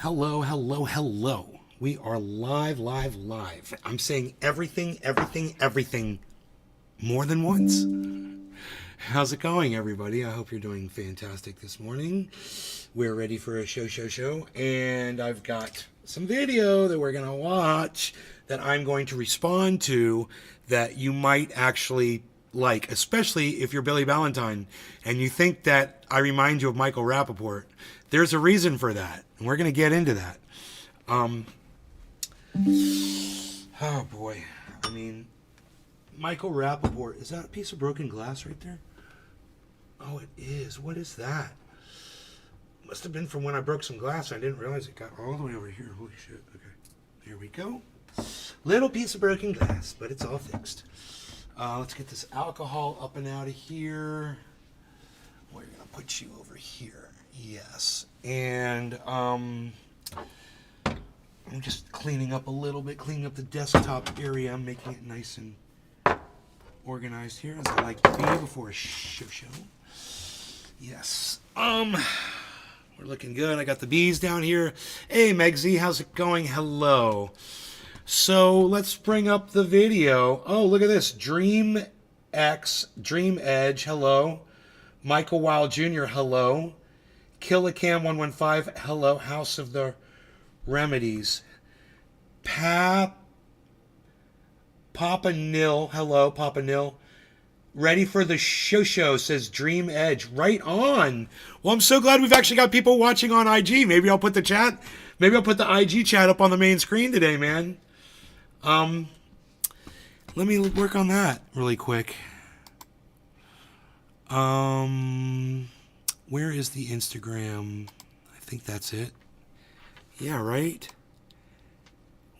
Hello, hello, hello. We are live. I'm saying everything more than once. How's it going, everybody? I hope you're doing fantastic this morning. We're ready for a show. And I've got some video that we're going to watch that I'm going to respond to that you might actually like, especially if you're Billy Valentine and you think that I remind you of Michael Rappaport. There's a reason for that, and we're going to get into that. Oh boy. I mean, Michael Rappaport, is that a piece of broken glass right there? Oh, it is. What is that? Must have been from when I broke some glass. I didn't realize it got all the way over here. Holy shit. Okay. Here we go. Little piece of broken glass, but it's all fixed. Let's get this alcohol up and out of here. We're going to put you over here. Yes. And I'm just cleaning up a little bit, cleaning up the desktop area. I'm making it nice and organized here, as I like to be before a show. Yes. We're looking good. I got the bees down here. Hey, Megsy, how's it going? Hello. So let's bring up the video. Oh, look at this. Dream Edge, hello. Michael Wild Jr., hello. Killicam115, hello. House of the Remedies. Papa Nil, hello, Papa Nil. Ready for the show, says Dream Edge. Right on. Well, I'm so glad we've actually got people watching on IG. Maybe I'll put the IG chat up on the main screen today, man. Let me work on that really quick. Where is the Instagram? I think that's it. Yeah, right?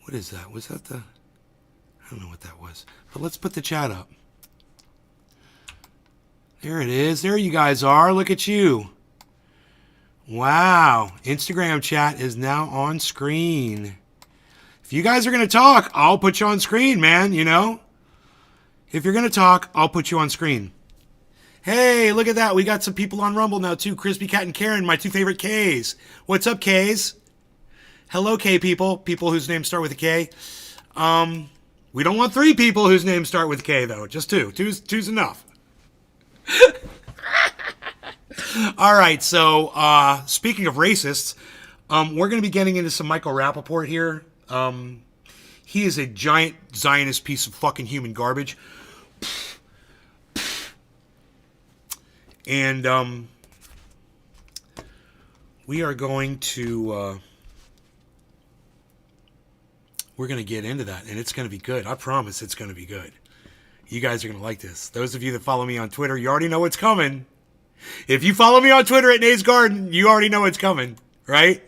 What is that? Was that the... I don't know what that was. But let's put the chat up. There it is. There you guys are. Look at you. Wow. Instagram chat is now on screen. If you guys are going to talk, I'll put you on screen, man, you know? If you're going to talk, I'll put you on screen. Hey, look at that. We got some people on Rumble now, too. Crispy Cat and Karen, my two favorite Ks. What's up, Ks? Hello, K people. People whose names start with a K. We don't want 3 people whose names start with K, though. Just 2. Two's enough. All right, so speaking of racists, we're going to be getting into some Michael Rappaport here. He is a giant Zionist piece of fucking human garbage. And we are going to we're going to get into that, and it's going to be good. I promise it's going to be good. You guys are going to like this. Those of you that follow me on Twitter, you already know what's coming. If you follow me on Twitter at Nay's Garden, you already know what's coming, right?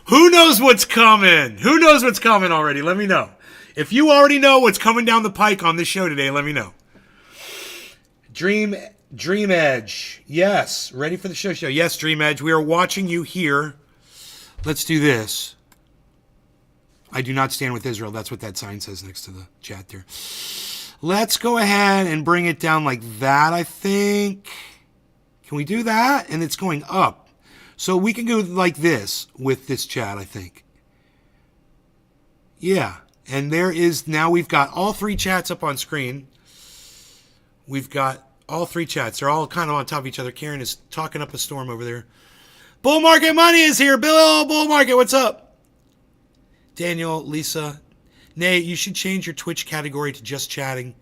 Who knows what's coming? Who knows what's coming already? Let me know. If you already know what's coming down the pike on this show today, let me know. Dream Edge. Yes. Ready for the show? Yes, Dream Edge. We are watching you here. Let's do this. I do not stand with Israel. That's what that sign says next to the chat there. Let's go ahead and bring it down like that, I think. Can we do that? And it's going up. So we can go like this with this chat, I think. Yeah. And there is, now we've got all 3 chats up on screen. We've got all 3 chats. They're all kind of on top of each other. Karen is talking up a storm over there. Bull Market Money is here. Bill Bull Market, what's up? Daniel, Lisa, Nate, you should change your Twitch category to just chatting.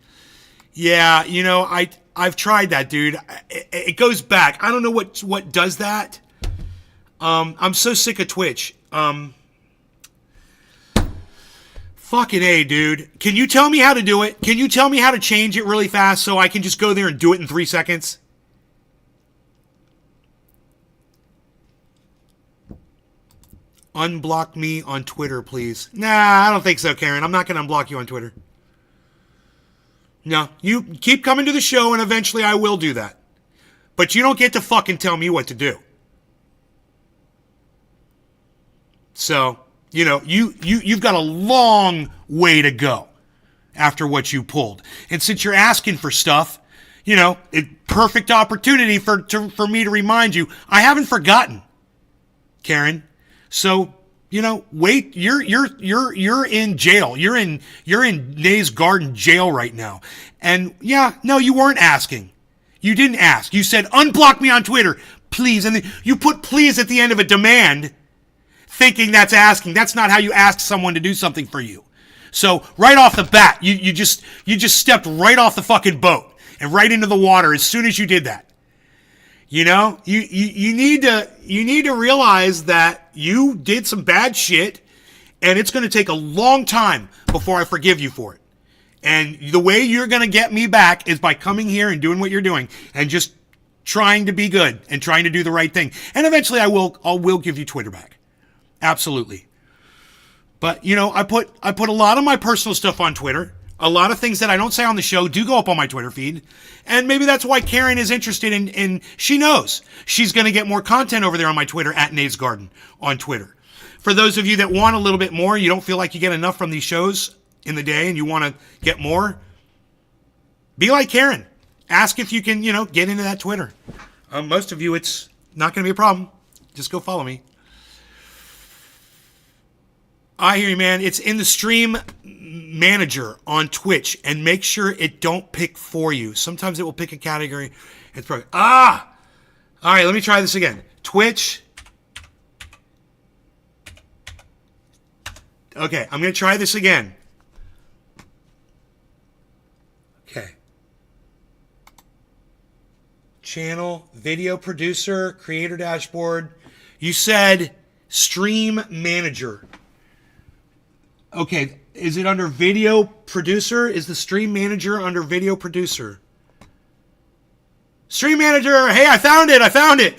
Yeah, you know, I've tried that, dude. It goes back. I don't know what does that. I'm so sick of Twitch. Fucking A, dude. Can you tell me how to do it? Can you tell me how to change it really fast so I can just go there and do it in 3 seconds? Unblock me on Twitter, please. Nah, I don't think so, Karen. I'm not going to unblock you on Twitter. No, you keep coming to the show, and eventually I will do that. But you don't get to fucking tell me what to do. So, you know, you've got a long way to go after what you pulled. And since you're asking for stuff, you know, perfect opportunity for me to remind you, I haven't forgotten, Karen. So You know, wait, you're in jail. You're in Nay's Garden jail right now. And yeah, no, you weren't asking. You didn't ask. You said, unblock me on Twitter, please. And then you put please at the end of a demand, thinking that's asking. That's not how you ask someone to do something for you. So right off the bat, you just stepped right off the fucking boat and right into the water as soon as you did that. You know, you need to realize that you did some bad shit, and it's going to take a long time before I forgive you for it. And the way you're going to get me back is by coming here and doing what you're doing and just trying to be good and trying to do the right thing. And eventually I will give you Twitter back. Absolutely. But, you know, I put a lot of my personal stuff on Twitter. A lot of things that I don't say on the show do go up on my Twitter feed. And maybe that's why Karen is interested in she knows she's going to get more content over there on my Twitter, at Nay's Garden on Twitter. For those of you that want a little bit more, you don't feel like you get enough from these shows in the day and you want to get more, be like Karen. Ask if you can, you know, get into that Twitter. Most of you, it's not going to be a problem. Just go follow me. I hear you, man. It's in the stream manager on Twitch, and make sure it don't pick for you. Sometimes it will pick a category. It's probably, all right, let me try this again. Twitch. Okay, I'm going to try this again. Okay. Channel, video producer, creator dashboard. You said stream manager. Okay, is it under video producer? Is the stream manager under video producer? Stream manager, hey, I found it.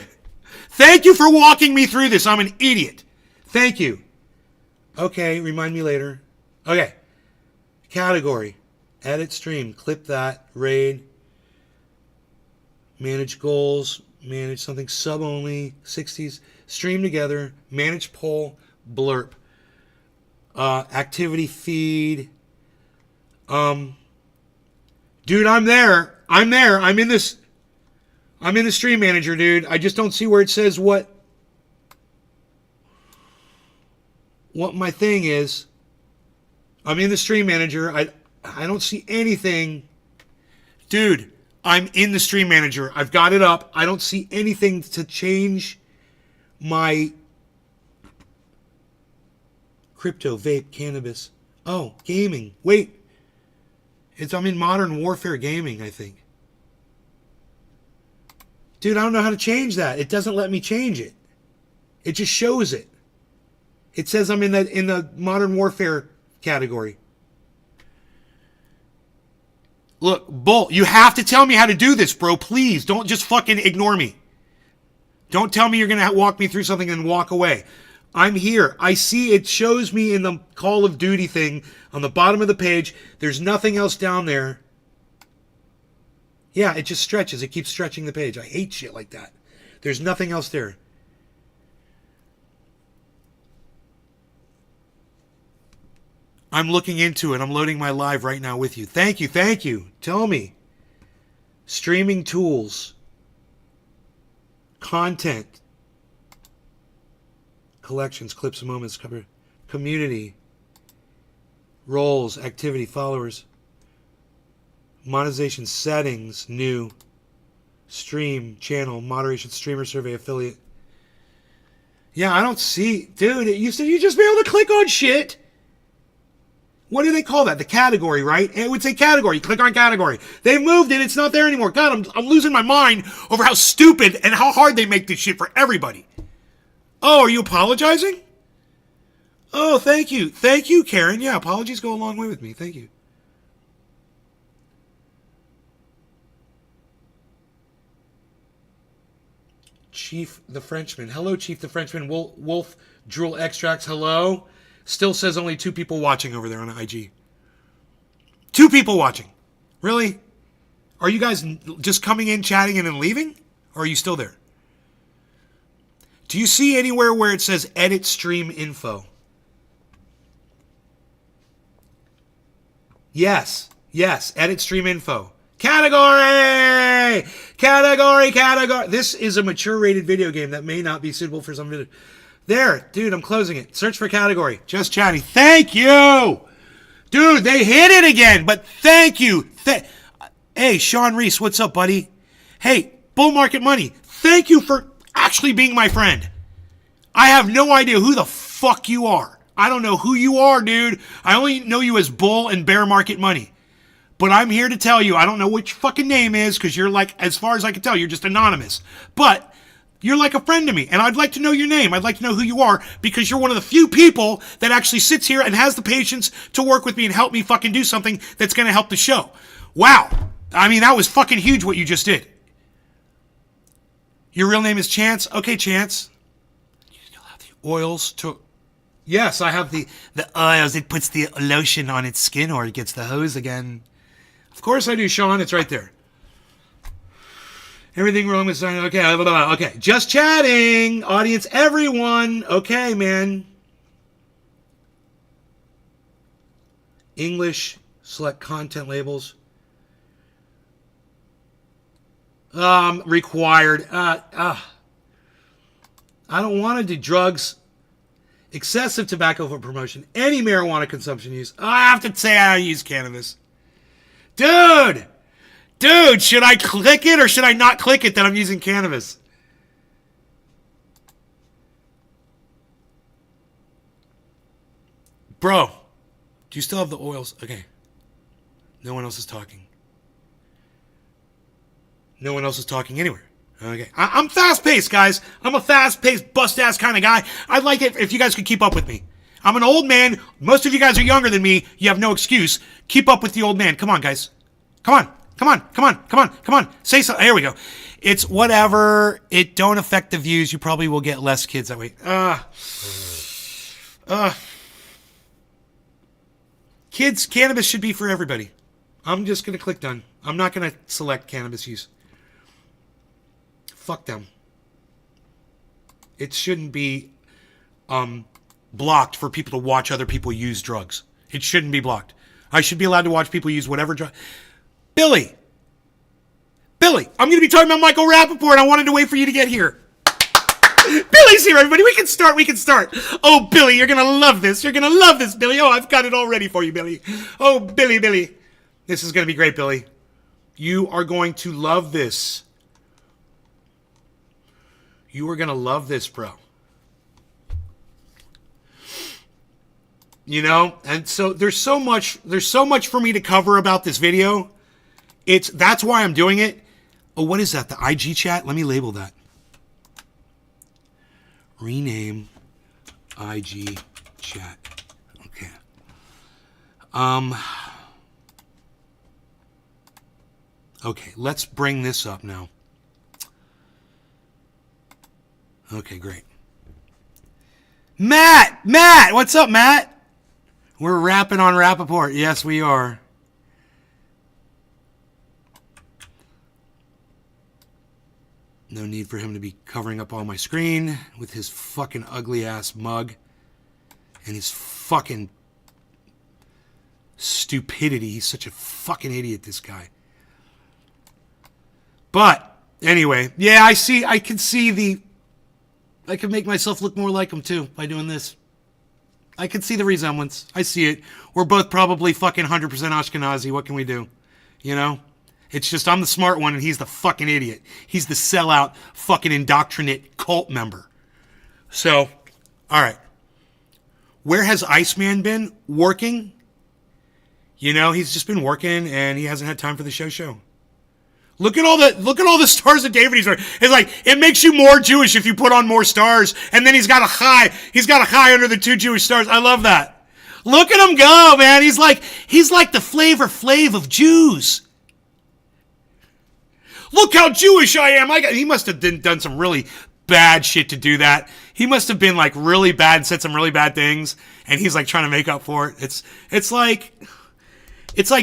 Thank you for walking me through this. I'm an idiot. Thank you. Okay, remind me later. Okay, category, edit stream, clip that, raid, manage goals, manage something sub only, 60s, stream together, manage poll, blurb. Activity feed. Dude, I'm there. I'm in the stream manager, dude. I just don't see where it says what my thing is. I'm in the stream manager. I don't see anything. Dude, I'm in the stream manager. I've got it up. I don't see anything to change my crypto, vape, cannabis. Oh, gaming. Wait. I'm in Modern Warfare Gaming, I think. Dude, I don't know how to change that. It doesn't let me change it. It just shows it. It says I'm in the Modern Warfare category. Look, Bull, you have to tell me how to do this, bro. Please, don't just fucking ignore me. Don't tell me you're going to walk me through something and walk away. I'm here. I see it shows me in the Call of Duty thing on the bottom of the page. There's nothing else down there. Yeah, it just stretches. It keeps stretching the page. I hate shit like that. There's nothing else there. I'm looking into it. I'm loading my live right now with you. Thank you. Thank you. Tell me. Streaming tools. Content. Collections, clips, moments, cover, community, roles, activity, followers, monetization settings, new, stream, channel, moderation, streamer survey, affiliate. Yeah, I don't see, dude, you said you just be able to click on shit. What do they call that? The category, right? It would say category. Click on category. They moved it. It's not there anymore. God, I'm losing my mind over how stupid and how hard they make this shit for everybody. Oh, are you apologizing? Oh, thank you. Thank you, Karen. Yeah, apologies go a long way with me. Thank you. Chief the Frenchman. Hello, Chief the Frenchman. Wolf Drool Extracts. Hello. Still says only 2 people watching over there on IG. 2 people watching. Really? Are you guys just coming in, chatting, and then leaving? Or are you still there? Do you see anywhere where it says edit stream info? Yes. Yes. Edit stream info. Category! Category! Category! This is a mature rated video game that may not be suitable for some video. There, dude, I'm closing it. Search for category. Just chatting. Thank you. Dude, they hit it again, but thank you. Hey, Sean Reese, what's up, buddy? Hey, Bull Market Money, thank you for actually being my friend. I have no idea who the fuck you are. I don't know who you are, dude. I only know you as Bull and Bear Market Money. But I'm here to tell you, I don't know which fucking name is, because you're like, as far as I can tell, you're just anonymous. But you're like a friend to me, and I'd like to know your name. I'd like to know who you are, because you're one of the few people that actually sits here and has the patience to work with me and help me fucking do something that's going to help the show. Wow. I mean, that was fucking huge what you just did. Your real name is Chance? Okay, Chance. You still have the oils to... Yes, I have the oils. It puts the lotion on its skin or it gets the hose again. Of course I do, Sean. It's right there. Everything wrong with signing. Okay, blah, blah, blah. Okay. Just chatting. Audience, everyone. Okay, man. English. Select content labels. Required. I don't want to do drugs. Excessive tobacco for promotion. Any marijuana consumption use. I have to say I use cannabis. Dude, should I click it or should I not click it that I'm using cannabis? Bro, do you still have the oils? Okay. No one else is talking. No one else is talking anywhere. Okay. I'm fast-paced, guys. I'm a fast-paced, bust-ass kind of guy. I'd like it if you guys could keep up with me. I'm an old man. Most of you guys are younger than me. You have no excuse. Keep up with the old man. Come on, guys. Come on. Say something. Here we go. It's whatever. It don't affect the views. You probably will get less kids that way. Kids, cannabis should be for everybody. I'm just going to click done. I'm not going to select cannabis use. Fuck them. It shouldn't be blocked for people to watch other people use drugs. It shouldn't be blocked. I should be allowed to watch people use whatever drug. Billy, I'm going to be talking about Michael Rappaport. I wanted to wait for you to get here. Billy's here, everybody. We can start. Oh, Billy, you're going to love this. Billy. Oh, I've got it all ready for you, Billy. Oh, Billy. This is going to be great, Billy. You are going to love this. You are going to love this, bro. You know, and so there's so much for me to cover about this video. That's why I'm doing it. Oh, what is that? The IG chat? Let me label that. Rename IG chat. Okay. Okay, let's bring this up now. Okay, great. Matt, what's up, Matt? We're rapping on Rappaport. Yes, we are. No need for him to be covering up all my screen with his fucking ugly ass mug and his fucking stupidity. He's such a fucking idiot, this guy. But anyway, yeah, I can make myself look more like him too by doing this. I can see the resemblance. I see it. We're both probably fucking 100% Ashkenazi. What can we do? You know? It's just I'm the smart one and he's the fucking idiot. He's the sellout fucking indoctrinate cult member. So, all right. Where has Iceman been? Working? You know, he's just been working and he hasn't had time for the show. Look at all the stars that David he's wearing. It's like it makes you more Jewish if you put on more stars. And then he's got a high under the 2 Jewish stars. I love that. Look at him go, man. He's like the Flavor Flav of Jews. Look how Jewish I am. He must have done some really bad shit to do that. He must have been like really bad and said some really bad things. And he's like trying to make up for it. It's like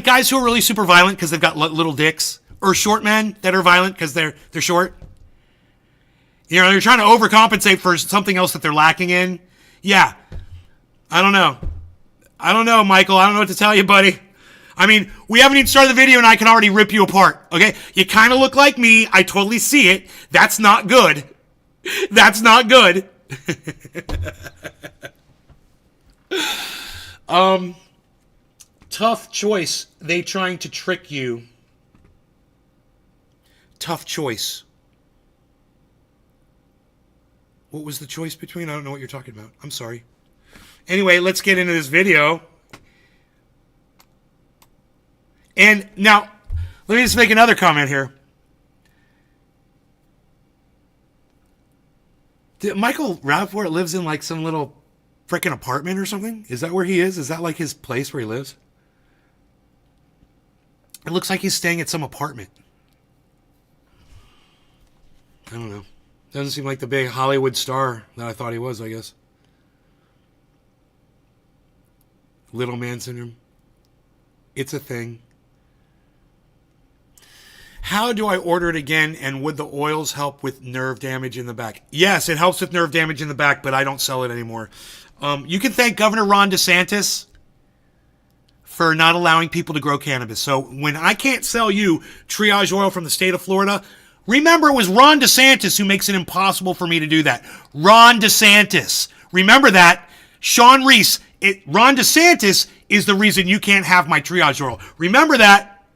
guys who are really super violent because they've got little dicks. Or short men that are violent because they're short. You know, they're trying to overcompensate for something else that they're lacking in. Yeah. I don't know, Michael. I don't know what to tell you, buddy. I mean, we haven't even started the video and I can already rip you apart. Okay? You kind of look like me. I totally see it. That's not good. That's not good. Tough choice. They trying to trick you. Tough choice. What was the choice between? I don't know what you're talking about. I'm sorry. Anyway, let's get into this video. And now, let me just make another comment here. Michael Rappaport lives in like some little freaking apartment or something? Is that where he is? Is that like his place where he lives? It looks like he's staying at some apartment. I don't know. Doesn't seem like the big Hollywood star that I thought he was, I guess. Little man syndrome. It's a thing. How do I order it again, and would the oils help with nerve damage in the back? Yes, it helps with nerve damage in the back, but I don't sell it anymore. You can thank Governor Ron DeSantis for not allowing people to grow cannabis. So when I can't sell you triage oil from the state of Florida, remember it was Ron DeSantis who makes it impossible for me to do that. Ron DeSantis. Remember that. Sean Reese, Ron DeSantis is the reason you can't have my triage oil. Remember that.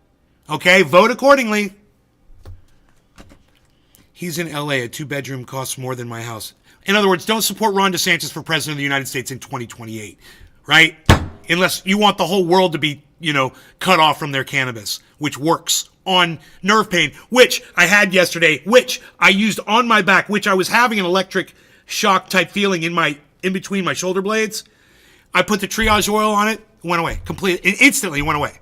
Okay, vote accordingly. He's in LA. A 2-bedroom costs more than my house. In other words, don't support Ron DeSantis for president of the United States in 2028, right? Unless you want the whole world to be, cut off from their cannabis, which works on nerve pain, which I had yesterday, which I used on my back, which I was having an electric shock type feeling in between my shoulder blades. I put the triage oil on it, went away. Completely, instantly went away.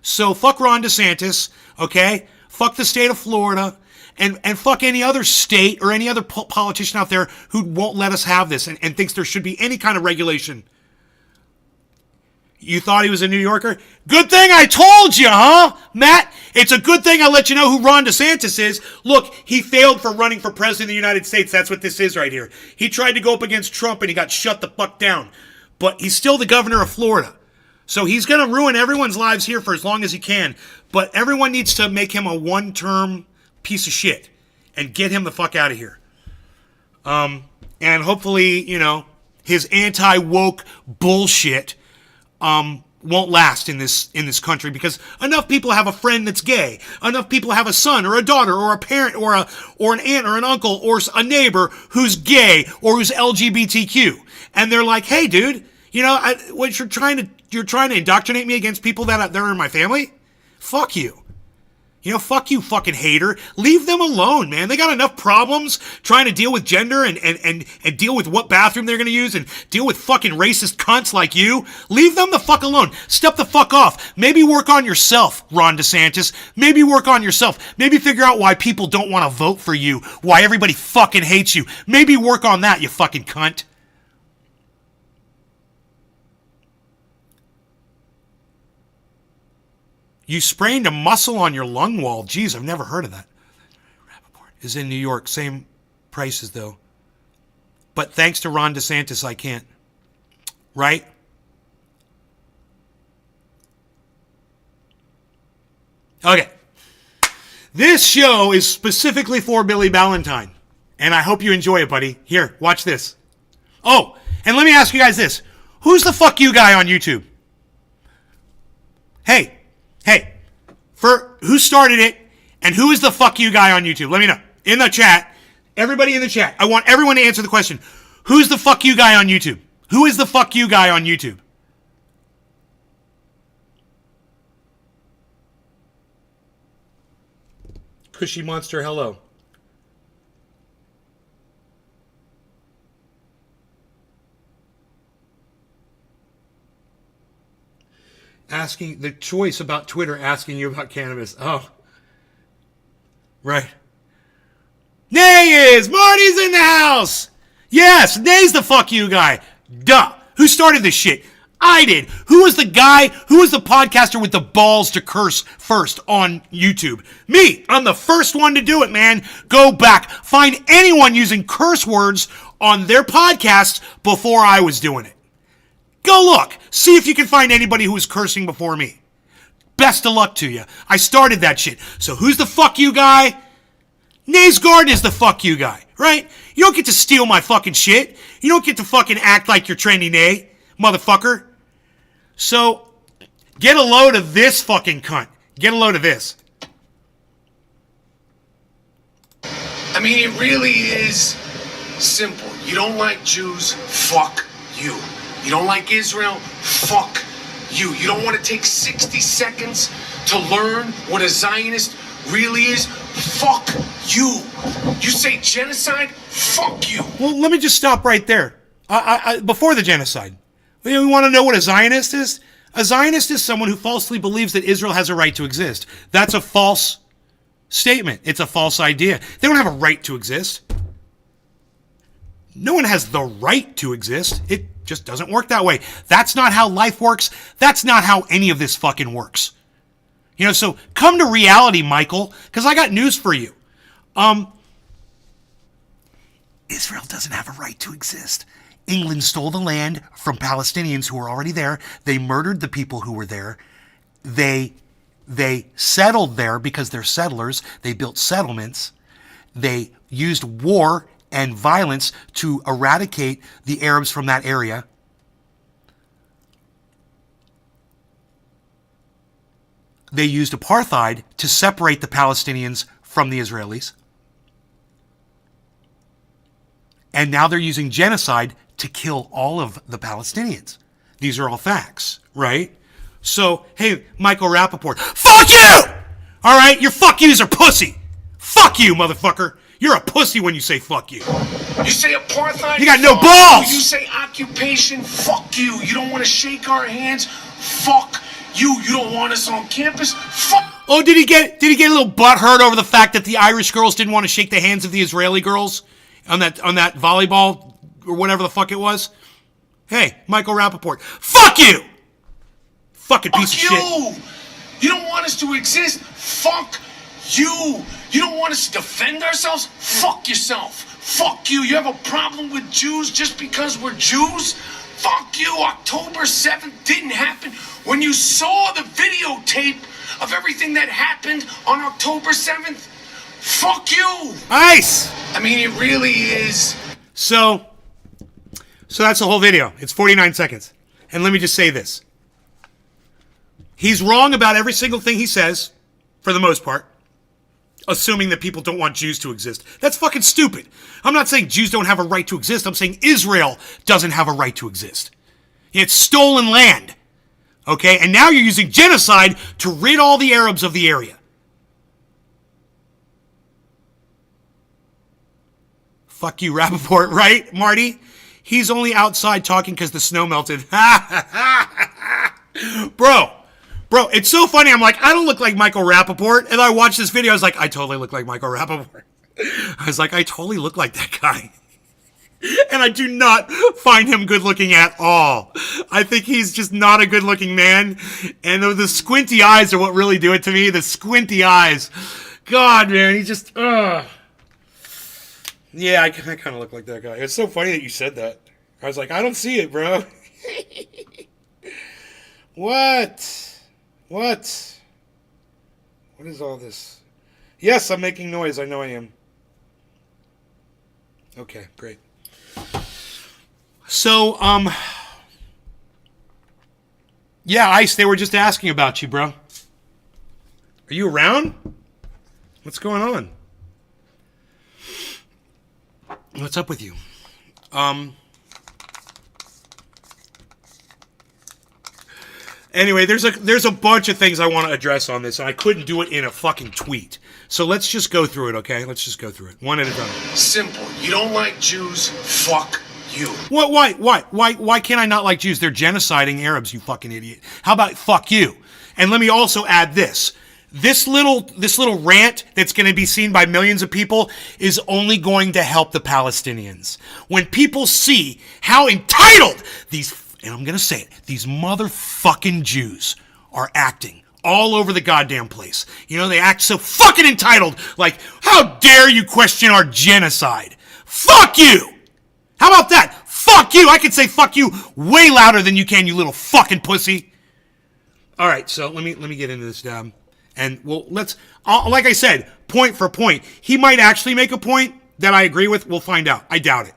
So fuck Ron DeSantis, okay? Fuck the state of Florida, and fuck any other state or any other politician out there who won't let us have this and thinks there should be any kind of regulation. You thought he was a New Yorker? Good thing I told you, huh, Matt? It's a good thing I let you know who Ron DeSantis is. Look, he failed for running for president of the United States. That's what this is right here. He tried to go up against Trump and he got shut the fuck down. But he's still the governor of Florida. So he's going to ruin everyone's lives here for as long as he can. But everyone needs to make him a one-term piece of shit and get him the fuck out of here. And hopefully, his anti-woke bullshit won't last in this country, because enough people have a friend that's gay. Enough people have a son or a daughter or a parent or an aunt or an uncle or a neighbor who's gay or who's LGBTQ. And they're like, hey, dude, what you're trying to indoctrinate me against people that are in my family? Fuck you. Fuck you, fucking hater. Leave them alone, man. They got enough problems trying to deal with gender and deal with what bathroom they're going to use and deal with fucking racist cunts like you. Leave them the fuck alone. Step the fuck off. Maybe work on yourself, Ron DeSantis. Maybe work on yourself. Maybe figure out why people don't want to vote for you. Why everybody fucking hates you. Maybe work on that, you fucking cunt. You sprained a muscle on your lung wall. Jeez, I've never heard of that. Rappaport is in New York. Same prices, though. But thanks to Ron DeSantis, I can't. Right? Okay. This show is specifically for Billy Ballantyne. And I hope you enjoy it, buddy. Here, watch this. Oh, and let me ask you guys this. Who's the fuck you guy on YouTube? Hey, for who started it and who is the fuck you guy on YouTube? Let me know. In the chat, everybody in the chat, I want everyone to answer the question. Who's the fuck you guy on YouTube? Who is the fuck you guy on YouTube? Cushy Monster, hello. Asking the choice about Twitter, asking you about cannabis. Oh, right. Nay is Marty's in the house. Yes, Nay's the fuck you guy. Duh. Who started this shit? I did. Who was the guy? Who was the podcaster with the balls to curse first on YouTube? Me. I'm the first one to do it, man. Go back. Find anyone using curse words on their podcast before I was doing it. Go look. See if you can find anybody who was cursing before me. Best of luck to you. I started that shit. So who's the fuck you guy? Nay's Garden is the fuck you guy, right? You don't get to steal my fucking shit. You don't get to fucking act like you're trendy Nay, motherfucker. So, get a load of this fucking cunt. Get a load of this. I mean, it really is simple. You don't like Jews? Fuck you. You don't like Israel? Fuck you. You don't want to take 60 seconds to learn what a Zionist really is? Fuck you. You say genocide? Fuck you. Well, let me just stop right there. Before the genocide, we want to know what a Zionist is? A Zionist is someone who falsely believes that Israel has a right to exist. That's a false statement. It's a false idea. They don't have a right to exist. No one has the right to exist. It just doesn't work that way. That's not how life works. That's not how any of this fucking works. You know, so come to reality, Michael, because I got news for you. Israel doesn't have a right to exist. England stole the land from Palestinians who were already there. They murdered the people who were there. They settled there because they're settlers. They built settlements. They used war and violence to eradicate the Arabs from that area. They used apartheid to separate the Palestinians from the Israelis. And now they're using genocide to kill all of the Palestinians. These are all facts, right? So, hey, Michael Rappaport, fuck you! All right, your fuck yous are pussy. Fuck you, motherfucker. You're a pussy when you say fuck you. You say apartheid? You got no balls! You say occupation? Fuck you. You don't want to shake our hands? Fuck you. You don't want us on campus? Fuck. Oh, did he get a little butthurt over the fact that the Irish girls didn't want to shake the hands of the Israeli girls on that volleyball or whatever the fuck it was? Hey, Michael Rappaport, fuck you! Fucking piece of shit. You don't want us to exist? Fuck you. You don't want us to defend ourselves? Fuck yourself. Fuck you. You have a problem with Jews just because we're Jews? Fuck you. October 7th didn't happen. When you saw the videotape of everything that happened on October 7th, fuck you. Nice. I mean, it really is. So that's the whole video. It's 49 seconds. And let me just say this. He's wrong about every single thing he says, for the most part, assuming that people don't want Jews to exist. That's fucking stupid. I'm not saying Jews don't have a right to exist. I'm saying Israel doesn't have a right to exist. It's stolen land. Okay? And now you're using genocide to rid all the Arabs of the area. Fuck you, Rappaport, right, Marty? He's only outside talking because the snow melted. Bro, it's so funny. I'm like, I don't look like Michael Rappaport. And I watched this video. I was like, I totally look like Michael Rappaport. I was like, I totally look like that guy. And I do not find him good looking at all. I think he's just not a good looking man. And the squinty eyes are what really do it to me. The squinty eyes. God, man, he just, Yeah, I kind of look like that guy. It's so funny that you said that. I was like, I don't see it, bro. What? What is all this? Yes, I'm making noise. I know I am. Okay, great. So, yeah, Ice, they were just asking about you, bro. Are you around? What's going on? What's up with you? Anyway, there's a bunch of things I want to address on this, and I couldn't do it in a fucking tweet. So let's just go through it, okay? Let's just go through it, one at a time. Simple. You don't like Jews? Fuck you. What? Why can't I not like Jews? They're genociding Arabs, you fucking idiot. How about fuck you? And let me also add this. This little rant that's going to be seen by millions of people is only going to help the Palestinians. When people see how entitled these, and I'm going to say it, these motherfucking Jews are acting all over the goddamn place. You know, they act so fucking entitled. Like, how dare you question our genocide? Fuck you! How about that? Fuck you! I can say fuck you way louder than you can, you little fucking pussy. All right, so let me get into this, And well, like I said, point for point. He might actually make a point that I agree with. We'll find out. I doubt it.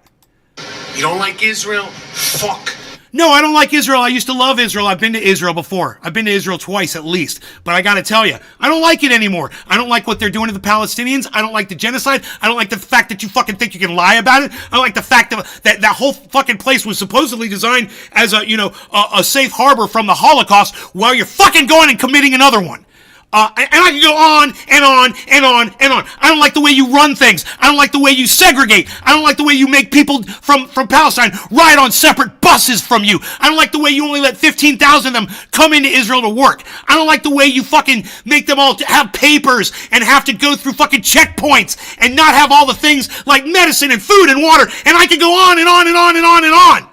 You don't like Israel? Fuck. No, I don't like Israel. I used to love Israel. I've been to Israel before. I've been to Israel twice at least. But I got to tell you, I don't like it anymore. I don't like what they're doing to the Palestinians. I don't like the genocide. I don't like the fact that you fucking think you can lie about it. I don't like the fact that whole fucking place was supposedly designed as a safe harbor from the Holocaust while you're fucking going and committing another one. And I can go on and on and on and on. I don't like the way you run things. I don't like the way you segregate. I don't like the way you make people from Palestine ride on separate buses from you. I don't like the way you only let 15,000 of them come into Israel to work. I don't like the way you fucking make them all have papers and have to go through fucking checkpoints and not have all the things like medicine and food and water. And I can go on and on and on and on and on.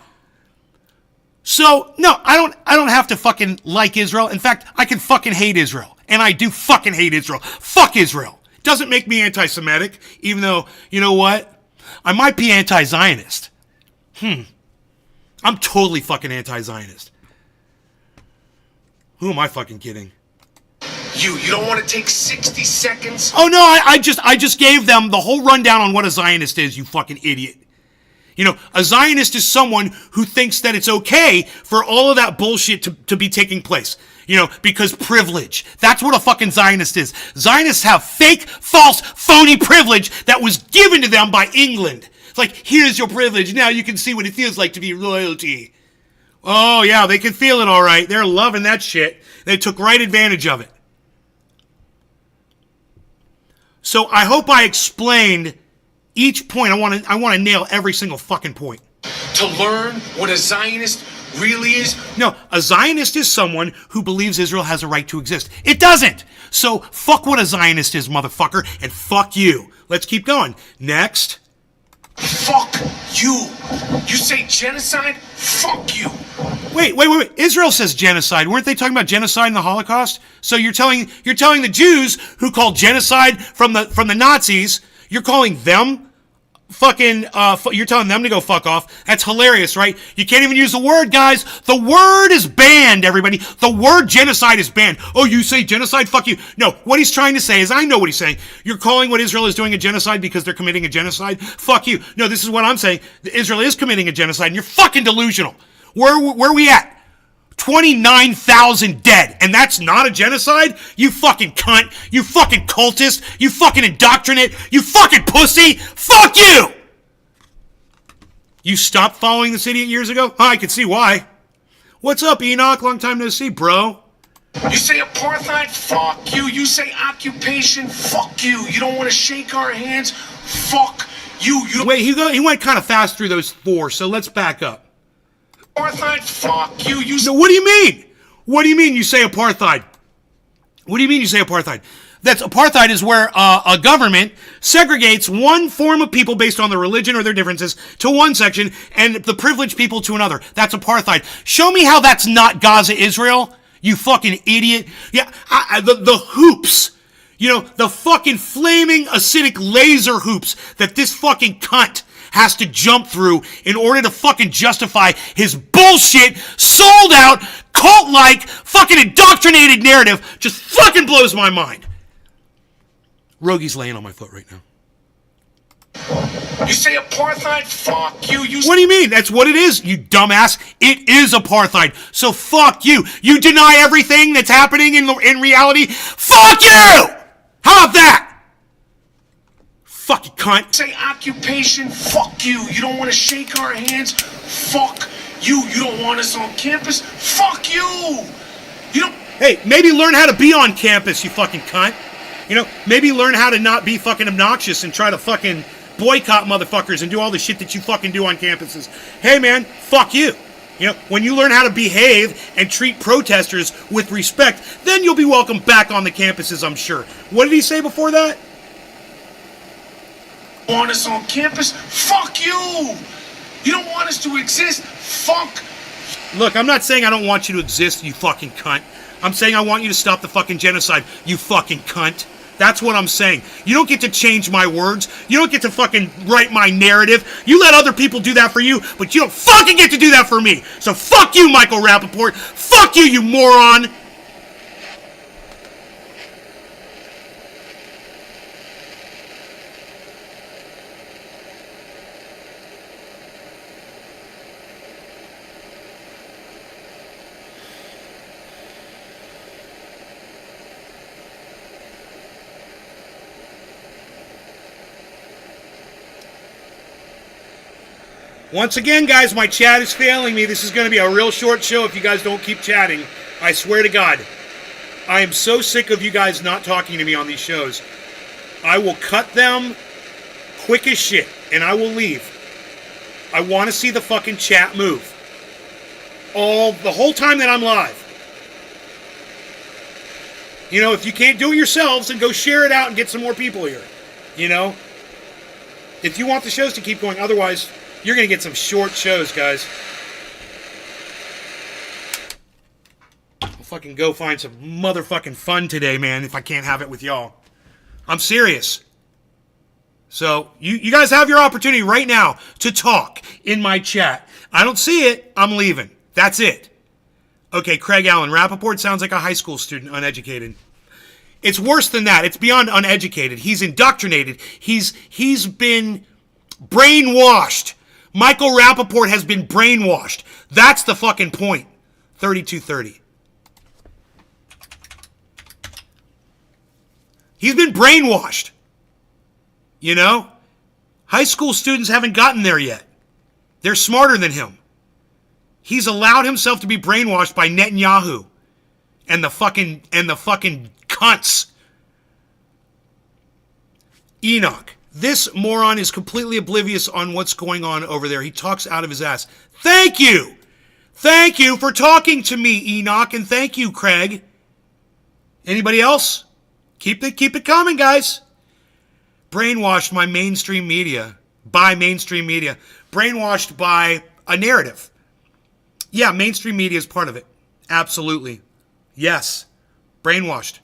So, no, I don't have to fucking like Israel. In fact, I can fucking hate Israel. And I do fucking hate Israel. Fuck Israel. Doesn't make me anti-Semitic, even though, you know what? I might be anti-Zionist. I'm totally fucking anti-Zionist. Who am I fucking kidding? You don't want to take 60 seconds? Oh, no, I just gave them the whole rundown on what a Zionist is, you fucking idiot. You know, a Zionist is someone who thinks that it's okay for all of that bullshit to be taking place. You know, because privilege. That's what a fucking Zionist is. Zionists have fake, false, phony privilege that was given to them by England. It's like, here's your privilege. Now you can see what it feels like to be royalty. Oh, yeah, they can feel it all right. They're loving that shit. They took right advantage of it. So I hope I explained each point. I want to nail every single fucking point. To learn what a Zionist really is? No, a Zionist is someone who believes Israel has a right to exist. It doesn't. So fuck what a Zionist is, motherfucker, and fuck you. Let's keep going. Next. Fuck you. You say genocide? Fuck you. Wait. Israel says genocide. Weren't they talking about genocide in the Holocaust? So you're telling the Jews who called genocide from the Nazis, you're calling them fucking, you're telling them to go fuck off. That's hilarious, right? You can't even use the word, guys. The word is banned, everybody. The word genocide is banned. Oh, you say genocide? Fuck you. No, what he's trying to say is, I know what he's saying. You're calling what Israel is doing a genocide because they're committing a genocide? Fuck you. No, this is what I'm saying. Israel is committing a genocide, and you're fucking delusional. Where are we at? 29,000 dead, and that's not a genocide? You fucking cunt. You fucking cultist. You fucking indoctrinate. You fucking pussy. Fuck you! You stopped following this idiot years ago? I can see why. What's up, Enoch? Long time no see, bro. You say apartheid? Fuck you. You say occupation? Fuck you. You don't want to shake our hands? Fuck you. Wait, he went kind of fast through those four, so let's back up. Apartheid? Fuck you. No, what do you mean? What do you mean you say apartheid? What do you mean you say apartheid? That's apartheid is where a government segregates one form of people based on their religion or their differences to one section and the privileged people to another. That's apartheid. Show me how that's not Gaza, Israel, you fucking idiot. Yeah, the hoops. You know, the fucking flaming acidic laser hoops that this fucking cunt has to jump through in order to fucking justify his bullshit, sold out, cult-like, fucking indoctrinated narrative just fucking blows my mind. Rogi's laying on my foot right now. You say apartheid? Fuck you. What do you mean? That's what it is, you dumbass. It is apartheid. So fuck you. You deny everything that's happening in reality? Fuck you! How about that? Fucking cunt. Say occupation? Fuck you. You don't want to shake our hands? Fuck you. You don't want us on campus? Fuck you. You don't. Hey, maybe learn how to be on campus, you fucking cunt. You know, maybe learn how to not be fucking obnoxious and try to fucking boycott motherfuckers and do all the shit that you fucking do on campuses. Hey, man, fuck you. You know, when you learn how to behave and treat protesters with respect, then you'll be welcome back on the campuses, I'm sure. What did he say before that? Want us on campus? Fuck you. You don't want us to exist? Fuck. Look, I'm not saying I don't want you to exist, you fucking cunt. I'm saying I want you to stop the fucking genocide, you fucking cunt. That's what I'm saying. You don't get to change my words. You don't get to fucking write my narrative. You let other people do that for you, but you don't fucking get to do that for me. So fuck you, Michael Rappaport. Fuck you, you moron. Once again, guys, my chat is failing me. This is going to be a real short show if you guys don't keep chatting. I swear to God. I am so sick of you guys not talking to me on these shows. I will cut them quick as shit, and I will leave. I want to see the fucking chat move. The whole time that I'm live. You know, if you can't do it yourselves, then go share it out and get some more people here. You know? If you want the shows to keep going, otherwise, you're going to get some short shows, guys. I'll fucking go find some motherfucking fun today, man, if I can't have it with y'all. I'm serious. So, you guys have your opportunity right now to talk in my chat. I don't see it, I'm leaving. That's it. Okay, Craig Allen, Rappaport sounds like a high school student, uneducated. It's worse than that. It's beyond uneducated. He's indoctrinated. He's been brainwashed. Michael Rappaport has been brainwashed. That's the fucking point. 3230. He's been brainwashed. You know? High school students haven't gotten there yet. They're smarter than him. He's allowed himself to be brainwashed by Netanyahu and the fucking cunts. Enoch. This moron is completely oblivious on what's going on over there. He talks out of his ass. Thank you. Thank you for talking to me, Enoch, and thank you, Craig. Anybody else? Keep it coming, guys. Brainwashed by mainstream media. Brainwashed by a narrative. Yeah, mainstream media is part of it. Absolutely. Yes. Brainwashed.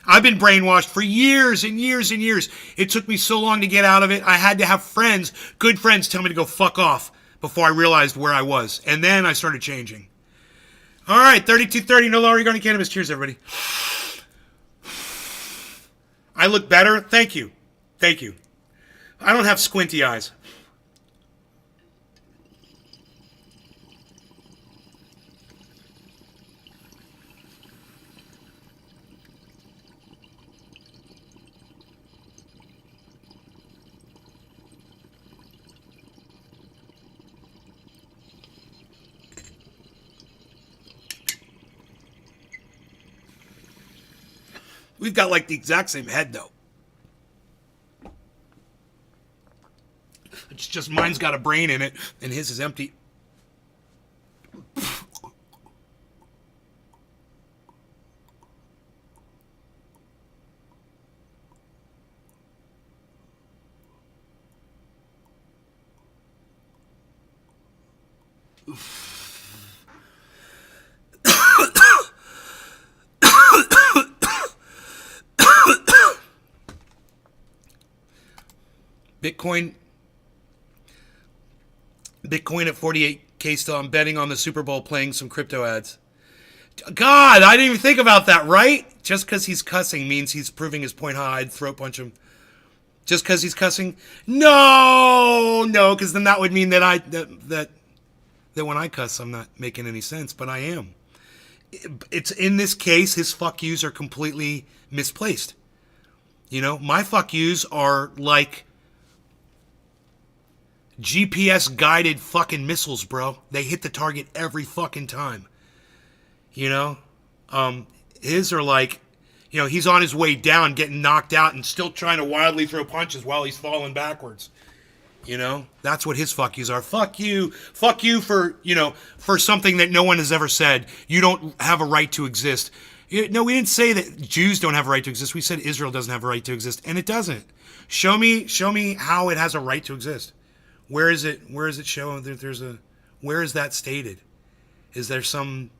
I've been brainwashed for years and years and years. It took me so long to get out of it. I had to have friends, good friends, tell me to go fuck off before I realized where I was. And then I started changing. All right, 3230, no longer regarding cannabis. Cheers, everybody. I look better. Thank you. Thank you. I don't have squinty eyes. We've got like the exact same head, though. It's just mine's got a brain in it, and his is empty. Bitcoin at 48K still. I'm betting on the Super Bowl playing some crypto ads. God, I didn't even think about that, right? Just because he's cussing means he's proving his point. I'd throat punch him. Just because he's cussing? No, because then that would mean that that when I cuss, I'm not making any sense, but I am. It's in this case, his fuck yous are completely misplaced. You know, my fuck yous are like GPS guided fucking missiles, bro. They hit the target every fucking time. You know? His are like, you know, he's on his way down, getting knocked out, and still trying to wildly throw punches while he's falling backwards. You know? That's what his fuck yous are. Fuck you. Fuck you for, you know, for something that no one has ever said. You don't have a right to exist. No, we didn't say that Jews don't have a right to exist. We said Israel doesn't have a right to exist, and it doesn't. Show me how it has a right to exist. Where is it shown that where is that stated? Is there some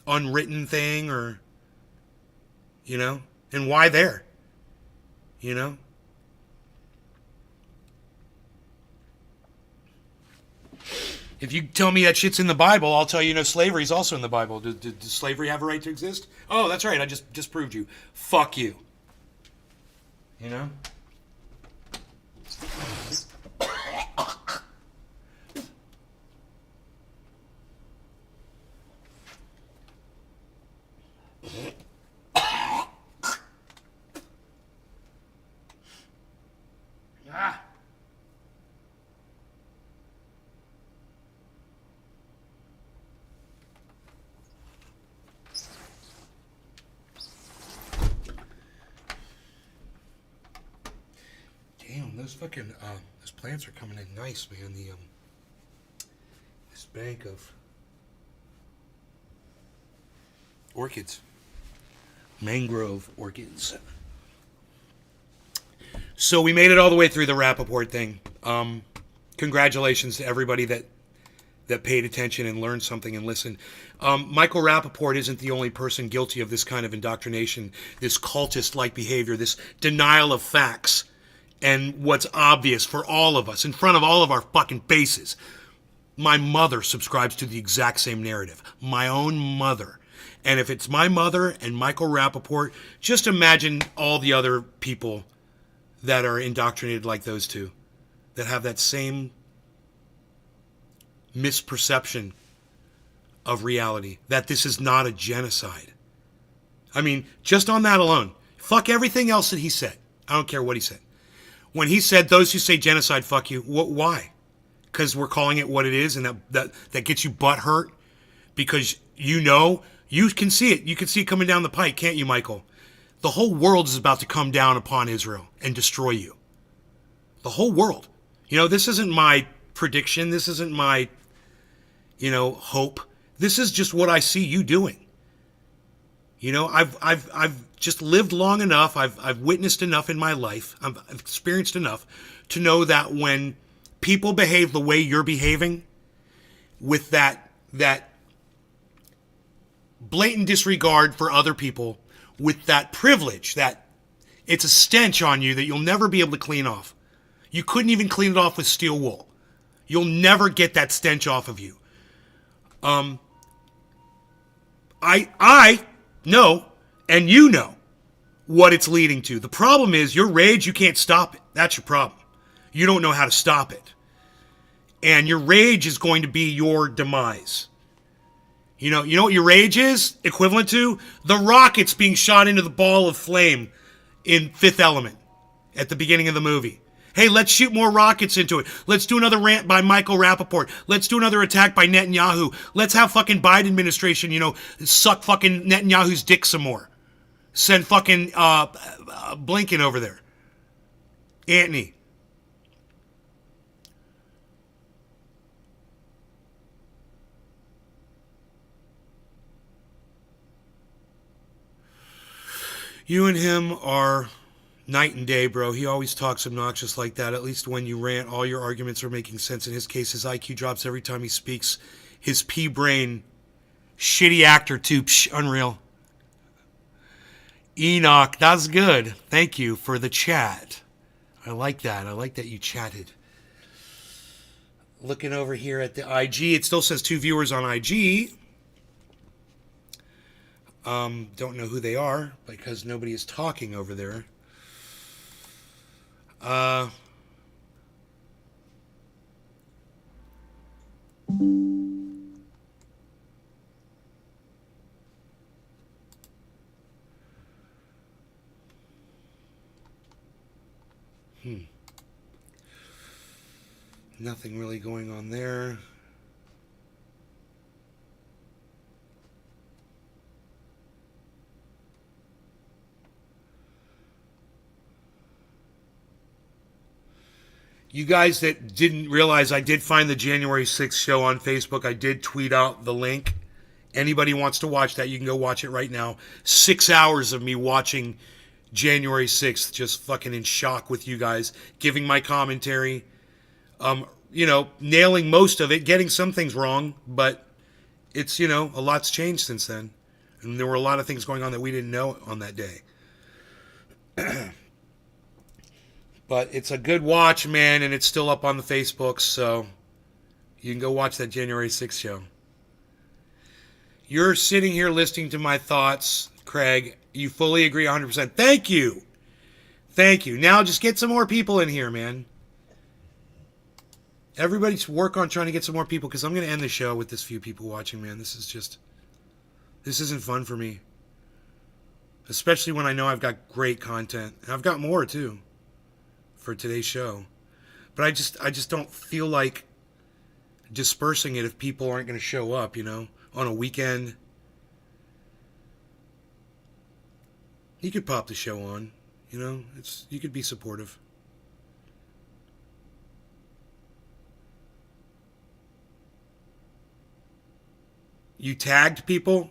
unwritten thing, or, you know, and why there? You know? If you tell me that shit's in the Bible, I'll tell you, no, slavery is also in the Bible. Does slavery have a right to exist? Oh, that's right. I just disproved you. Fuck you. You know? those fucking those plants are coming in nice, man. The this bank of orchids, mangrove orchids. So we made it all the way through the Rappaport thing. Congratulations to everybody that paid attention and learned something and listened. Michael Rappaport isn't the only person guilty of this kind of indoctrination, this cultist-like behavior, this denial of facts, and what's obvious for all of us, in front of all of our fucking faces. My mother subscribes to the exact same narrative. My own mother. And if it's my mother and Michael Rappaport, just imagine all the other people that are indoctrinated like those two, that have that same misperception of reality, that this is not a genocide. I mean, just on that alone, fuck everything else that he said. I don't care what he said. When he said, those who say genocide, fuck you, why? Because we're calling it what it is, and that gets you butt hurt? Because you can see it. You can see it coming down the pike, can't you, Michael? The whole world is about to come down upon Israel and destroy you. The whole world. This isn't my prediction. This isn't my, hope. This is just what I see you doing. I've just lived long enough. I've witnessed enough in my life. I've experienced enough to know that when people behave the way you're behaving, with that blatant disregard for other people, with that privilege, that it's a stench on you that you'll never be able to clean off. You couldn't even clean it off with steel wool. You'll never get that stench off of you. I know, and you know, what it's leading to. The problem is your rage, you can't stop it. That's your problem. You don't know how to stop it. And your rage is going to be your demise. You know what your rage is equivalent to? The rockets being shot into the ball of flame in Fifth Element at the beginning of the movie. Hey, let's shoot more rockets into it. Let's do another rant by Michael Rappaport. Let's do another attack by Netanyahu. Let's have fucking Biden administration, suck fucking Netanyahu's dick some more. Send fucking Blinken over there. Antony. You and him are night and day, bro. He always talks obnoxious like that. At least when you rant, all your arguments are making sense. In his case, his IQ drops every time he speaks. His pea-brain, shitty actor too. Unreal. Enoch, that's good. Thank you for the chat. I like that. I like that you chatted. Looking over here at the IG, it still says 2 viewers on IG. Don't know who they are because nobody is talking over there. Nothing really going on there. You guys that didn't realize, I did find the January 6th show on Facebook. I did tweet out the link. Anybody wants to watch that, you can go watch it right now. 6 hours of me watching January 6th, just fucking in shock with you guys, giving my commentary, nailing most of it, getting some things wrong, but it's, a lot's changed since then. And there were a lot of things going on that we didn't know on that day. But it's a good watch, man, and it's still up on the Facebook, so you can go watch that January 6th show. You're sitting here listening to my thoughts, Craig. You fully agree 100%. Thank you. Thank you. Now just get some more people in here, man. Everybody's work on trying to get some more people, because I'm going to end the show with this few people watching, man. This isn't fun for me. Especially when I know I've got great content. And I've got more, too, for today's show. But I just don't feel like dispersing it if people aren't going to show up, on a weekend. You could pop the show on, you could be supportive. You tagged people?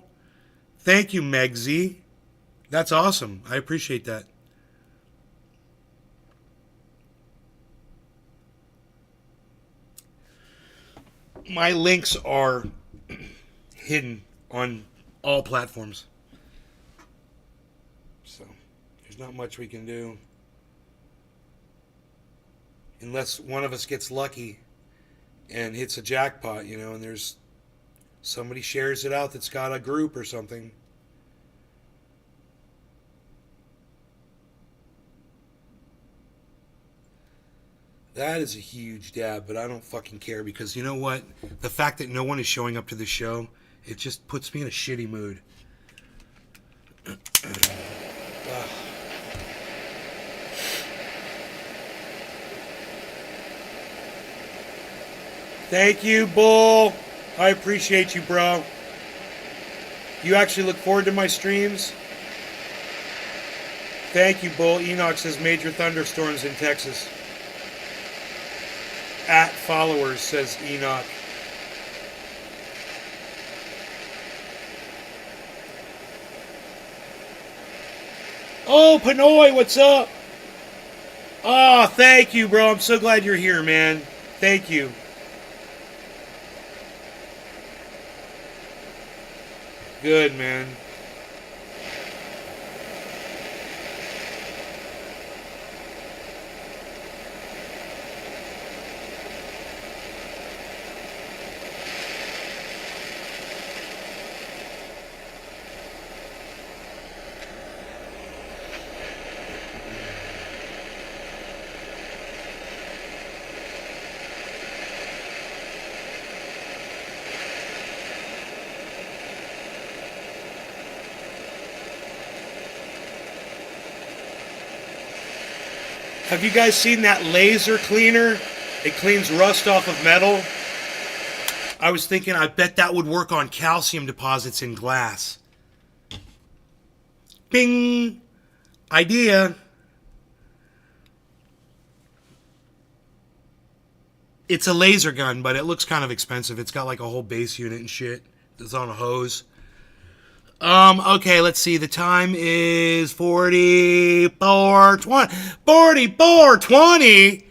Thank you, Meg Z. That's awesome. I appreciate that. My links are hidden on all platforms. So, there's not much we can do. Unless one of us gets lucky and hits a jackpot, you know, and there's somebody shares it out that's got a group or something. That is a huge dab, but I don't fucking care because you know what? The fact that no one is showing up to the show, it just puts me in a shitty mood. Thank you, Bull. I appreciate you, bro. You actually look forward to my streams? Thank you, Bull. Enoch says major thunderstorms in Texas. At followers, says Enoch. Oh, Pinoy, what's up? Oh, thank you, bro. I'm so glad you're here, man. Thank you. Good, man. Have you guys seen that laser cleaner? It cleans rust off of metal. I was thinking, I bet that would work on calcium deposits in glass. Bing! Idea. It's a laser gun, but it looks kind of expensive. It's got like a whole base unit and shit. It's on a hose. Okay, let's see. The time is 44:20. 44:20?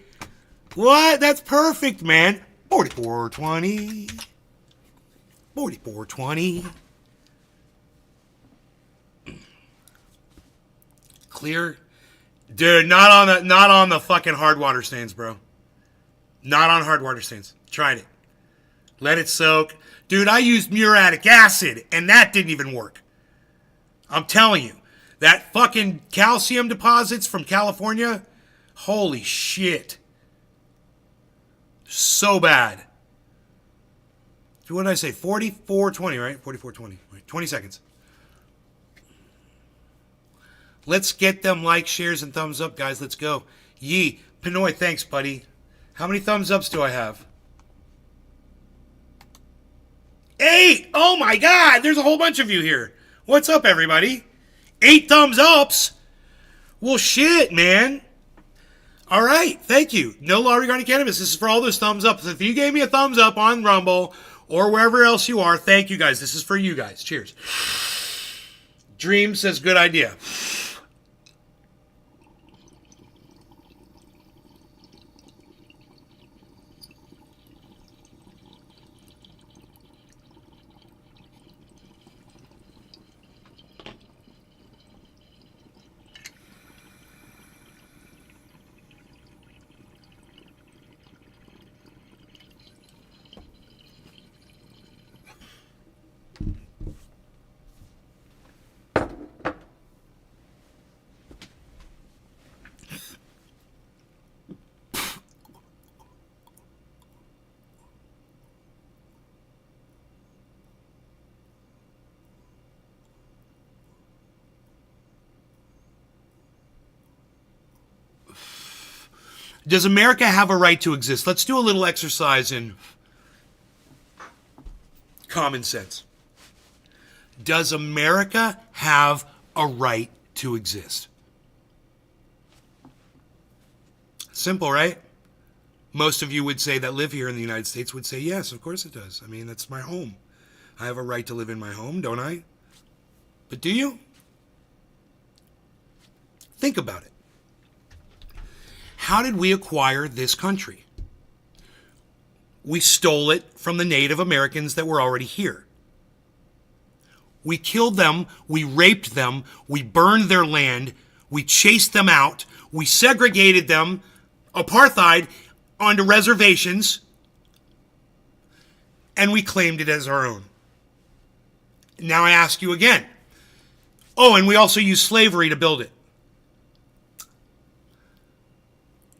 What? That's perfect, man. 44:20. 44:20. Clear. Dude, not on the fucking hard water stains, bro. Not on hard water stains. Tried it. Let it soak. Dude, I used muriatic acid, and that didn't even work. I'm telling you. That fucking calcium deposits from California, holy shit. So bad. What did I say? 44:20, right? 44:20. Right. 20 seconds. Let's get them likes, shares, and thumbs up, guys. Let's go. Yee. Pinoy, thanks, buddy. How many thumbs ups do I have? 8! Oh my god, there's a whole bunch of you here. What's up, everybody? 8 thumbs ups? Well, shit, man. All right, thank you. No law regarding cannabis. This is for all those thumbs ups. If you gave me a thumbs up on Rumble or wherever else you are, thank you, guys. This is for you guys. Cheers. Dream says good idea. Does America have a right to exist? Let's do a little exercise in common sense. Does America have a right to exist? Simple, right? Most of you would say that live here in the United States would say, yes, of course it does. I mean, that's my home. I have a right to live in my home, don't I? But do you? Think about it. How did we acquire this country? We stole it from the Native Americans that were already here. We killed them, we raped them, we burned their land, we chased them out, we segregated them, apartheid, onto reservations, and we claimed it as our own. Now I ask you again. Oh, and we also used slavery to build it.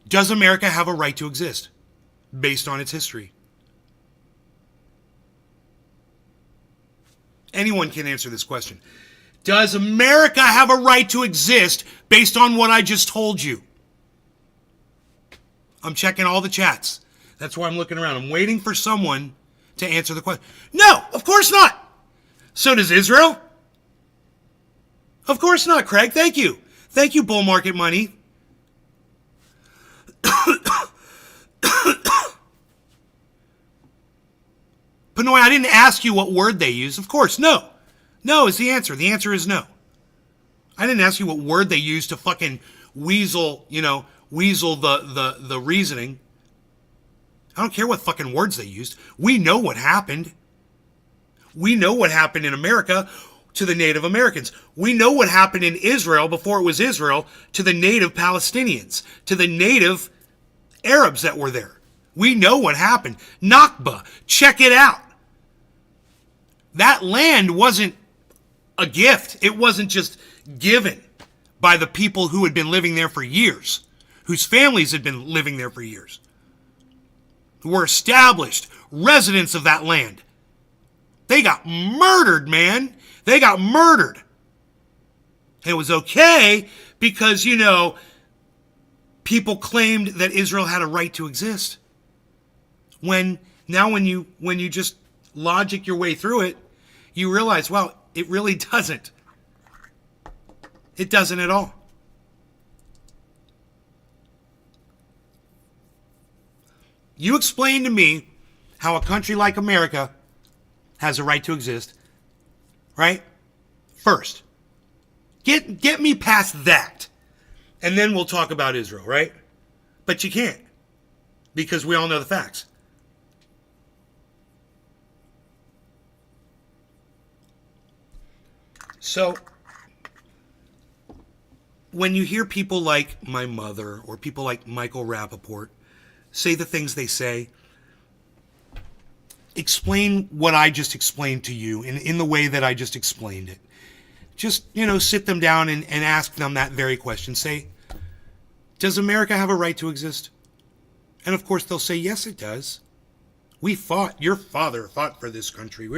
Does America have a right to exist based on its history? Anyone can answer this question. Does America have a right to exist based on what I just told you? I'm checking all the chats. That's why I'm looking around. I'm waiting for someone to answer the question. No, of course not. So does Israel? Of course not, Craig. Thank you. Thank you, bull market money. Panoy, I didn't ask you what word they use. Of course, no. No is the answer. The answer is no. I didn't ask you what word they use to fucking weasel the reasoning. I don't care what fucking words they used. We know what happened. We know what happened in America to the Native Americans. We know what happened in Israel before it was Israel to the native Palestinians, to the native Arabs that were there. We know what happened. Nakba, check it out. That land wasn't a gift. It wasn't just given by the people who had been living there for years, whose families had been living there for years, who were established residents of that land. They got murdered, man. They got murdered. And it was okay because, people claimed that Israel had a right to exist. When you just logic your way through it, you realize, well, it really doesn't. It doesn't at all. You explain to me how a country like America has a right to exist, right? First, get me past that, and then we'll talk about Israel, right? But you can't, because we all know the facts. So, when you hear people like my mother or people like Michael Rappaport say the things they say, explain what I just explained to you in the way that I just explained it. Just, sit them down and ask them that very question. Say, does America have a right to exist? And of course they'll say, yes, it does. We fought. Your father fought for this country.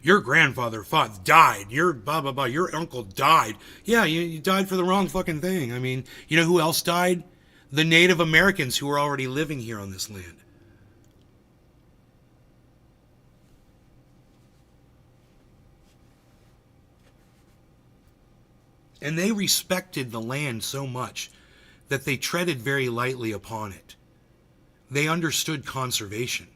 Your grandfather died. Your blah, blah, blah. Your uncle died. Yeah, you died for the wrong fucking thing. I mean, you know who else died? The Native Americans who were already living here on this land. And they respected the land so much that they treaded very lightly upon it. They understood conservation.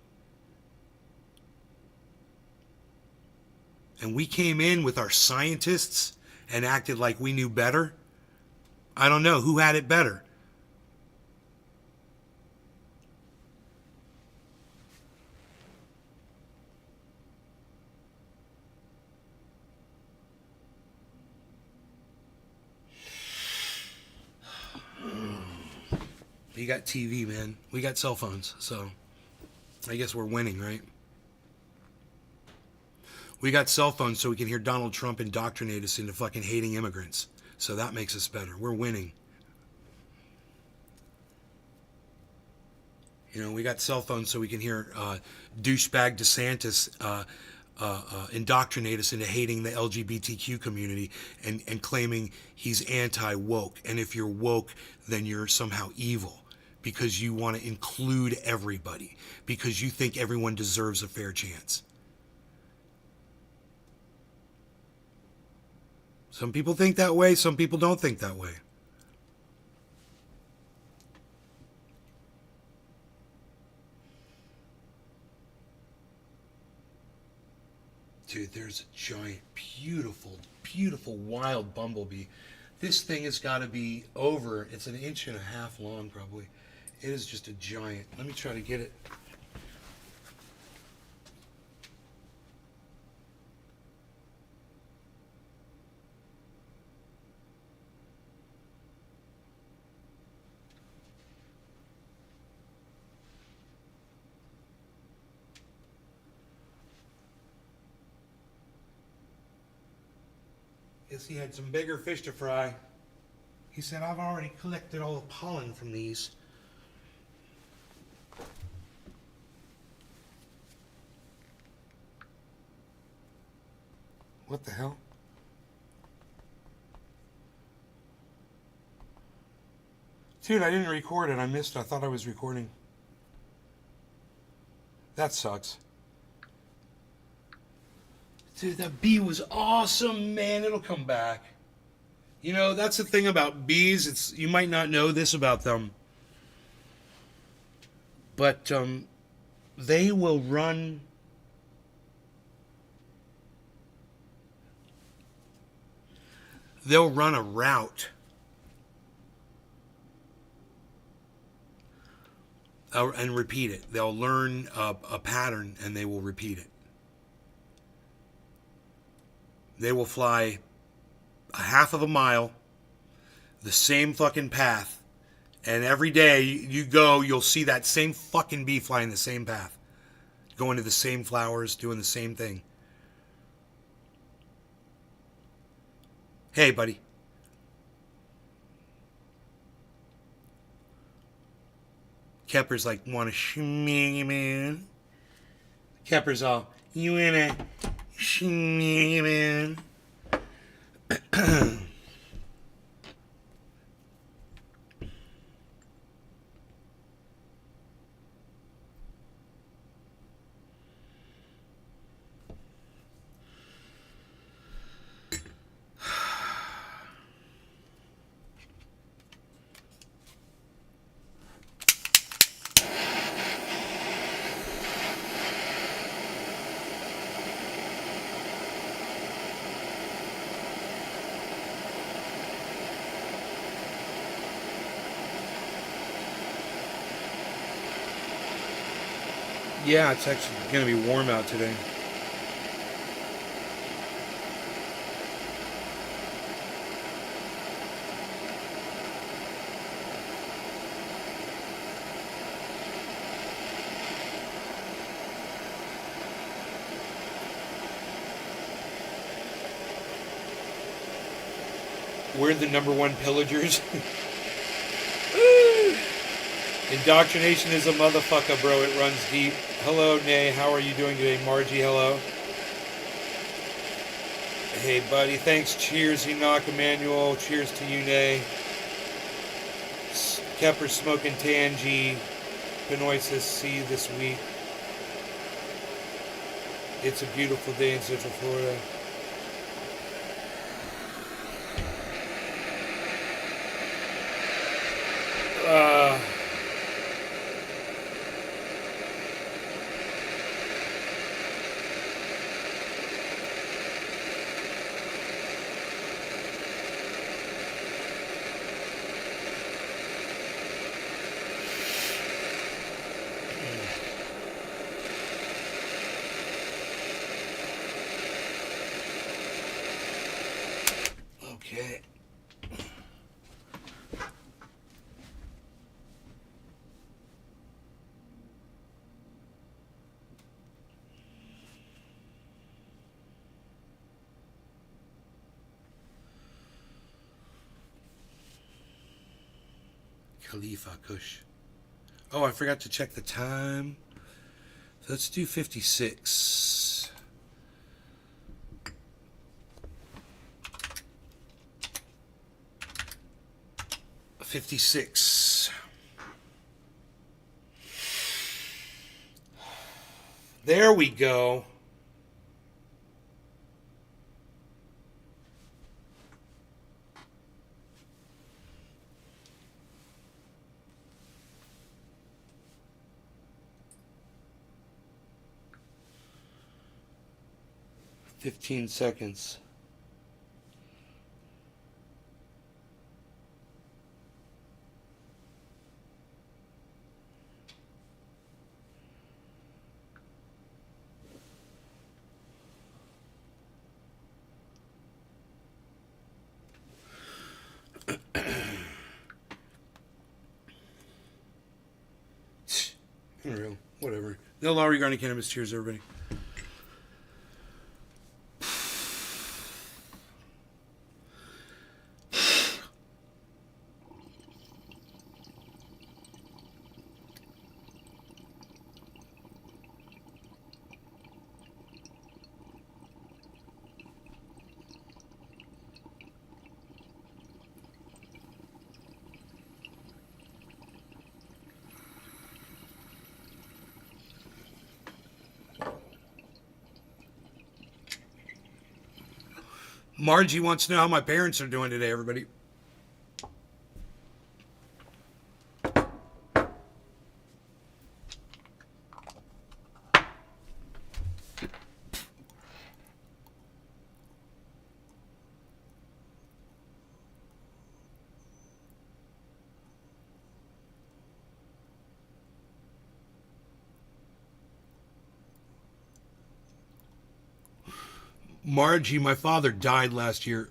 And we came in with our scientists and acted like we knew better. I don't know who had it better. You got TV, man. We got cell phones, so I guess we're winning, right? We got cell phones so we can hear Donald Trump indoctrinate us into fucking hating immigrants. So that makes us better. We're winning. We got cell phones so we can hear douchebag DeSantis indoctrinate us into hating the LGBTQ community and claiming he's anti-woke. And if you're woke, then you're somehow evil because you want to include everybody, because you think everyone deserves a fair chance. Some people think that way, some people don't think that way. Dude, there's a giant, beautiful, beautiful wild bumblebee. This thing has got to be over, it's an inch and a half long probably. It is just a giant. Let me try to get it. Guess he had some bigger fish to fry. He said, I've already collected all the pollen from these. What the hell? Dude, I didn't record it. I missed it. I thought I was recording. That sucks. Dude, that bee was awesome, man. It'll come back. You know, that's the thing about bees. It's, you might not know this about them, but they will run. They'll run a route and repeat it. They'll learn a pattern and they will repeat it. They will fly a half of a mile, the same fucking path, and every day you go, you'll see that same fucking bee flying the same path, going to the same flowers, doing the same thing. Hey, buddy. Kepper's like, want to shmee, man? Kepper's all, you in a shmee, man? Yeah, it's actually going to be warm out today. We're the #1 pillagers. Indoctrination is a motherfucker, bro. It runs deep. Hello, Nay. How are you doing today? Margie, hello. Hey, buddy. Thanks. Cheers, Enoch, Emmanuel. Cheers to you, Nay. Kepper smoking Tangy. Penoisis, see you this week. It's a beautiful day in Central Florida. Okay. Khalifa Kush. Oh, I forgot to check the time. So let's do 56. There we go. 15 seconds. Unreal. Whatever. No law regarding cannabis. Cheers, everybody. Margie wants to know how my parents are doing today, everybody. Margie, my father died last year.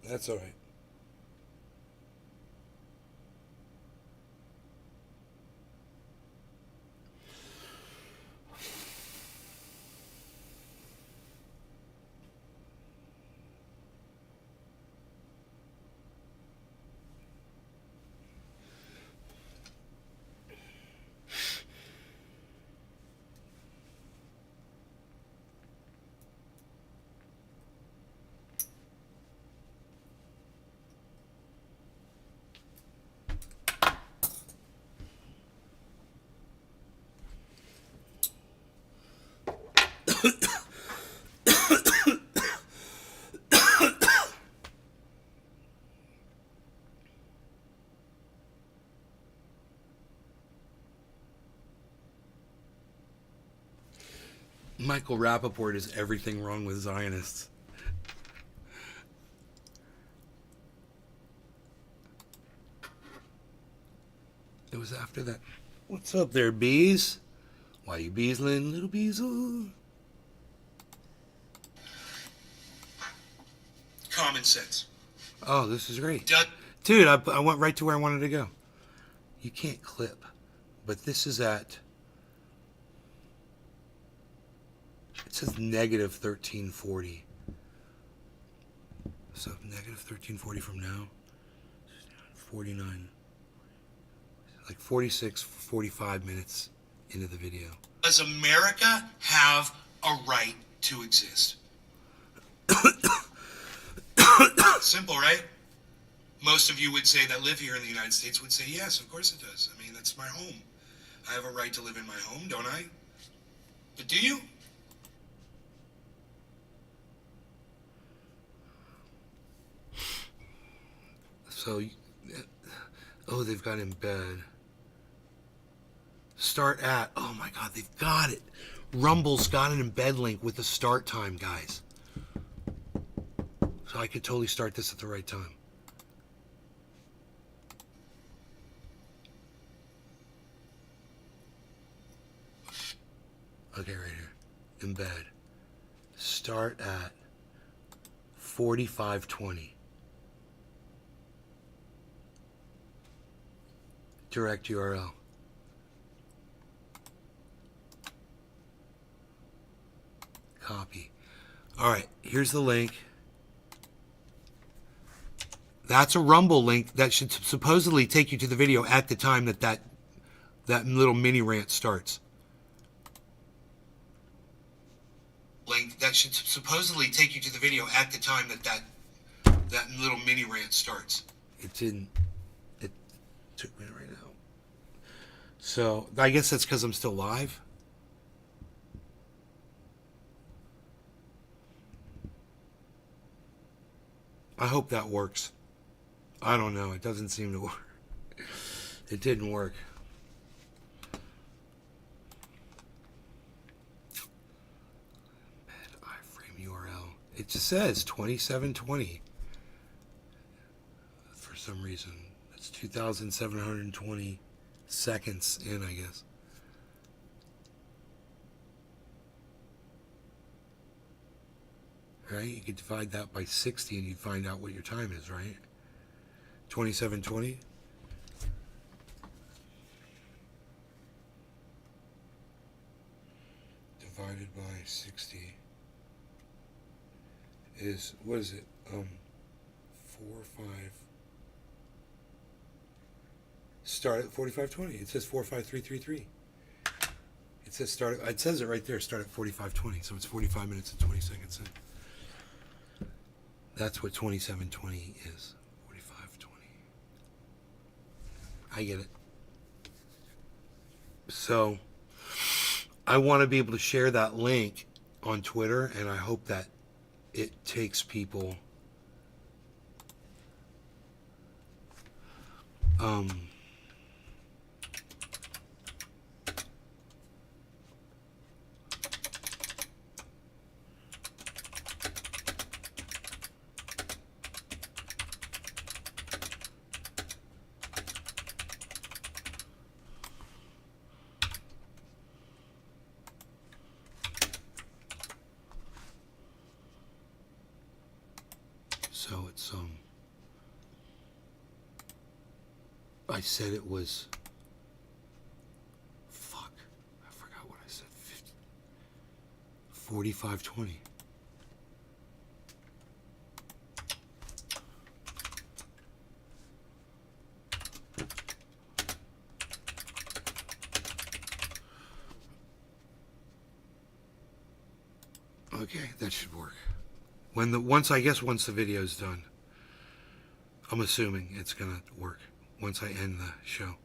That's all right. Michael Rappaport is everything wrong with Zionists. It was after that. What's up there, bees? Why you beesling, little beesel? Common sense. Oh, this is great. Duh. Dude, I went right to where I wanted to go. You can't clip, but this is at... It says negative 1340. So negative 1340 from now. 49. Like 46, 45 minutes into the video. Does America have a right to exist? Simple, right? Most of you would say that live here in the United States would say, yes, of course it does. I mean, that's my home. I have a right to live in my home, don't I? But do you? So, oh, they've got in bed. Start at, oh my God, they've got it. Rumble's got an embed link with the start time, guys. So I could totally start this at the right time. Okay, right here. Embed. Start at 45:20. Direct URL. Copy. All right, here's the link. That's a Rumble link that should supposedly take you to the video at the time that little mini rant starts. Link that should supposedly take you to the video at the time that little mini rant starts. It didn't. It took me right now. So I guess that's because I'm still live. I hope that works. I don't know. It doesn't seem to work. It didn't work. Bed iframe URL. It just says 2720. For some reason. It's 2,720 seconds in, I guess. Right? You could divide that by 60 and you'd find out what your time is, right? 2720. Divided by 60 is, what is it? 4, 5. Start at 4520. It says 45333. It says start. It says it right there. Start at 4520. So it's 45 minutes and 20 seconds in. That's what 2720 is. 4520. I get it. So I want to be able to share that link on Twitter, and I hope that it takes people so it's I said it was fuck. I forgot what I said. 4520. Okay, that should work. Once the video's done, I'm assuming it's gonna work once I end the show.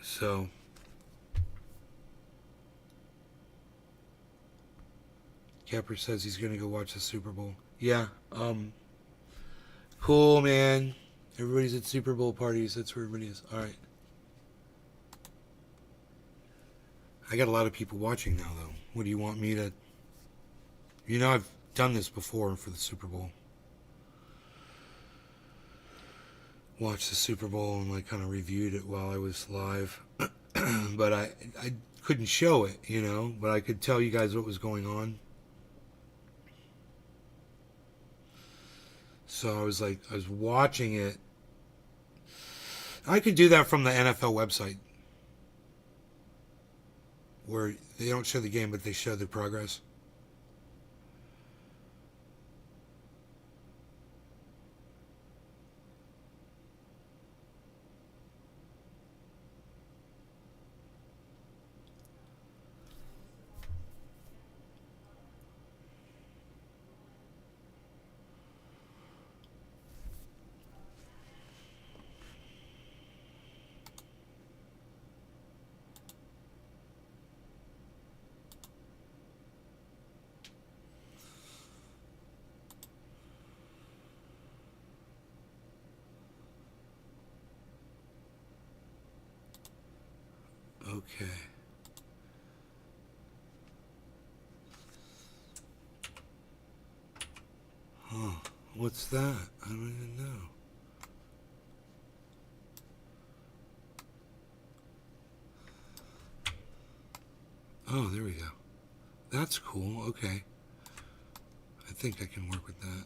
So Capper says he's gonna go watch the Super Bowl. Yeah, cool, man. Everybody's at Super Bowl parties. That's where everybody is. All right. I got a lot of people watching now, though. What do you want me to? You know, I've done this before for the Super Bowl. Watched the Super Bowl and kind of reviewed it while I was live. But I couldn't show it, but I could tell you guys what was going on. So I was watching it. I could do that from the NFL website, where they don't show the game, but they show the progress. Okay. Huh. What's that? I don't even know. Oh, there we go. That's cool. Okay. I think I can work with that.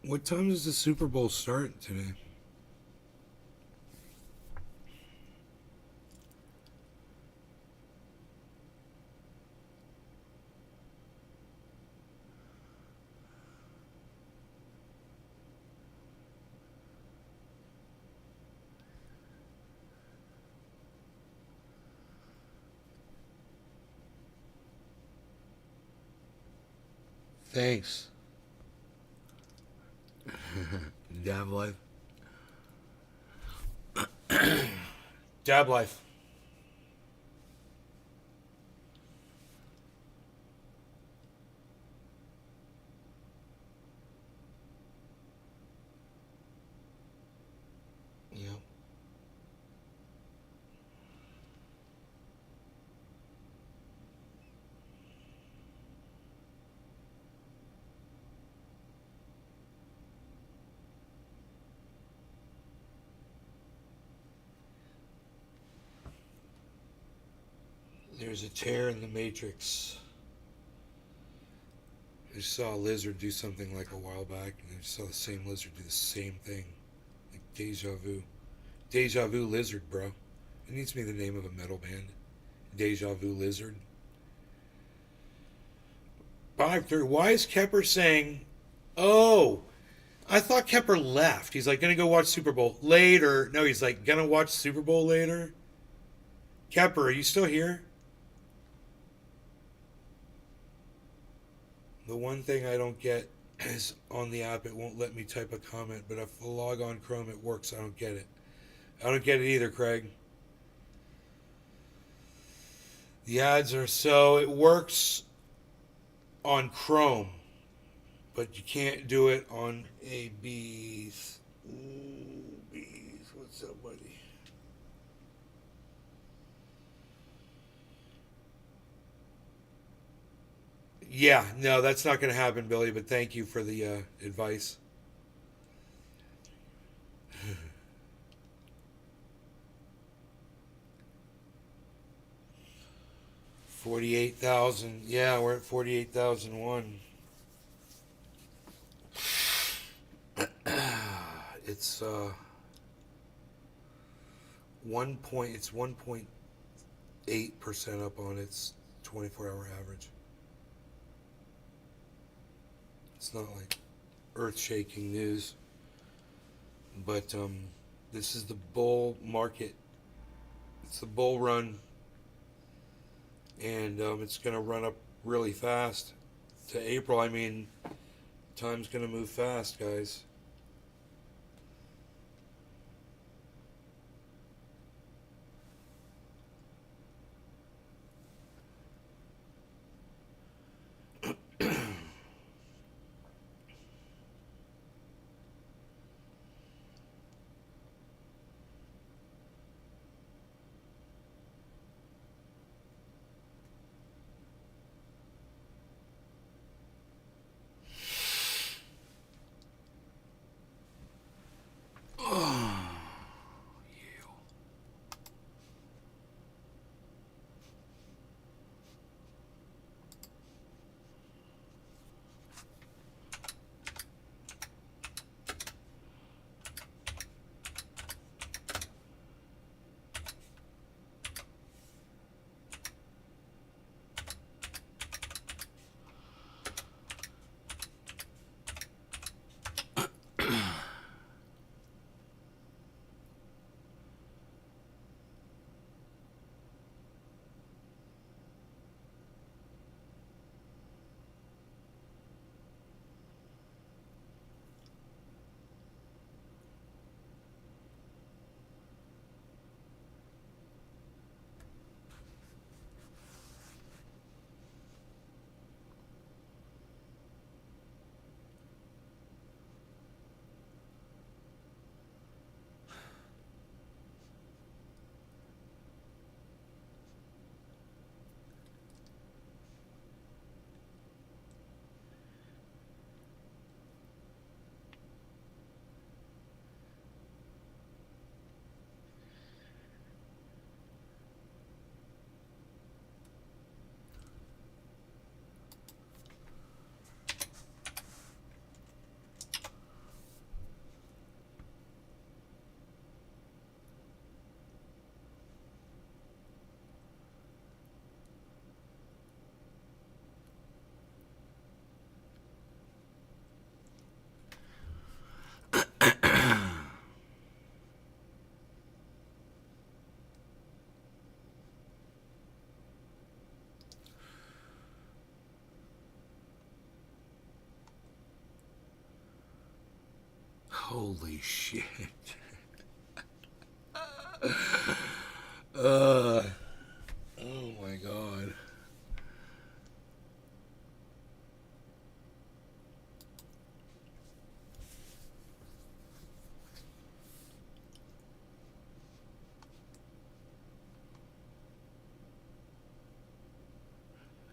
What time does the Super Bowl start today? Thanks. Dab life. Dab life. Yeah. There's a tear in the matrix. I saw a lizard do something like a while back, and I saw the same lizard do the same thing. Like deja vu. Deja vu lizard, bro. It needs to be the name of a metal band. Deja vu lizard. 5:30. Why is Kepper saying, oh, I thought Kepper left. He's like, gonna go watch Super Bowl later. No, he's like, gonna watch Super Bowl later. Kepper, are you still here? The one thing I don't get is on the app, it won't let me type a comment, but if I log on Chrome, it works. I don't get it. I don't get it either, Craig. The ads are so, it works on Chrome, but you can't do it on AB's. Ooh, bees. What's up, buddy? Yeah, no, that's not going to happen, Billy, but thank you for the advice. $48,000. Yeah, we're at 48,001. It's 1.8% up on its 24-hour average. It's not like earth-shaking news, but this is the bull market. It's the bull run, and it's going to run up really fast to April. I mean, time's going to move fast, guys. Holy shit. Oh my god.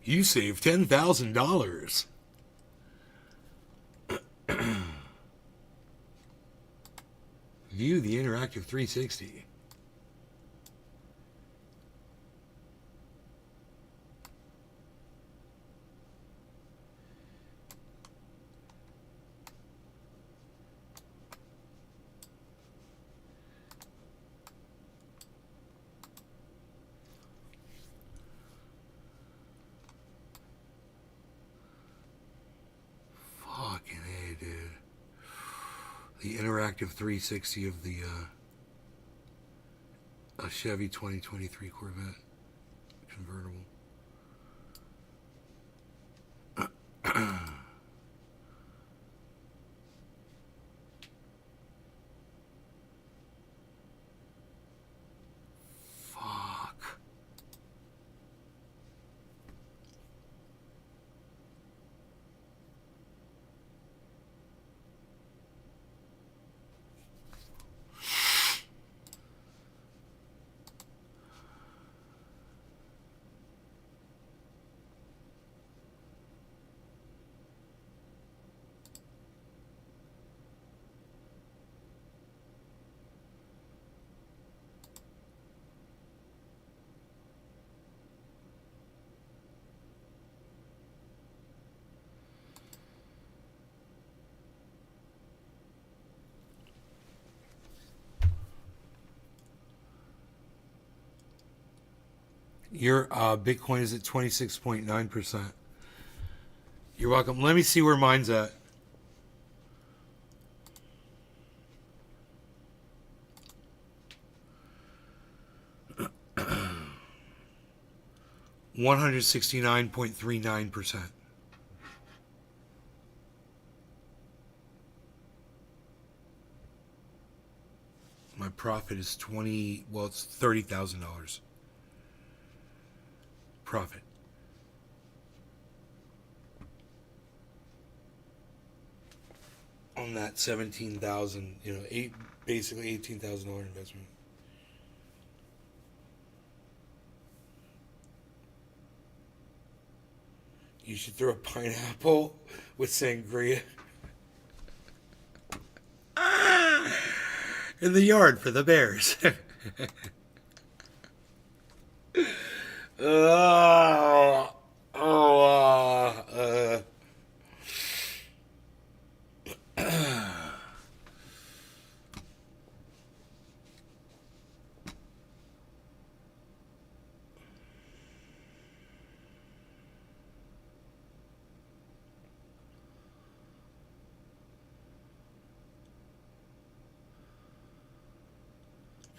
You saved $10,000. View the interactive 360. Fucking A, dude. The interactive 360 of the a Chevy 2023 Corvette convertible. Fuck. Your Bitcoin is at 26.9%. You're welcome. Let me see where mine's at. $169.39%. My profit is it's $30,000. Profit. On that 17,000, basically $18,000 investment. You should throw a pineapple with sangria in the yard for the bears.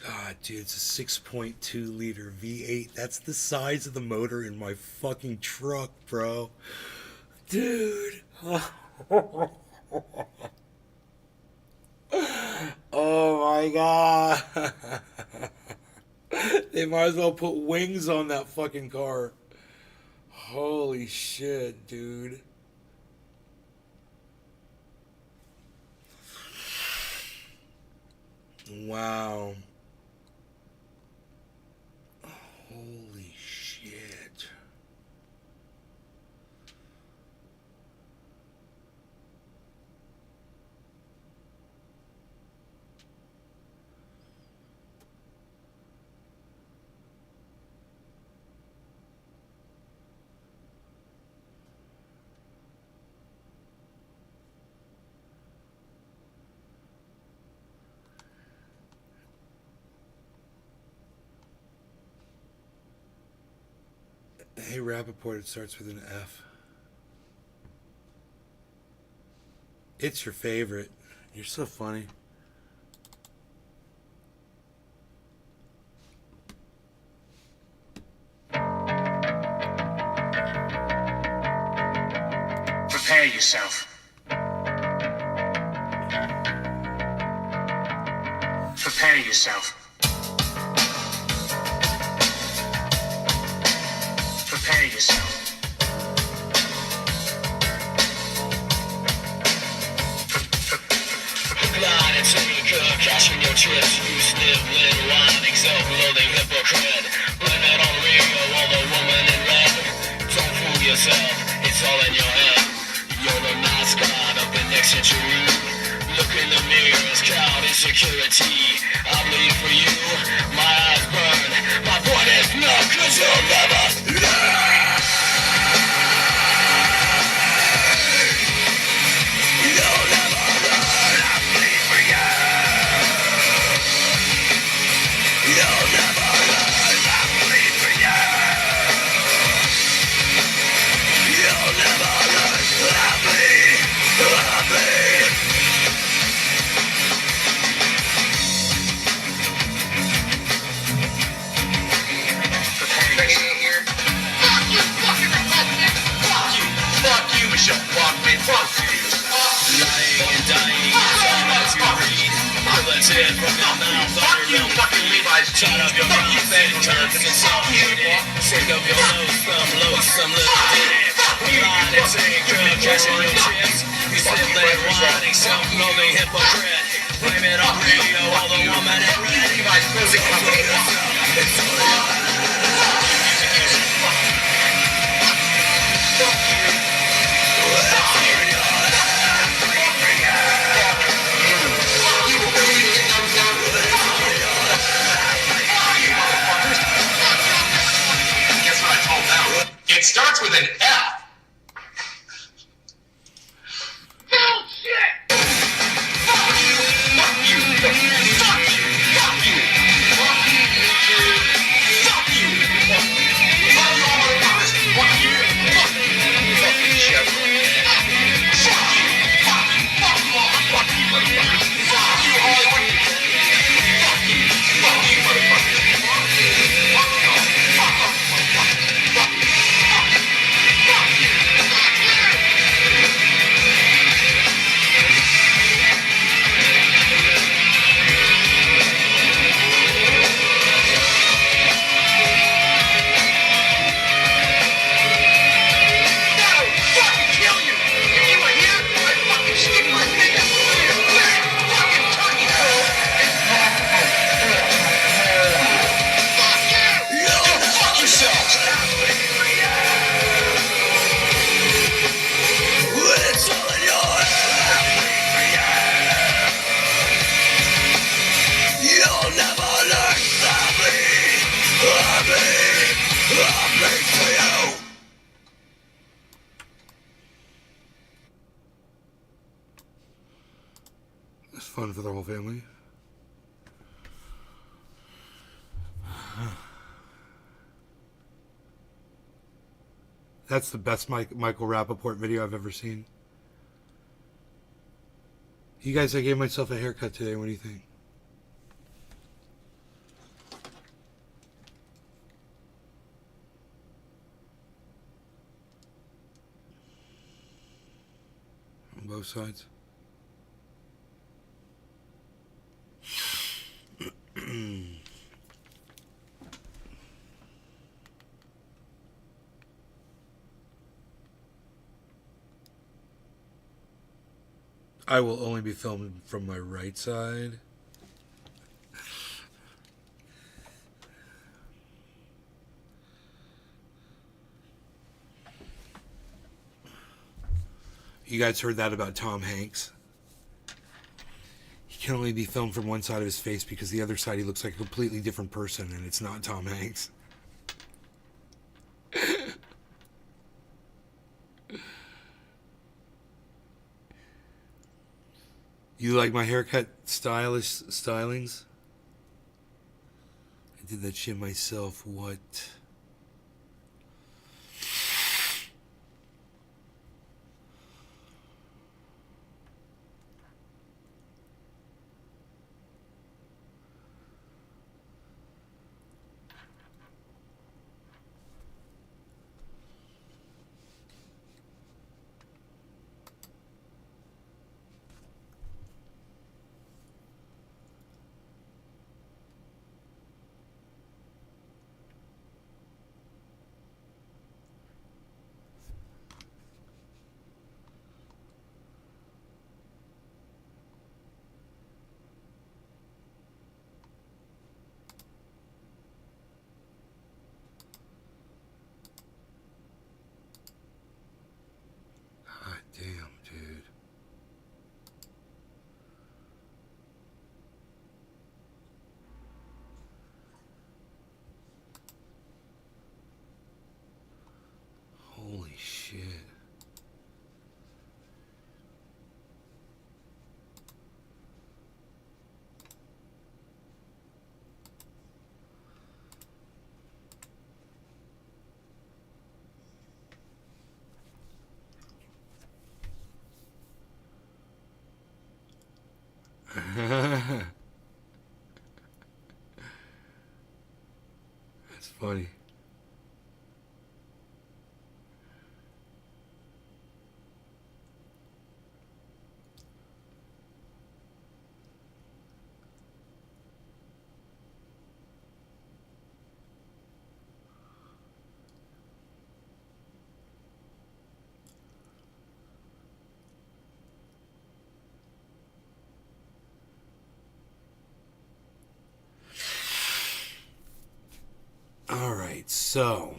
God, dude, it's a 6.2 liter V8. That's the size of the motor in my fucking truck, bro. Dude. Oh my god. They might as well put wings on that fucking car. Holy shit, dude. Wow. Holy shit. Hey, Rappaport, it starts with an F. It's your favorite. You're so funny. Prepare yourself. Prepare yourself. Prepare yourself. Line and take cashing your chips. You sniveling, whining, self-loathing hypocrite. Blame it on Rio or the woman in red. Don't fool yourself, it's all in your head. You're the mascot of the next century. Look in the mirrors, count insecurity. I bleed for you, my eyes burn. My point is no, 'cause you'll never learn. You'll never learn. I bleed for you. You'll never learn. I bleed for you. You'll never learn. I bleed. I bleed. Lying and dying is all that you read. Bullets in from your mouth, under your feet. Shot up your mouth and curves and some hit it. Sick of your nose, some loathsome little ditty. Line and take cashing your chips. You sniveling, whining, self-loathing hypocrite. Blame it on radio or the woman in red. It's all yourself, it's all yours. It starts with an F. Bullshit! Fuck you! Fuck you! Fuck you! Fuck you! Fuck you! Fuck you! Fuck you! Fuck you all motherfuckers! Fuck you! Fuck you! Fuck you, Chef. Fuck you! Fuck you! Fuck you all! Fuck you, motherfuckers! Fuck you, Hollywood! Fuck you! Fuck you, motherfuckers! Fuck you! Fuck you all! Fuck off, motherfuckers! Fuck you! It's fun for the whole family. That's the best Michael Rappaport video I've ever seen. You guys, I gave myself a haircut today. What do you think? On both sides. I will only be filming from my right side. You guys heard that about Tom Hanks? He can only be filmed from one side of his face because the other side he looks like a completely different person, and it's not Tom Hanks. You like my haircut stylings? I did that shit myself. What? That's funny. All right, so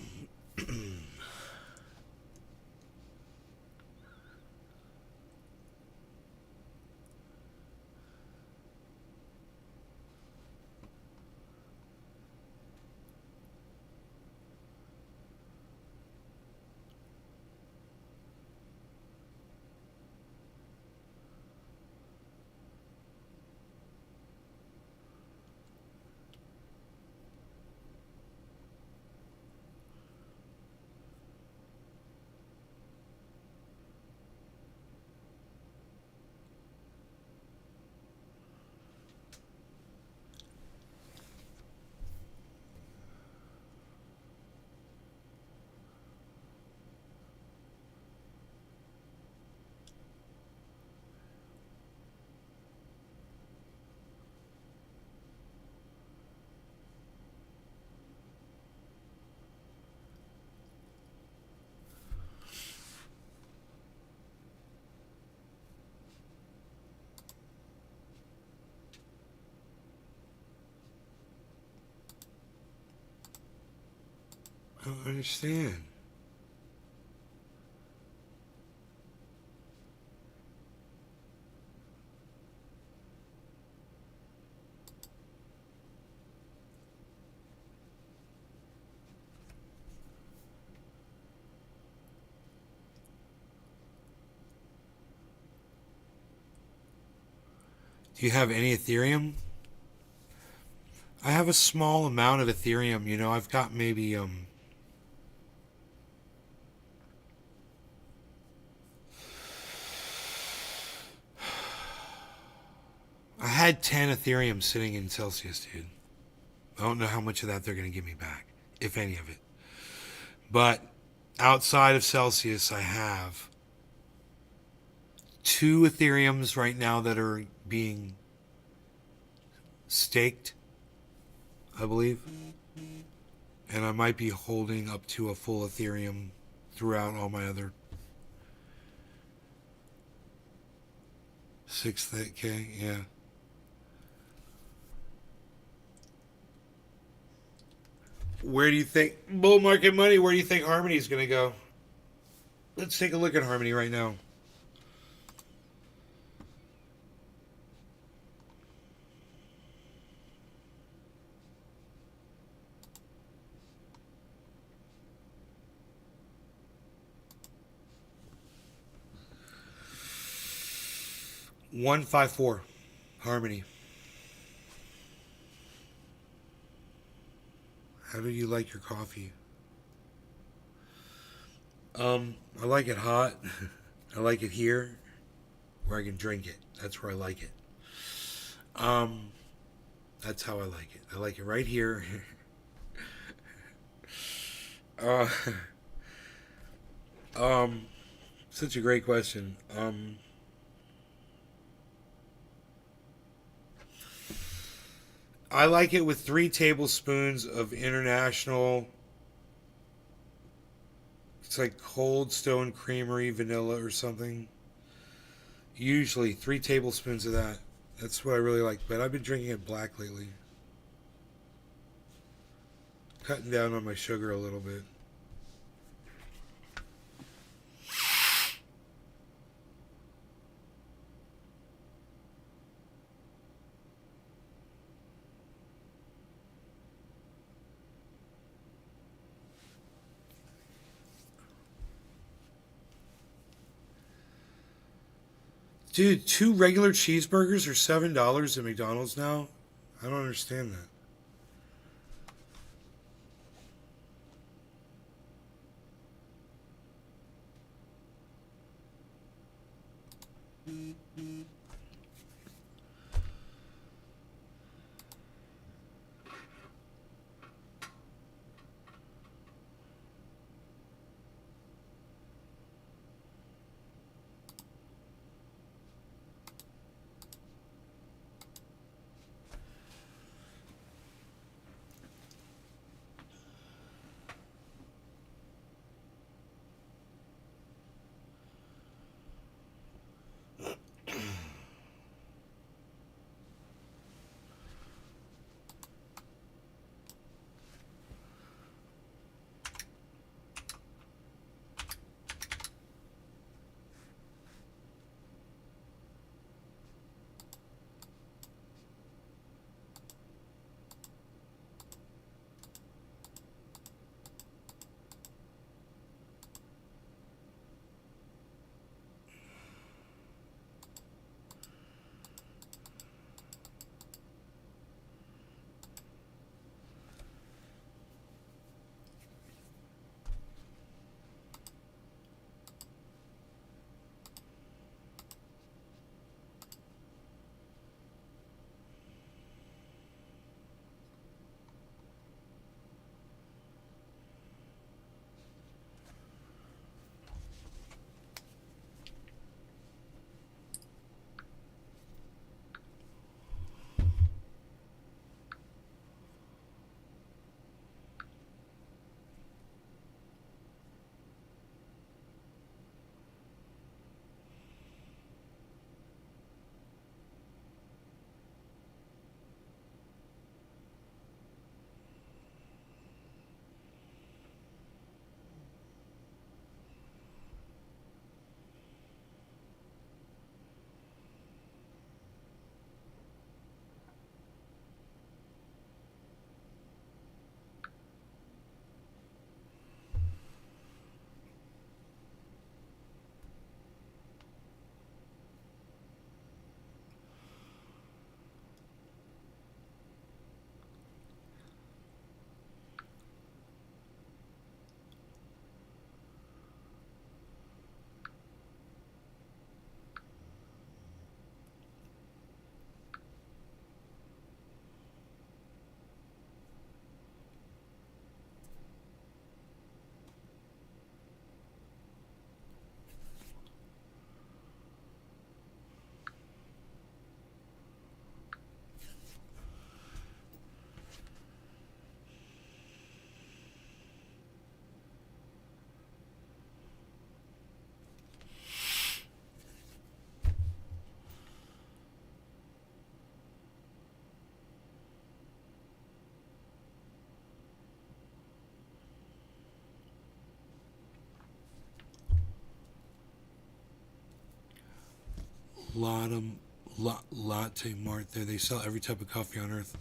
I don't understand. Do you have any Ethereum? I have a small amount of Ethereum. You know, I've got maybe I had 10 Ethereum sitting in Celsius, dude. I don't know how much of that they're going to give me back, if any of it. But outside of Celsius, I have 2 Ethereums right now that are being staked, I believe. And I might be holding up to a full Ethereum throughout all my other 6K, yeah. Where do you think, bull market money, where do you think Harmony's going to go? Let's take a look at Harmony right now. $154 Harmony. How do you like your coffee? I like it hot. I like it here where I can drink it. That's where I like it. That's how I like it. I like it right here. uh, Such a great question. I like it with 3 tablespoons of international. It's like Cold Stone Creamery vanilla or something. Usually 3 tablespoons of that. That's what I really like. But I've been drinking it black lately. Cutting down on my sugar a little bit. Dude, 2 regular cheeseburgers are $7 at McDonald's now? I don't understand that. Latte Mart there. They sell every type of coffee on earth.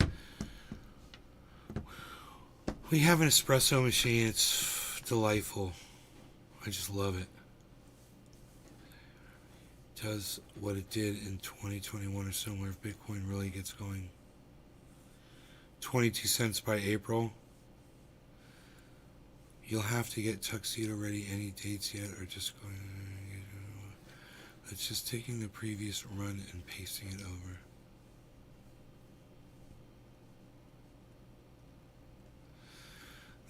We have an espresso machine. It's delightful. I just love it. It does what it did in 2021 or somewhere if Bitcoin really gets going. 22 cents by April. You'll have to get tuxedo ready. Any dates yet, or just going? That's just taking the previous run and pasting it over.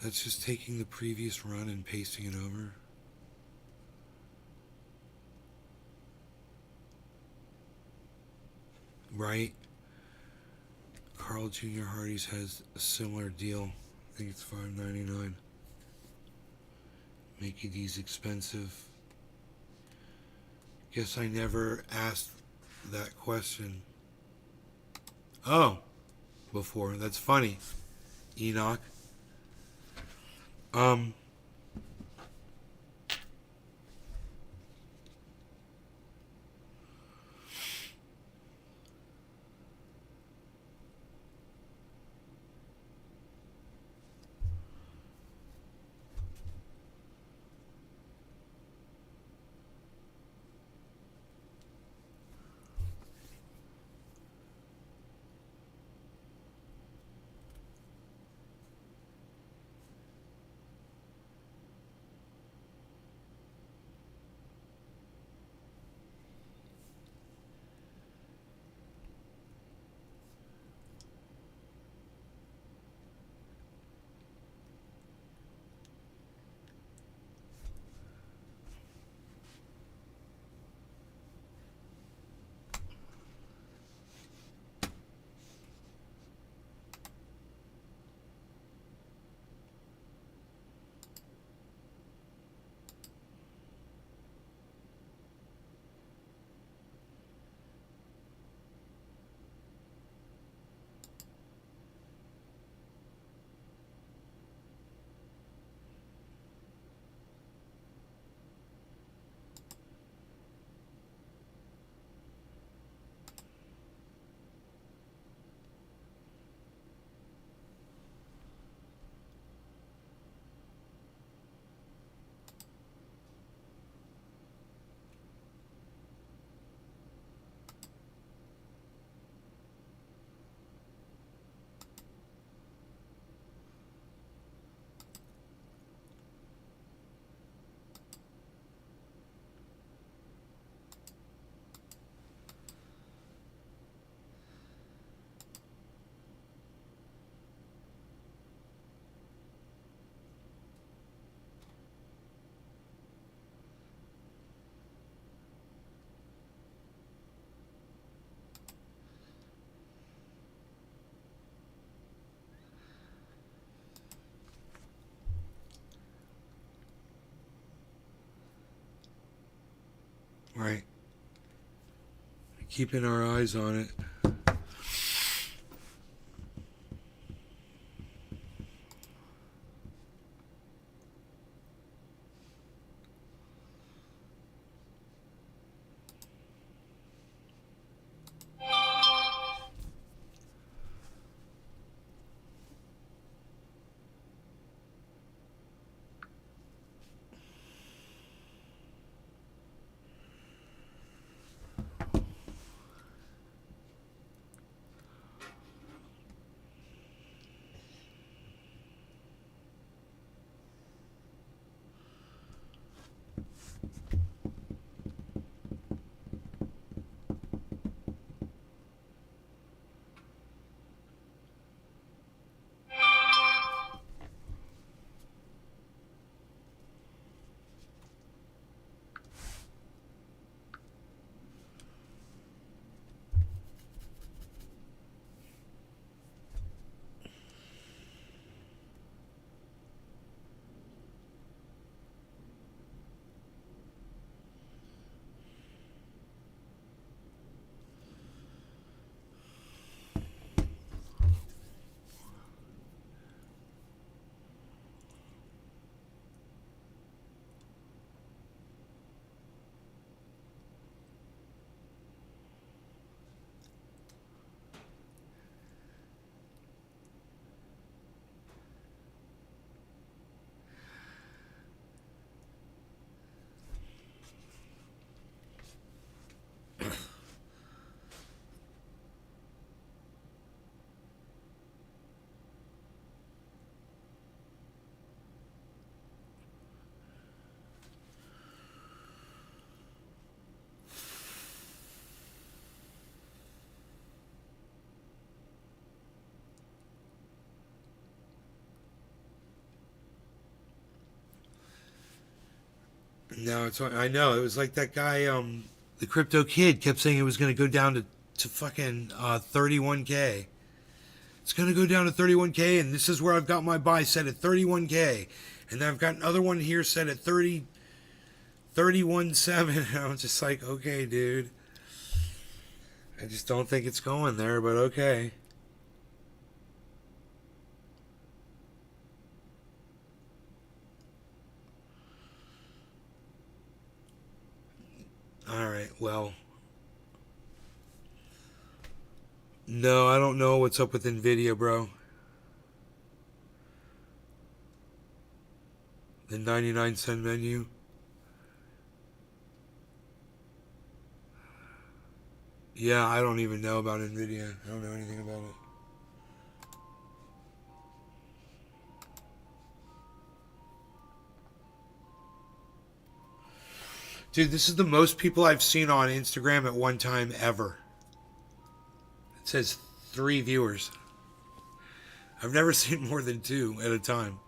That's just taking the previous run and pasting it over. Right? Carl Jr. Hardy's has a similar deal. I think it's $5.99. Making these expensive. Guess I never asked that question. Oh, before. That's funny, Enoch. Right. Keeping our eyes on it. No, it's I know it was like that guy, the crypto kid kept saying it was going to go down to fucking 31K. It's going to go down to 31K, and this is where I've got my buy set at 31K, and then I've got another one here set at 31.7. I'm just like, okay, dude. I just don't think it's going there, but okay. All right, well. No, I don't know what's up with Nvidia, bro. The 99-cent menu. Yeah, I don't even know about Nvidia. I don't know anything about it. Dude, this is the most people I've seen on Instagram at one time ever. It says 3 viewers. I've never seen more than 2 at a time.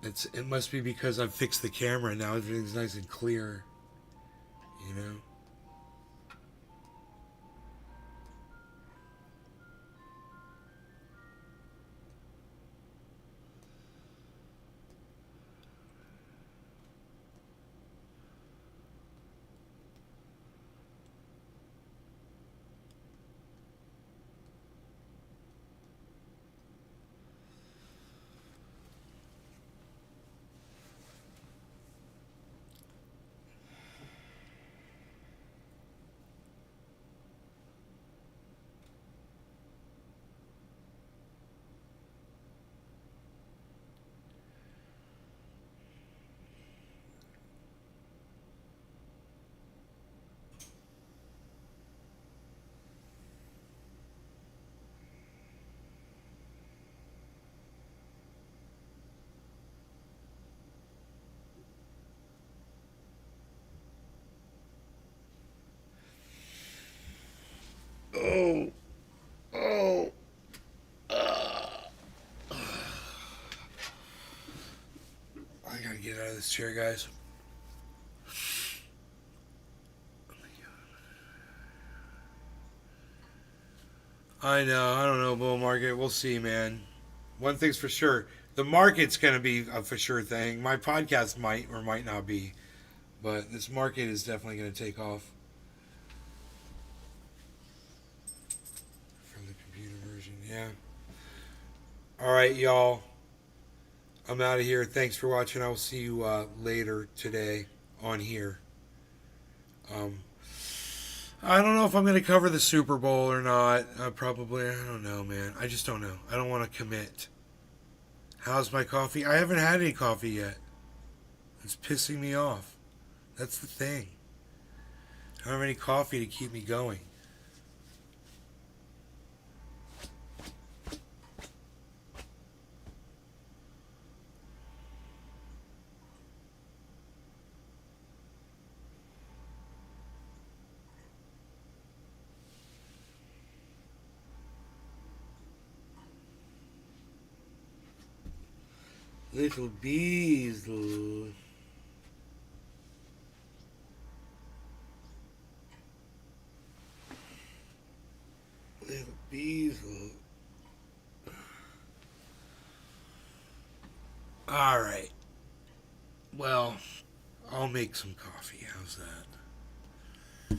It must be because I've fixed the camera and now everything's nice and clear. You know? Oh. Oh. I gotta get out of this chair, guys. I know. I don't know, bull market. We'll see, man. One thing's for sure. The market's going to be a for sure thing. My podcast might or might not be. But this market is definitely going to take off. From the computer version, yeah. Alright, y'all. I'm out of here. Thanks for watching. I will see you later today on here. I don't know if I'm going to cover the Super Bowl or not. Probably. I don't know, man. I just don't know. I don't want to commit. How's my coffee? I haven't had any coffee yet. It's pissing me off. That's the thing. I don't have any coffee to keep me going. Little bees. Little bees. All right. Well, I'll make some coffee. How's that?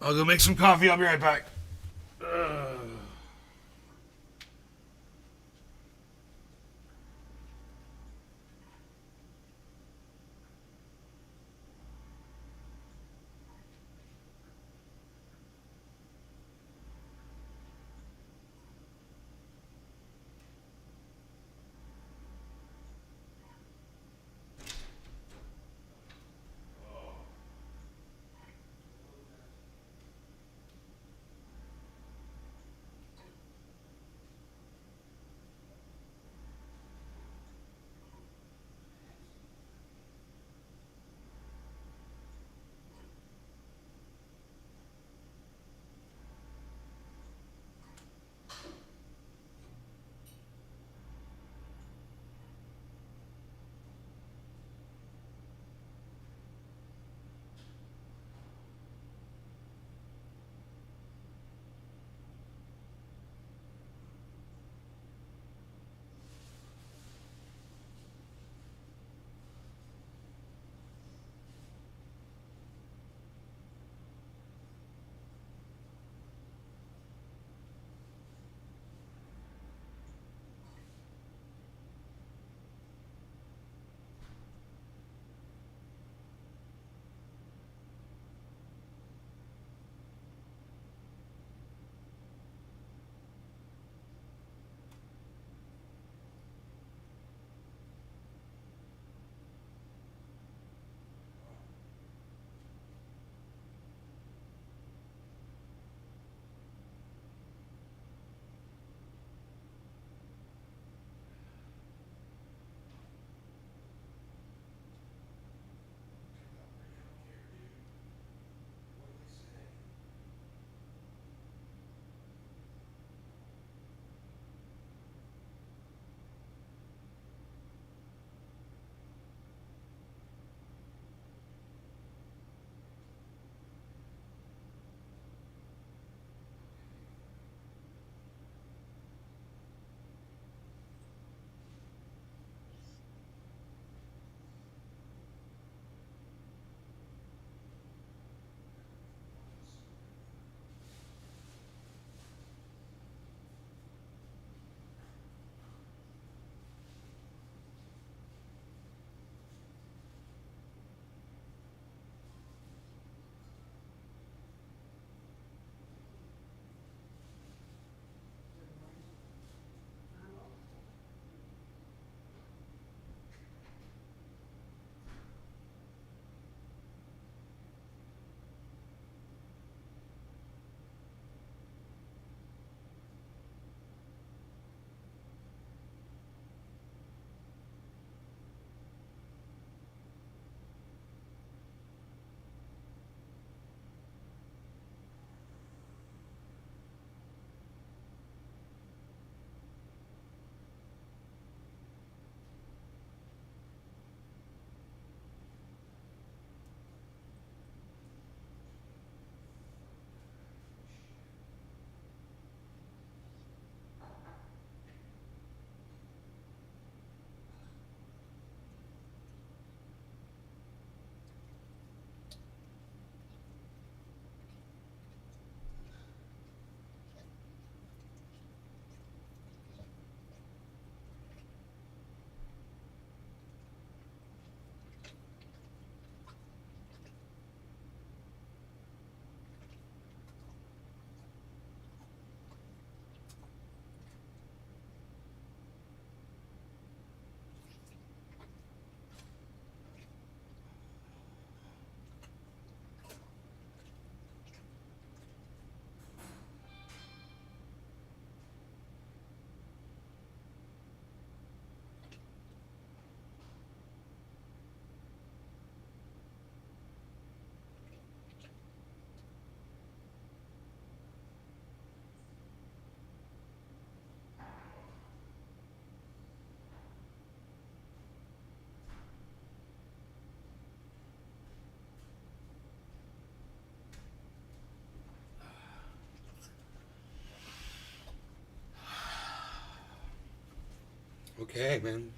I'll go make some coffee. I'll be right back. Okay, man.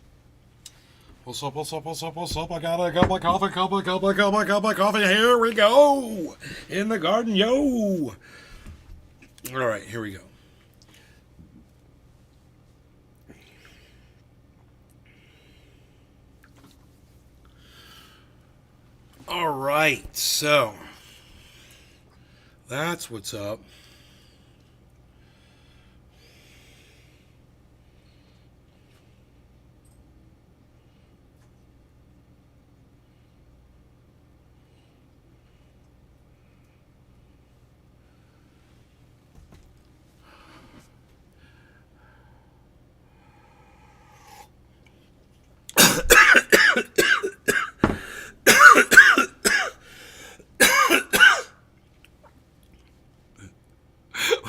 What's up, what's up, what's up, what's up? I got a cup of coffee. Here we go. In the garden, yo. All right, here we go. All right, so that's what's up.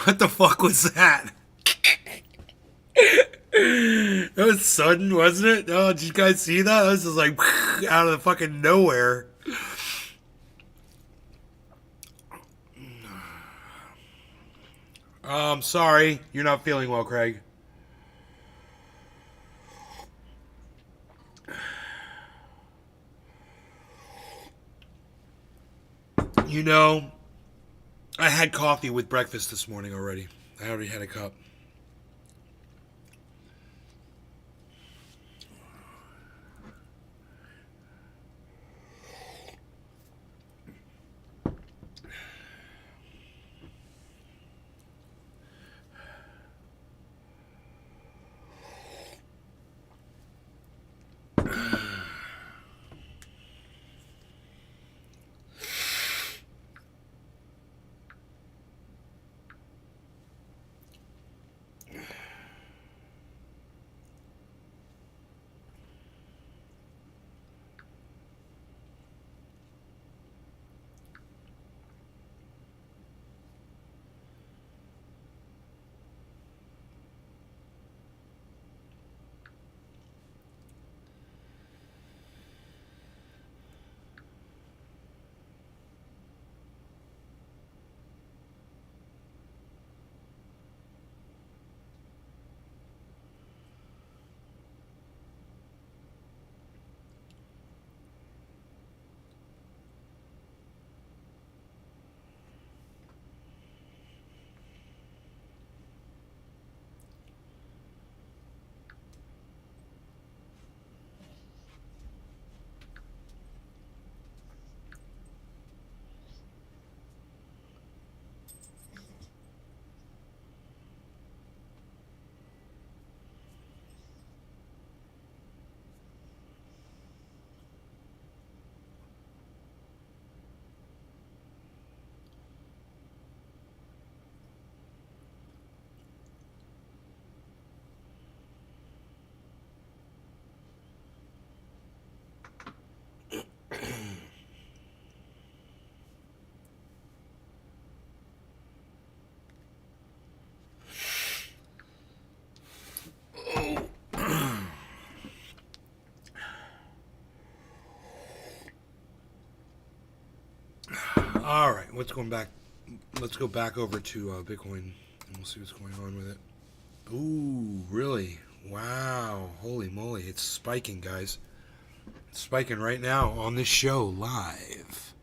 What the fuck was that? That was sudden, wasn't it? Oh, did you guys see that? That was just like out of the fucking nowhere. Sorry, you're not feeling well, Craig. You know, I had coffee with breakfast this morning already. I already had a cup. All right, let's go back over to Bitcoin, and we'll see what's going on with it. Ooh, really? Wow! Holy moly! It's spiking, guys. It's spiking right now on this show live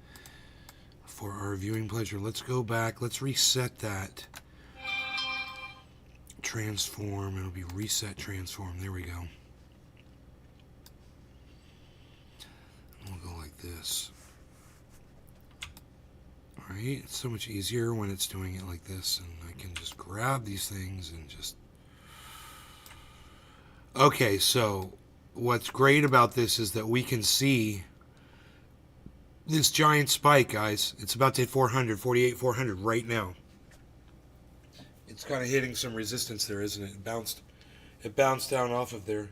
for our viewing pleasure. Let's go back. Let's reset that. Transform. It'll be reset transform. There we go. We'll go like this. Alright, it's so much easier when it's doing it like this, and I can just grab these things and just... Okay, so what's great about this is that we can see this giant spike, guys. It's about to hit 400, 400 right now. It's kind of hitting some resistance there, isn't it? It bounced down off of there.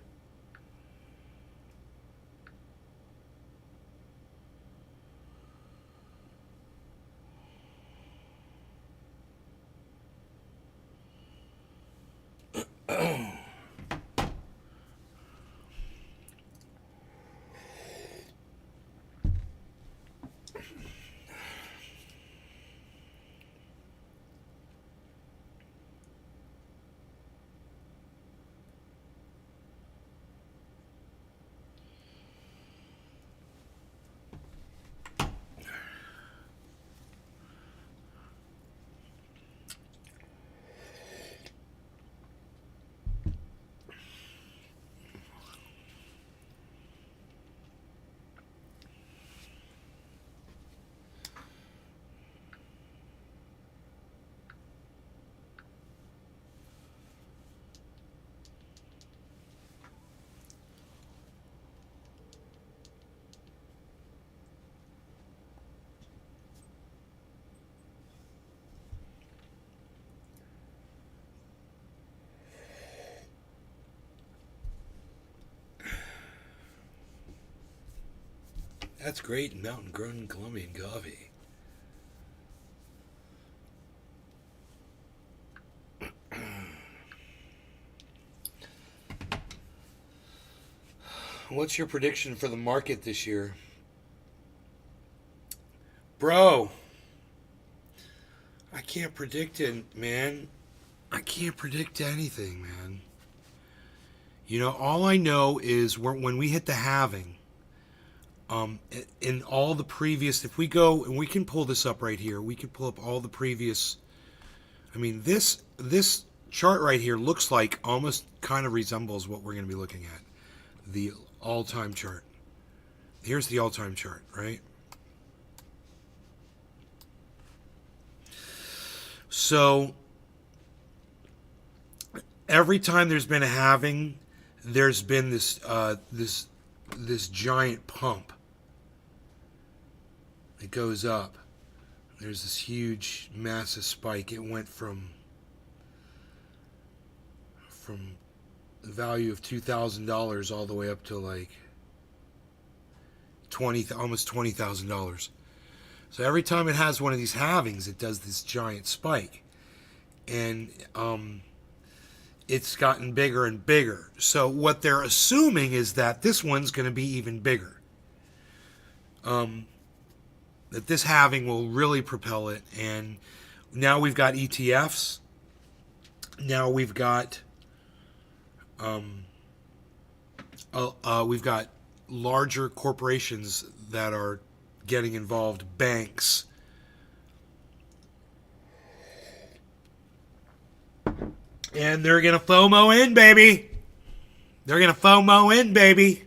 That's great. Mountain grown Colombian coffee. What's your prediction for the market this year? Bro, I can't predict it, man. I can't predict anything, man. You know, all I know is when we hit the halving, in all the previous, if we go, and we can pull this up right here, we can pull up all the previous, I mean, this chart right here looks like, almost kind of resembles what we're going to be looking at. The all-time chart. Here's the all-time chart, right? So, every time there's been a halving, there's been this giant pump. It goes up. There's this huge, massive spike. It went from the value of $2,000 all the way up to like almost $20,000. So every time it has one of these halvings, it does this giant spike, and it's gotten bigger and bigger. So what they're assuming is that this one's going to be even bigger. That this halving will really propel it. And now we've got ETFs. Now we've got larger corporations that are getting involved, banks. And they're going to FOMO in, baby. They're going to FOMO in, baby.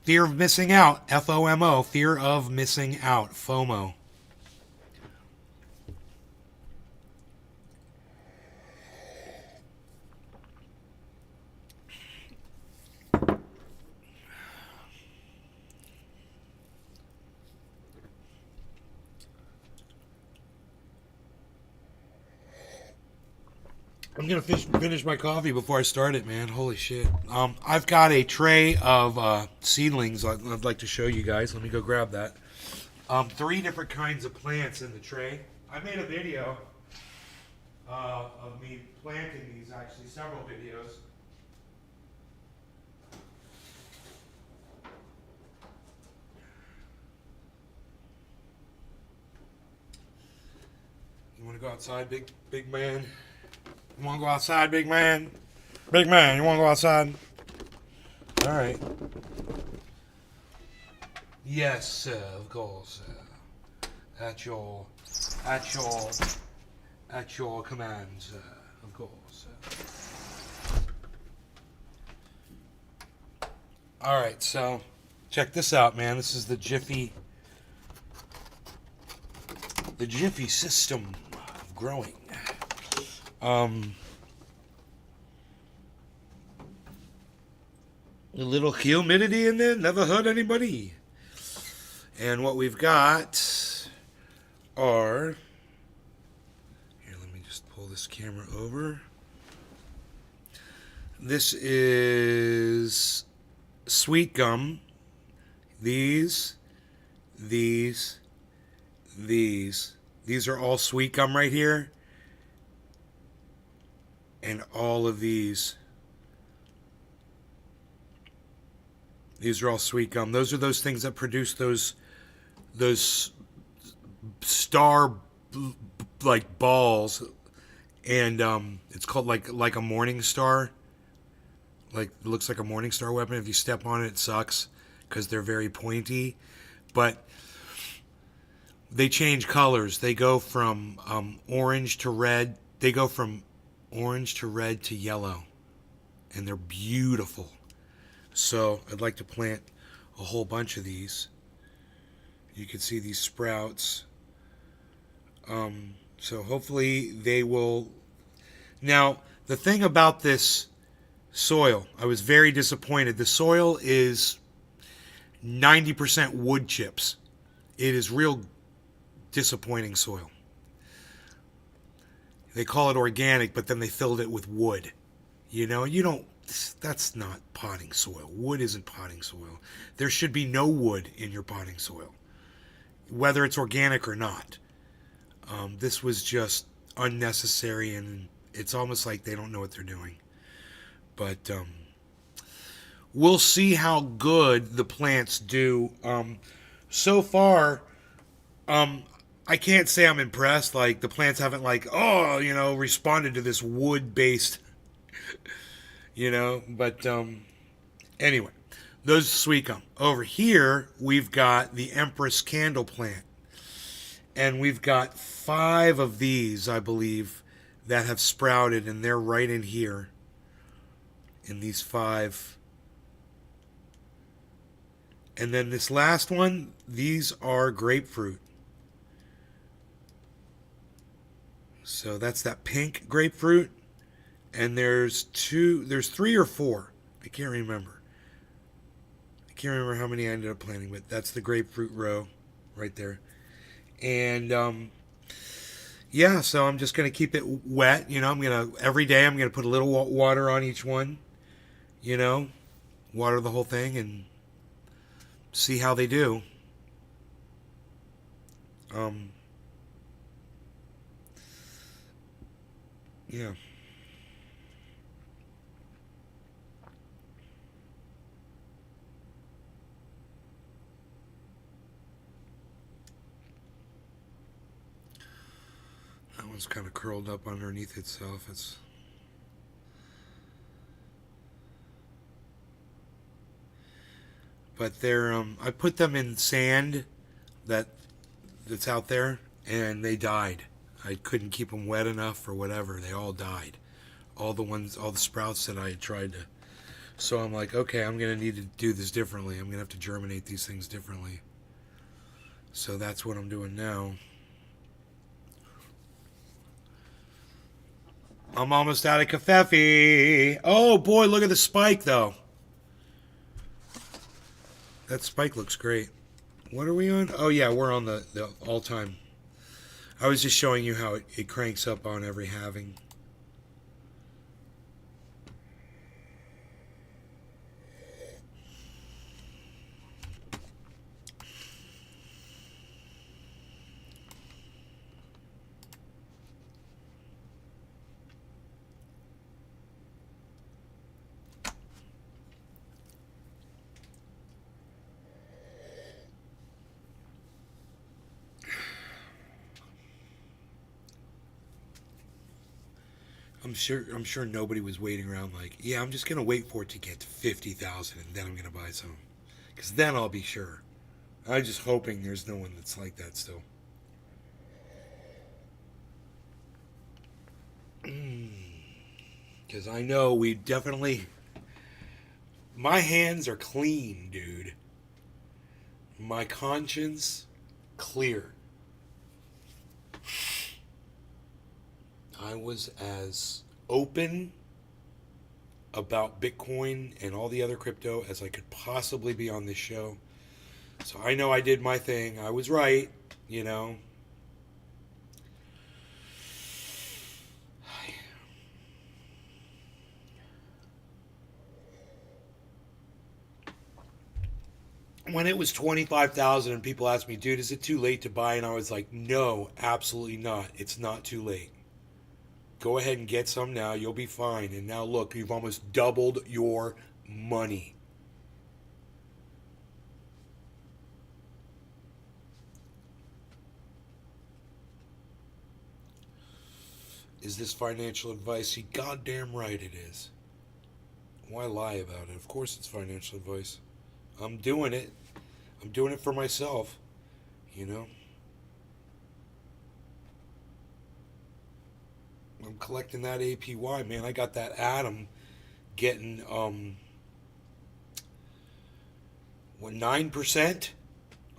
Fear of missing out. FOMO. Fear of missing out. FOMO. I'm going to finish my coffee before I start it, man. Holy shit. I've got a tray of seedlings I'd like to show you guys. Let me go grab that. 3 different kinds of plants in the tray. I made a video of me planting these, actually, several videos. You want to go outside, big man? You want to go outside, big man? Big man, you want to go outside? All right. Yes, of course. At your command, of course. All right, so check this out, man. This is the Jiffy system of growing. A little humidity in there, never hurt anybody. And what we've got are, here, let me just pull this camera over. This is sweet gum. These are all sweet gum right here. And all of these are all sweet gum. Those are those things that produce those star like balls, and it's called like a morning star. Like, it looks like a morning star weapon. If you step on it, it sucks because they're very pointy. But they change colors. They go from orange to red. They go from orange to red to yellow, and they're beautiful. So I'd like to plant a whole bunch of these. You can see these sprouts. So hopefully they will. Now, the thing about this soil, I was very disappointed. The soil is 90% wood chips. It is real disappointing soil. They call it organic, but then they filled it with wood. You know, you don't That's not potting soil. Wood isn't potting soil. There should be no wood in your potting soil, whether it's organic or not. This was just unnecessary, and it's almost like they don't know what they're doing. But we'll see how good the plants do. So far, I can't say I'm impressed. Like, the plants haven't, like, responded to this wood-based, But anyway, those are sweet gum. Over here, we've got the Empress candle plant. And we've got 5 of these, I believe, that have sprouted, and they're right in here. In these 5. And then this last one, these are grapefruit. So that's that pink grapefruit. And there's 3 or 4. I can't remember. I can't remember how many I ended up planting, but that's the grapefruit row right there. And yeah, so I'm just going to keep it wet. Every day I'm going to put a little water on each one. Water the whole thing and see how they do. Yeah. That one's kind of curled up underneath itself. But they're I put them in sand that's out there, and they died. I couldn't keep them wet enough or whatever. They all died. All the sprouts that I had tried to. So I'm like, okay, I'm gonna need to do this differently. I'm gonna have to germinate these things differently. So that's what I'm doing now. I'm almost out of covfefe. Oh boy, look at the spike though. That spike looks great. What are we on? Oh yeah, we're on the all-time. I was just showing you how it cranks up on every halving. I'm sure nobody was waiting around like, yeah, I'm just gonna wait for it to get to 50,000 and then I'm gonna buy some, because then I'll be sure. I'm just hoping there's no one that's like that still. Because I know we definitely. My hands are clean, dude. My conscience clear. I was as open about Bitcoin and all the other crypto as I could possibly be on this show. So I know I did my thing. I was right, When it was 25,000 and people asked me, dude, is it too late to buy? And I was like, no, absolutely not. It's not too late. Go ahead and get some now. You'll be fine. And now look, you've almost doubled your money. Is this financial advice? You goddamn right it is. Why lie about it? Of course it's financial advice. I'm doing it. I'm doing it for myself. I'm collecting that APY, man. I got that atom getting 9%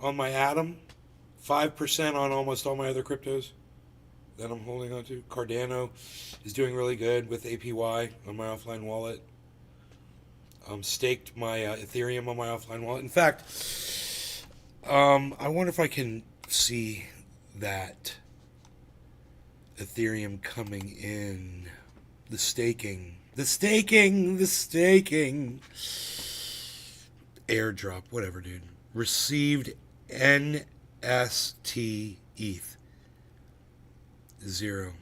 on my atom, 5% on almost all my other cryptos that I'm holding on to. Cardano is doing really good with APY on my offline wallet. Staked my Ethereum on my offline wallet. In fact, I wonder if I can see that Ethereum coming in, the staking. The staking. Airdrop, whatever, dude. Received NST ETH. 0.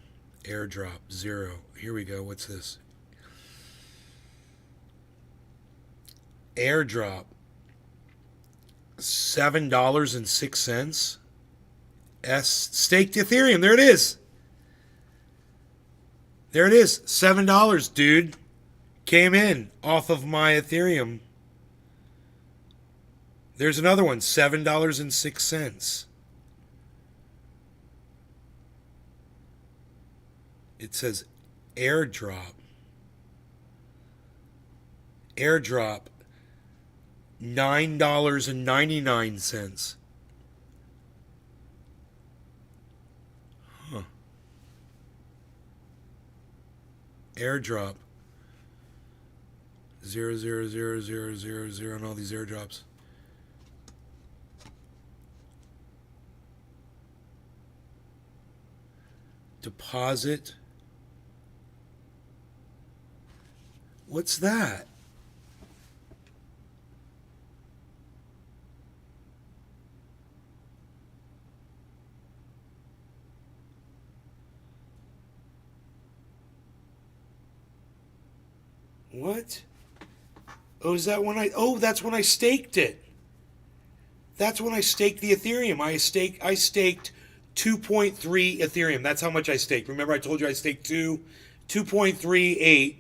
Airdrop, 0. Here we go. What's this? Airdrop. $7.06. Staked Ethereum. There it is. There it is. $7, dude. Came in off of my Ethereum. There's another one. $7.06. It says airdrop. Airdrop. $9.99. Huh. Airdrop. 0.00000 on all these airdrops. Deposit. What's that? What? Oh, is that when I... Oh, that's when I staked it. That's when I staked the Ethereum. I staked 2.3 Ethereum. That's how much I staked. Remember I told you I staked 2.38.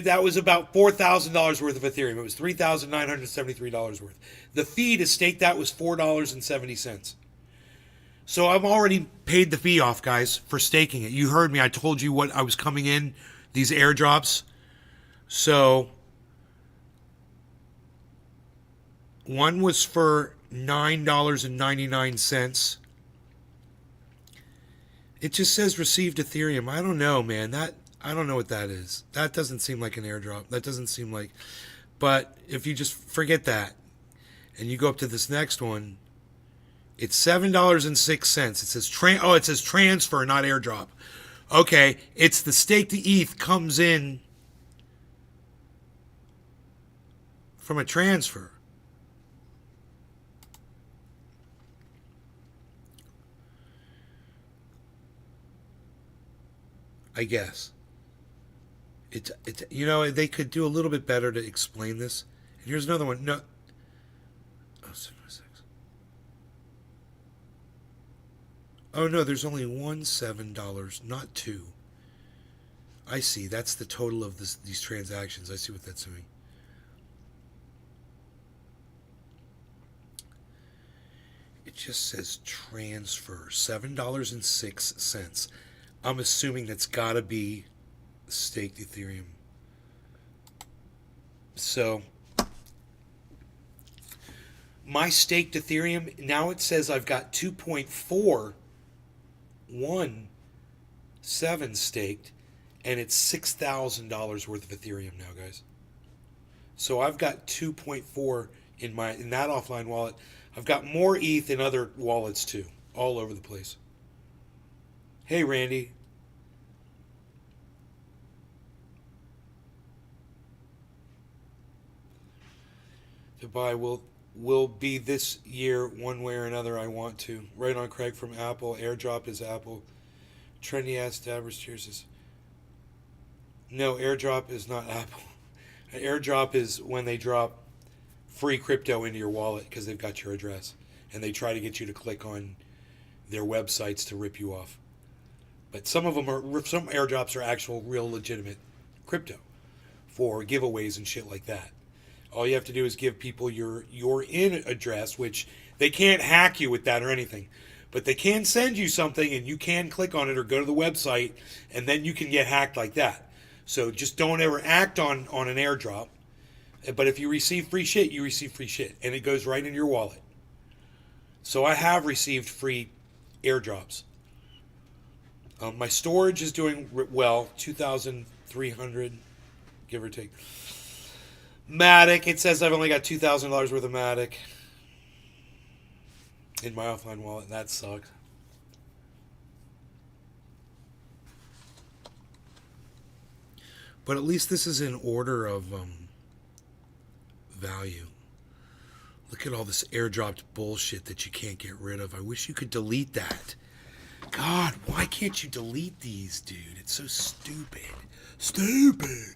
That was about $4,000 worth of Ethereum. It was $3,973 worth. The fee to stake that was $4.70. So I've already paid the fee off, guys, for staking it. You heard me. I told you what I was coming in, these airdrops. So one was for $9.99. It just says received Ethereum. I don't know, man. I don't know what that is. That doesn't seem like an airdrop. That doesn't seem like... But if you just forget that and you go up to this next one, it's $7.06. It says it says transfer, not airdrop. Okay, it's the stake to ETH comes in from a transfer. I guess. It's you know, they could do a little bit better to explain this. And here's another one. No. Oh, 706. Oh no, there's only one $7, not two. I see. That's the total of these transactions. I see what that's doing. It just says transfer, $7.06. I'm assuming that's got to be staked Ethereum. So my staked Ethereum, now it says I've got 2.417 staked, and it's $6,000 worth of Ethereum now, guys. So I've got 2.4 in that offline wallet. I've got more ETH in other wallets too, all over the place. Hey, Randy. To buy will be this year one way or another. I want to. Right on, Craig from Apple. Airdrop is Apple. Trendy ass Dabbers cheers. No, airdrop is not Apple. An airdrop is when they drop free crypto into your wallet because they've got your address and they try to get you to click on their websites to rip you off. But some airdrops are actual, real, legitimate crypto for giveaways and shit like that. All you have to do is give people your in address, which they can't hack you with that or anything. But they can send you something and you can click on it or go to the website and then you can get hacked like that. So just don't ever act on an airdrop. But if you receive free shit, you receive free shit. And it goes right in your wallet. So I have received free airdrops. My storage is doing well, 2,300, give or take. Matic, it says I've only got $2,000 worth of Matic in my offline wallet, and that sucks. But at least this is in order of value. Look at all this airdropped bullshit that you can't get rid of. I wish you could delete that. God, why can't you delete these, dude? It's so stupid. Stupid.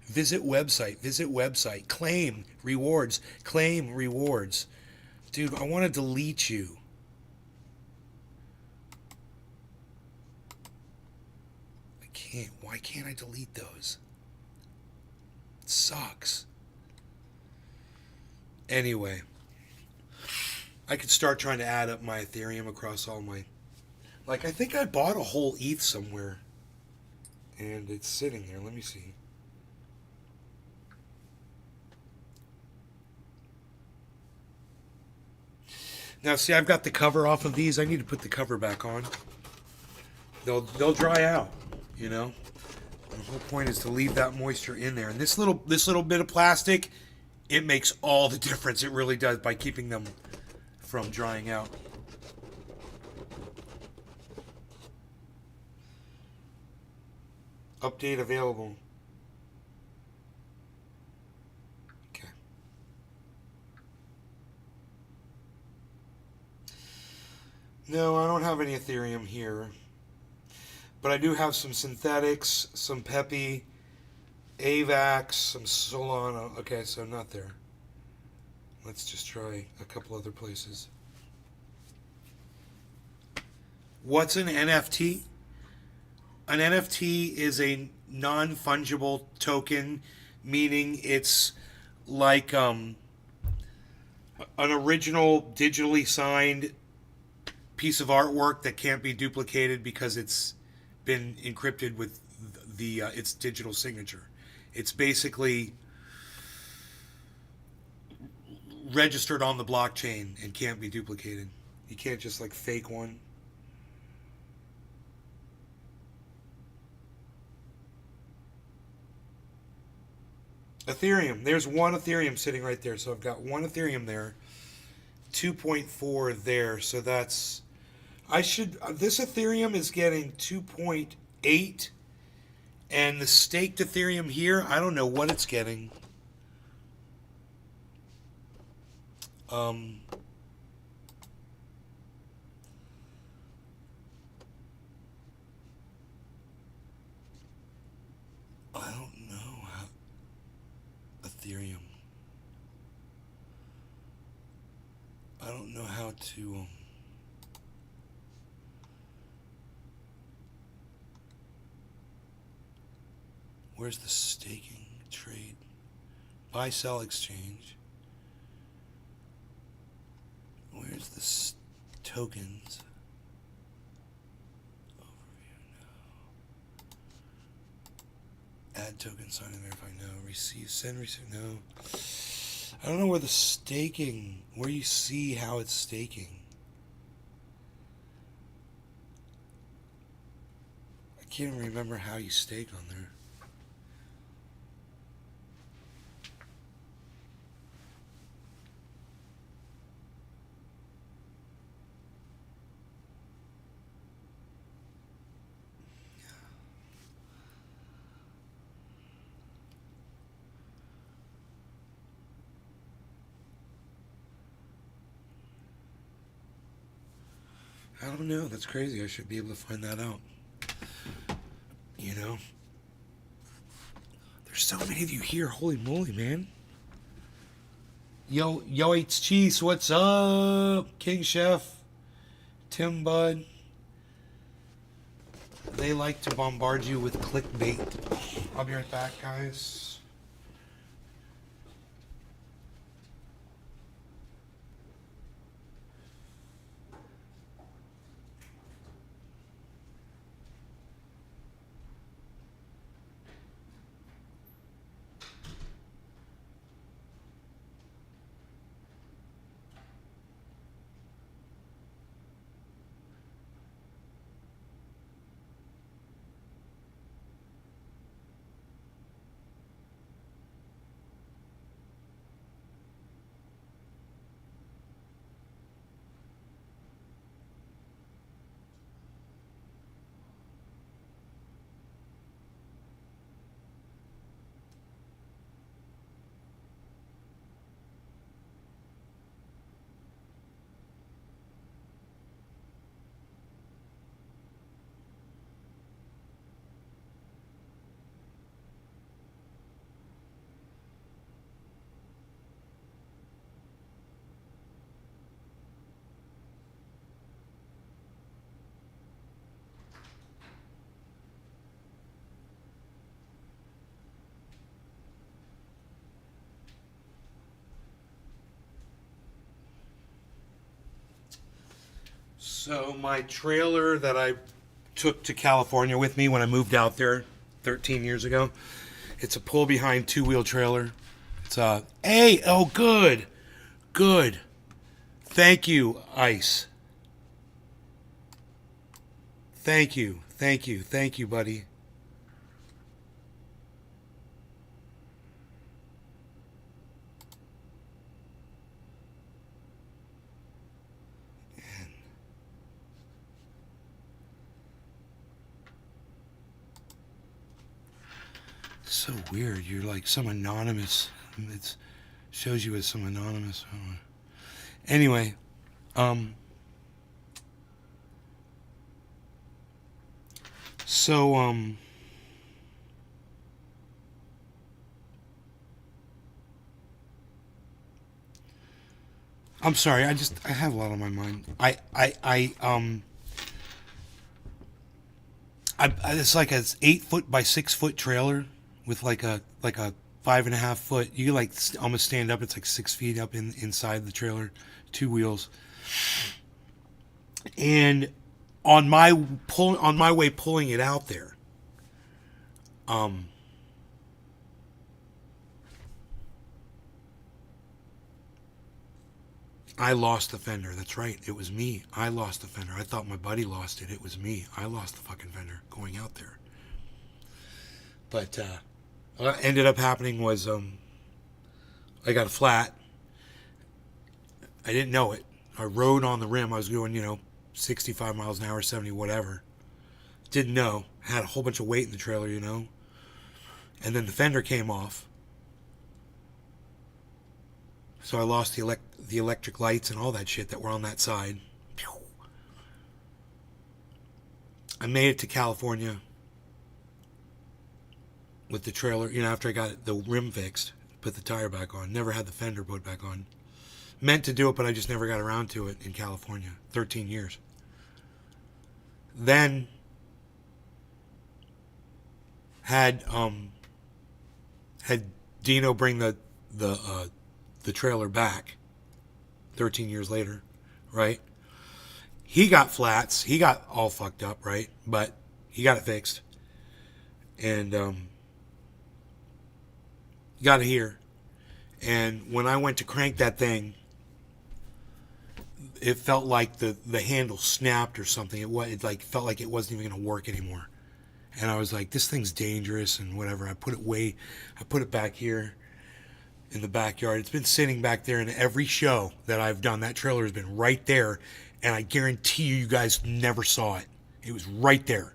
Visit website. Claim rewards. Dude, I want to delete you. I can't. Why can't I delete those? It sucks. Anyway, I could start trying to add up my Ethereum across all my... Like, I think I bought a whole ETH somewhere. And it's sitting there. Let me see. Now, see, I've got the cover off of these. I need to put the cover back on. They'll dry out, you know? The whole point is to leave that moisture in there. And this little bit of plastic, it makes all the difference. It really does, by keeping them from drying out. Update available. Okay. No, I don't have any Ethereum here. But I do have some synthetics, some Peppy, AVAX, some Solana. Okay, so not there. Let's just try a couple other places. What's an NFT? An NFT is a non-fungible token, meaning it's like an original digitally signed piece of artwork that can't be duplicated because it's been encrypted with its digital signature. It's basically registered on the blockchain and can't be duplicated. You can't just like fake one. Ethereum. There's one Ethereum sitting right there. So I've got one Ethereum there. 2.4 there. So that's... This Ethereum is getting 2.8. And the staked Ethereum here, I don't know what it's getting. I don't know how Ethereum. I don't know how to where's the staking trade? Buy sell exchange. Where's the tokens? Overview now. Add token, sign and verify no. Receive, send, receive no. I don't know where the staking, where you see how it's staking. I can't even remember how you stake on there. I don't know. That's crazy. I should be able to find that out. You know? There's so many of you here. Holy moly, man. Yo, it's Cheese. What's up? King Chef. Tim Bud. They like to bombard you with clickbait. I'll be right back, guys. So my trailer that I took to California with me when I moved out there 13 years ago, it's a pull behind two-wheel trailer. It's hey, oh good. Good. Thank you, Ice. Thank you, buddy. So weird. You're like some anonymous. It shows you as some anonymous. Anyway, so I'm sorry. I have a lot on my mind. It's like a 8 foot by 6 foot trailer with like a 5.5 foot. You can like almost stand up. It's like 6 feet up inside the trailer, two wheels. And on my way pulling it out there, I lost the fender. That's right. It was me. I lost the fender. I thought my buddy lost it. It was me. I lost the fucking fender going out there. But what ended up happening was I got a flat. I didn't know it. I rode on the rim. I was going, 65 miles an hour, 70, whatever. Didn't know. Had a whole bunch of weight in the trailer, And then the fender came off. So I lost the electric lights and all that shit that were on that side. I made it to California with the trailer, after I got the rim fixed, put the tire back on. Never had the fender put back on. Meant to do it, but I just never got around to it in California. 13 years. Then had Dino bring the trailer back 13 years later, right? He got flats. He got all fucked up, right? But he got it fixed. And got it here. And when I went to crank that thing, it felt like the handle snapped or something. It felt like it wasn't even going to work anymore. And I was like, this thing's dangerous and whatever. I put it back here in the backyard. It's been sitting back there in every show that I've done. That trailer has been right there, and I guarantee you guys never saw it. It was right there.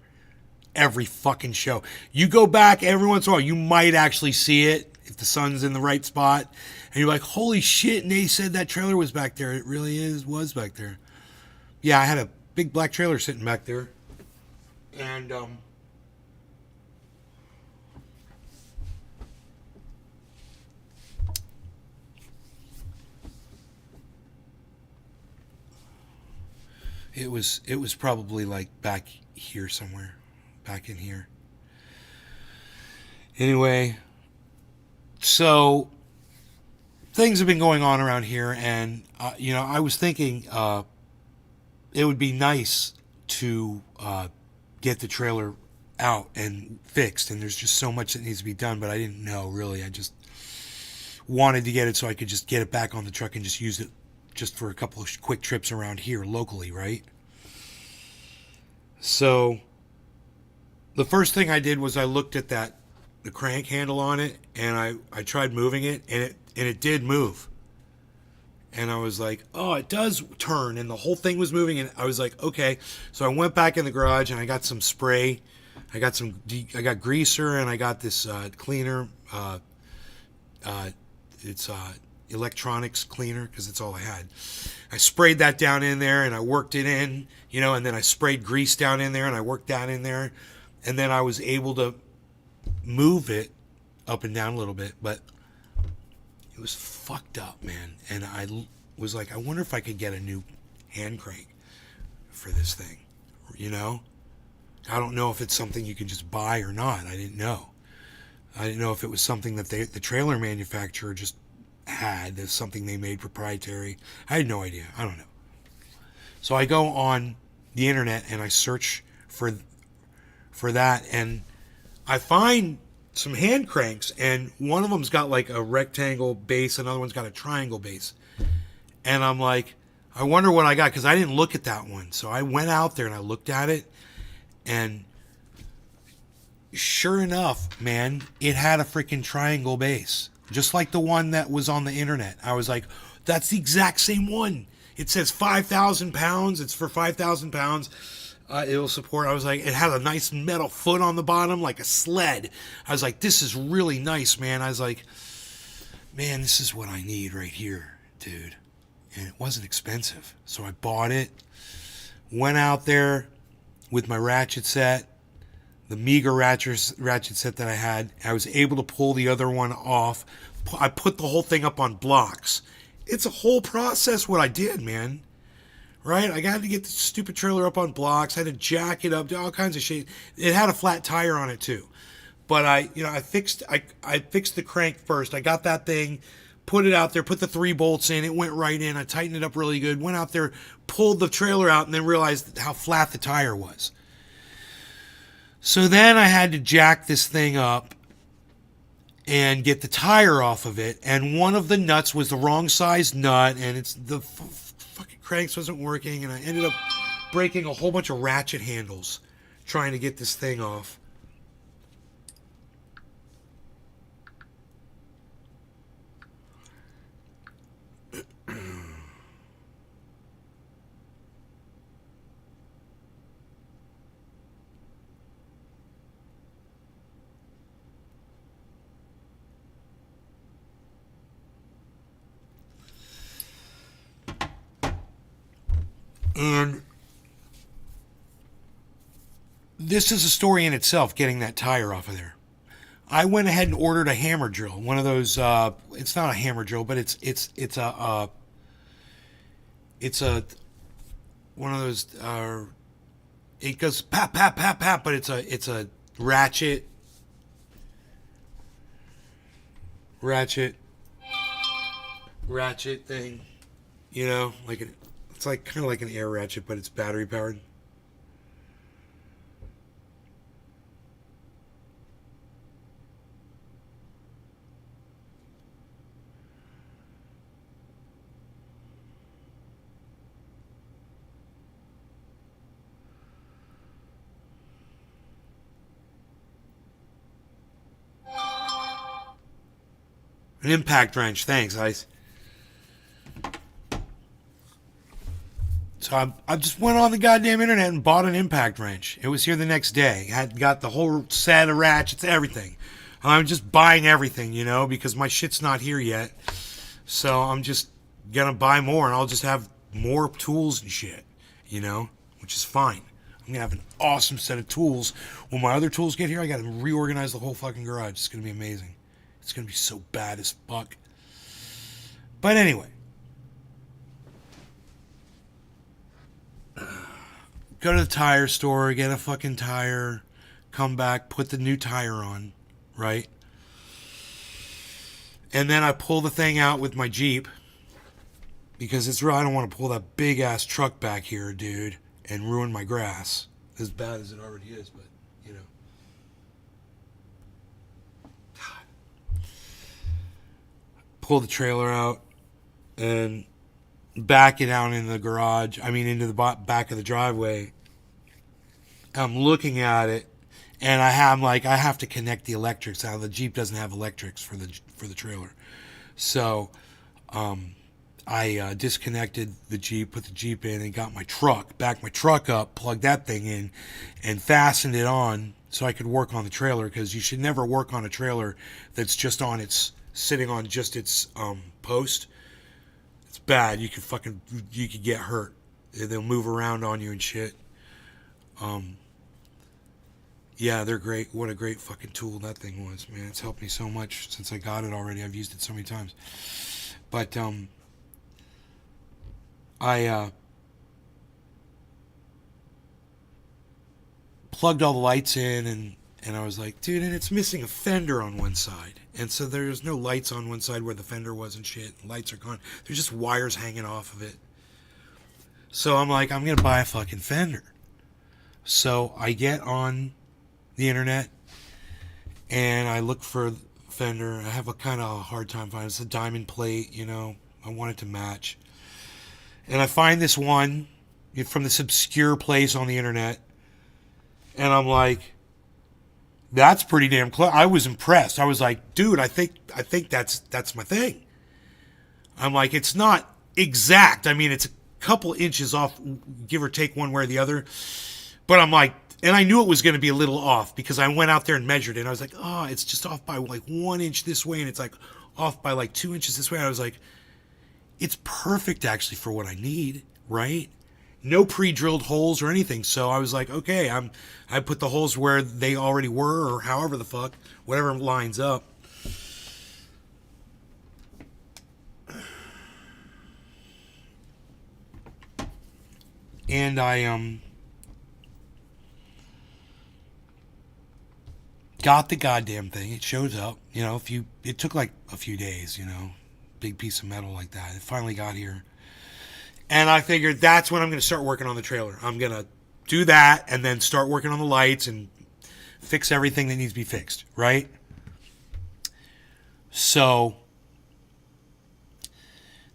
Every fucking show. You go back every once in a while, you might actually see it if the sun's in the right spot. And you're like, holy shit, and they said that trailer was back there. It really was back there. Yeah, I had a big black trailer sitting back there. And it was probably like back here somewhere. Back in here. Anyway, so things have been going on around here, and I was thinking it would be nice to get the trailer out and fixed, and there's just so much that needs to be done, but I didn't know really. I just wanted to get it so I could just get it back on the truck and just use it just for a couple of quick trips around here locally, right? So the first thing I did was I looked at the crank handle on it, and I tried moving it, and it did move. And I was like, oh, it does turn, and the whole thing was moving, and I was like, okay. So I went back in the garage, and I got some spray. I got greaser, and I got this cleaner. It's electronics cleaner, because it's all I had. I sprayed that down in there, and I worked it in, and then I sprayed grease down in there, and I worked that in there. And then I was able to move it up and down a little bit, but it was fucked up, man. And I was like, I wonder if I could get a new hand crank for this thing, I don't know if it's something you can just buy or not. I didn't know. I didn't know if it was something that the trailer manufacturer just had, as something they made proprietary. I had no idea. I don't know. So I go on the internet and I search for that, and I find some hand cranks, and one of them's got like a rectangle base, another one's got a triangle base. And I'm like, I wonder what I got, because I didn't look at that one. So I went out there and I looked at it, and sure enough, man, it had a freaking triangle base, just like the one that was on the internet. I was like, that's the exact same one. It says 5,000 pounds. It's for 5,000 pounds. It'll support. I was like, it had a nice metal foot on the bottom, like a sled. I was like, this is really nice, man. I was like, man, this is what I need right here, dude. And it wasn't expensive. So I bought it, went out there with my ratchet set, the meager ratchet set that I had. I was able to pull the other one off. I put the whole thing up on blocks. It's a whole process what I did, man. Right? I got to get the stupid trailer up on blocks. I had to jack it up, do all kinds of shit. It had a flat tire on it too. But I fixed the crank first. I got that thing, put it out there, put the 3 bolts in. It went right in. I tightened it up really good. Went out there, pulled the trailer out, and then realized how flat the tire was. So then I had to jack this thing up and get the tire off of it. And one of the nuts was the wrong size nut, and it's the fucking cranks wasn't working, and I ended up breaking a whole bunch of ratchet handles trying to get this thing off. And this is a story in itself, getting that tire off of there. I went ahead and ordered a hammer drill, one of those. It's not a hammer drill, but it's a one of those. It goes pap pap pap pap, but it's a ratchet thing, you know, like it's like kind of like an air ratchet, but it's battery powered. An impact wrench, thanks, Ice. So I just went on the goddamn internet and bought an impact wrench. It was here the next day. Had got the whole set of ratchets, everything. I'm just buying everything, you know, because my shit's not here yet. So I'm just gonna buy more, and I'll just have more tools and shit, you know, which is fine. I'm gonna have an awesome set of tools. When my other tools get here, I gotta reorganize the whole fucking garage. It's gonna be amazing. It's gonna be so bad as fuck. But anyway. Go to the tire store, get a fucking tire, come back, put the new tire on, right? And then I pull the thing out with my Jeep, because it's real. I don't want to pull that big ass truck back here, dude, and ruin my grass. As bad as it already is, but you know. God. Pull the trailer out and back it out into the garage. I mean, into the back of the driveway. I'm looking at it, and I have to connect the electrics. Now the Jeep doesn't have electrics for the trailer, so I disconnected the Jeep, put the Jeep in, and got backed my truck up, plugged that thing in, and fastened it on so I could work on the trailer. Because you should never work on a trailer that's just sitting on just its post. It's bad. You could get hurt. They'll move around on you and shit. Yeah, they're great. What a great fucking tool that thing was, man. It's helped me so much since I got it already. I've used it so many times. But I plugged all the lights in, and I was like, dude, and it's missing a fender on one side. And so there's no lights on one side where the fender was and shit. Lights are gone. There's just wires hanging off of it. So I'm like, I'm going to buy a fucking fender. So I get on the internet and I look for fender. I have a kind of hard time finding it. It's a diamond plate, you know. I want it to match. And I find this one from this obscure place on the internet. And I'm like, that's pretty damn close. I was impressed. I was like, dude, I think that's my thing. I'm like, it's not exact. I mean, it's a couple inches off, give or take one way or the other. But I'm like, and I knew it was going to be a little off because I went out there and measured it. And I was like, oh, it's just off by like 1 inch this way. And it's like off by like 2 inches this way. And I was like, it's perfect actually for what I need, right? No pre-drilled holes or anything. So I was like, okay, I put the holes where they already were, or however the fuck, whatever lines up. And I got the goddamn thing. It shows up. You know, it took like a few days, you know, big piece of metal like that. It finally got here. And I figured that's when I'm going to start working on the trailer. I'm going to do that and then start working on the lights and fix everything that needs to be fixed, right? So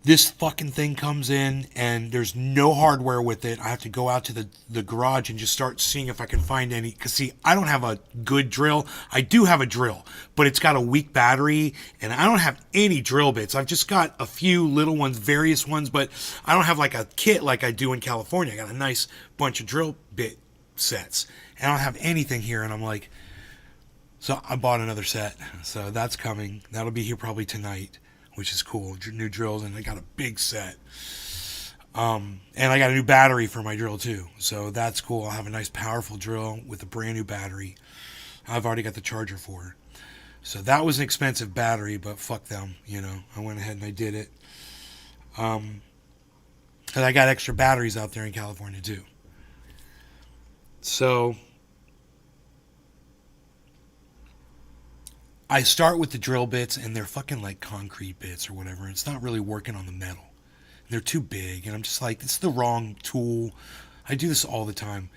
this fucking thing comes in and there's no hardware with it. I have to go out to the garage and just start seeing if I can find any. Because, see, I don't have a good drill. I do have a drill, but it's got a weak battery and I don't have any drill bits. I've just got a few little ones, various ones, but I don't have like a kit like I do in California. I got a nice bunch of drill bit sets and I don't have anything here. And I'm like, so I bought another set. So that's coming. That'll be here probably tonight, which is cool. New drills, and I got a big set. And I got a new battery for my drill too. So that's cool. I'll have a nice powerful drill with a brand new battery. I've already got the charger for it. So that was an expensive battery, but fuck them, you know. I went ahead and I did it. And I got extra batteries out there in California too. So I start with the drill bits, and they're fucking like concrete bits or whatever. It's not really working on the metal. They're too big, and I'm just like, this is the wrong tool. I do this all the time.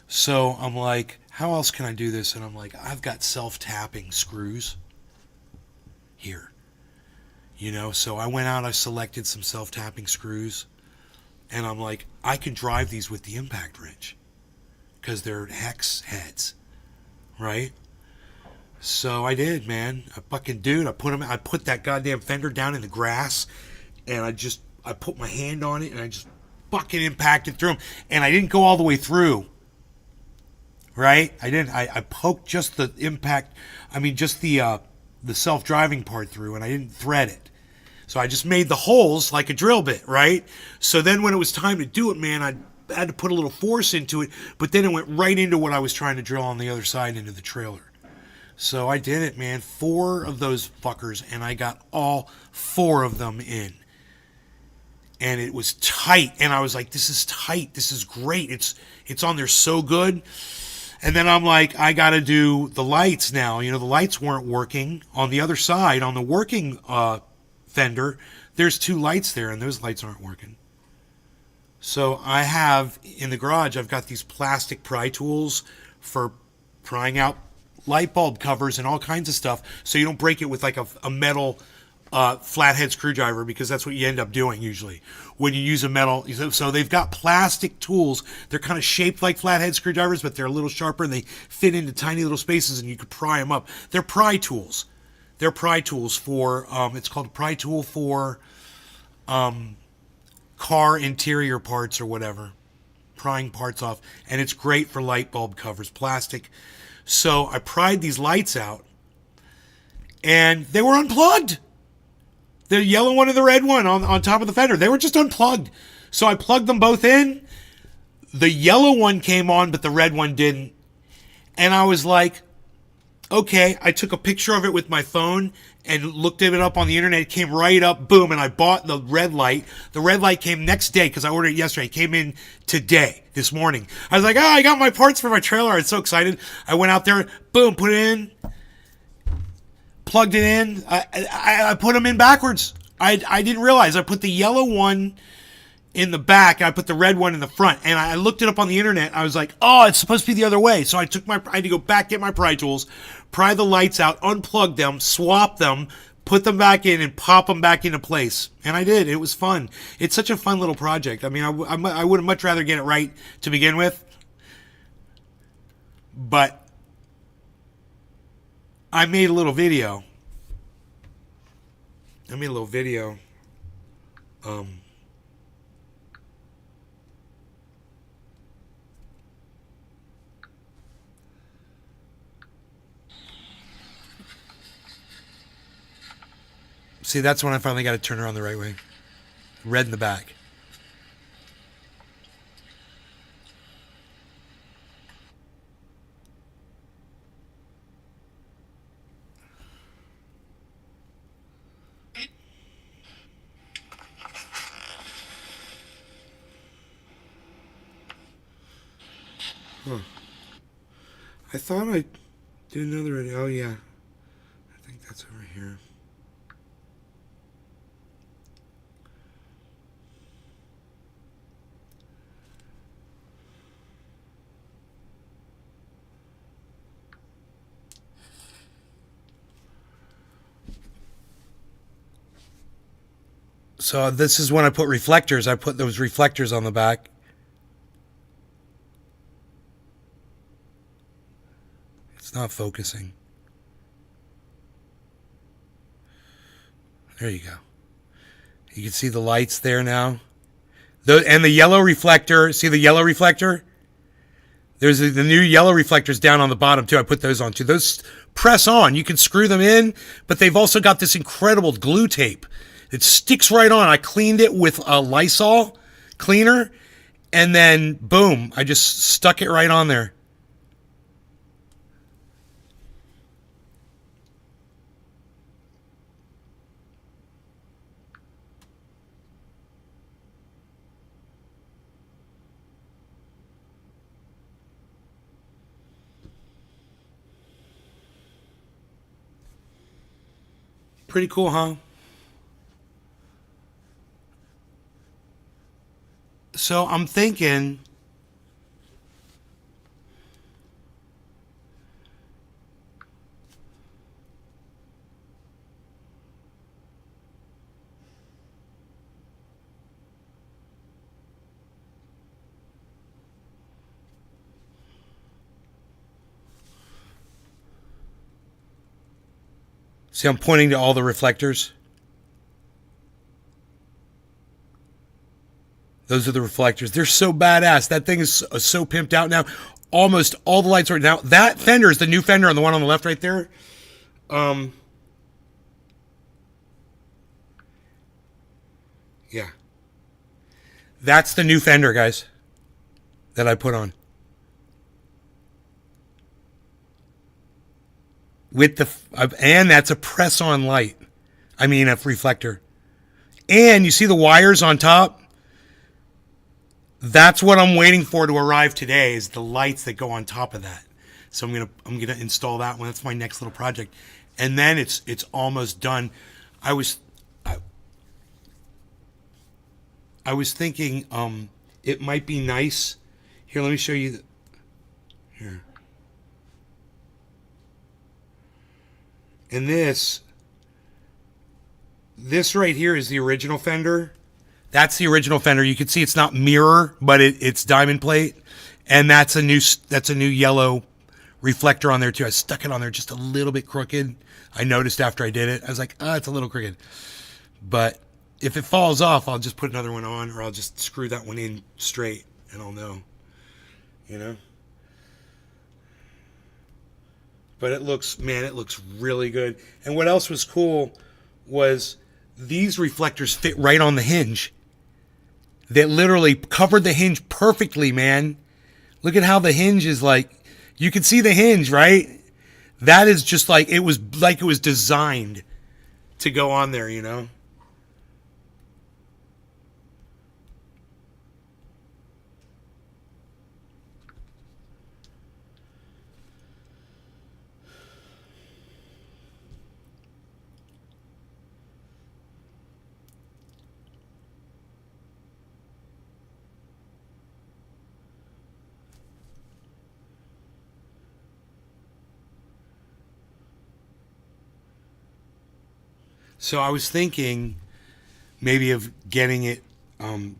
So I'm like, how else can I do this? And I'm like, I've got self-tapping screws here. You know, so I went out, I selected some self-tapping screws, and I'm like, I can drive these with the impact wrench because they're hex heads, right? So I did, man. I put that goddamn fender down in the grass, and I put my hand on it, and I just fucking impacted through them. And I didn't go all the way through, right? I poked just the impact, just the self-driving part through, and I didn't thread it. So I just made the holes like a drill bit, right? So then when it was time to do it, man, I had to put a little force into it, but then it went right into what I was trying to drill on the other side into the trailer. So I did it, man. 4 of those fuckers, and I got all 4 of them in. And it was tight, and I was like, this is tight. This is great. It's on there so good. And then I'm like, I got to do the lights now. You know, the lights weren't working. On the other side, on the working fender, there's 2 lights there, and those lights aren't working. So I have, in the garage, I've got these plastic pry tools for prying out light bulb covers and all kinds of stuff, so you don't break it with like a metal flathead screwdriver, because that's what you end up doing usually when you use a metal. So they've got plastic tools. They're kind of shaped like flathead screwdrivers, but they're a little sharper and they fit into tiny little spaces, and you could pry them up. They're pry tools. They're pry tools for it's called a pry tool for car interior parts or whatever, prying parts off, and it's great for light bulb covers, plastic. So I pried these lights out, and they were unplugged. The yellow one and the red one on top of the fender, they were just unplugged. So I plugged them both in. The yellow one came on, but the red one didn't. And I was like, okay. I took a picture of it with my phone and looked it up on the internet. It came right up, boom, and I bought the red light. The red light came next day because I ordered it yesterday. It came in today, this morning. I was like, I got my parts for my trailer. I was so excited. I went out there, boom, put it in, plugged it in. I put them in backwards. I didn't realize I put the yellow one in the back. I put the red one in the front, and I looked it up on the internet. I was like, oh, it's supposed to be the other way. So I had to go back, get my pry tools, pry the lights out, unplug them, swap them, put them back in, and pop them back into place. And I did. It was fun. It's such a fun little project. I mean, I would much rather get it right to begin with, but I made a little video. See, that's when I finally got to turn around the right way. Red in the back. I thought I did another video. Oh, yeah. I think that's over here. So this is when I put reflectors. I put those reflectors on the back. It's not focusing. There you go. You can see the lights there now. And the yellow reflector. See the yellow reflector? There's the new yellow reflectors down on the bottom too. I put those on too. Those press on. You can screw them in, but they've also got this incredible glue tape. It sticks right on. I cleaned it with a Lysol cleaner, and then boom, I just stuck it right on there. Pretty cool, huh? So I'm thinking, see, I'm pointing to all the reflectors. Those are the reflectors. They're so badass. That thing is so pimped out now. Almost all the lights are now. That fender is the new fender on the one on the left right there. Yeah. That's the new fender, guys, that I put on. With the and that's a press-on light. I mean, a reflector. And you see the wires on top? That's what I'm waiting for to arrive today, is the lights that go on top of that. So I'm gonna install that one. That's my next little project, and then it's almost done. I was thinking it might be nice. Here, let me show you. Here. And this right here is the original fender. That's the original fender. You can see it's not mirror, but it's diamond plate, and that's a new yellow reflector on there too. I stuck it on there just a little bit crooked. I noticed after I did it. I was like, it's a little crooked. But if it falls off, I'll just put another one on, or I'll just screw that one in straight, and I'll know. You know. But it looks really good. And what else was cool was these reflectors fit right on the hinge. That literally covered the hinge perfectly, man. Look at how the hinge is like. You can see the hinge, right? That is just like it was designed to go on there, you know? So I was thinking maybe of getting it,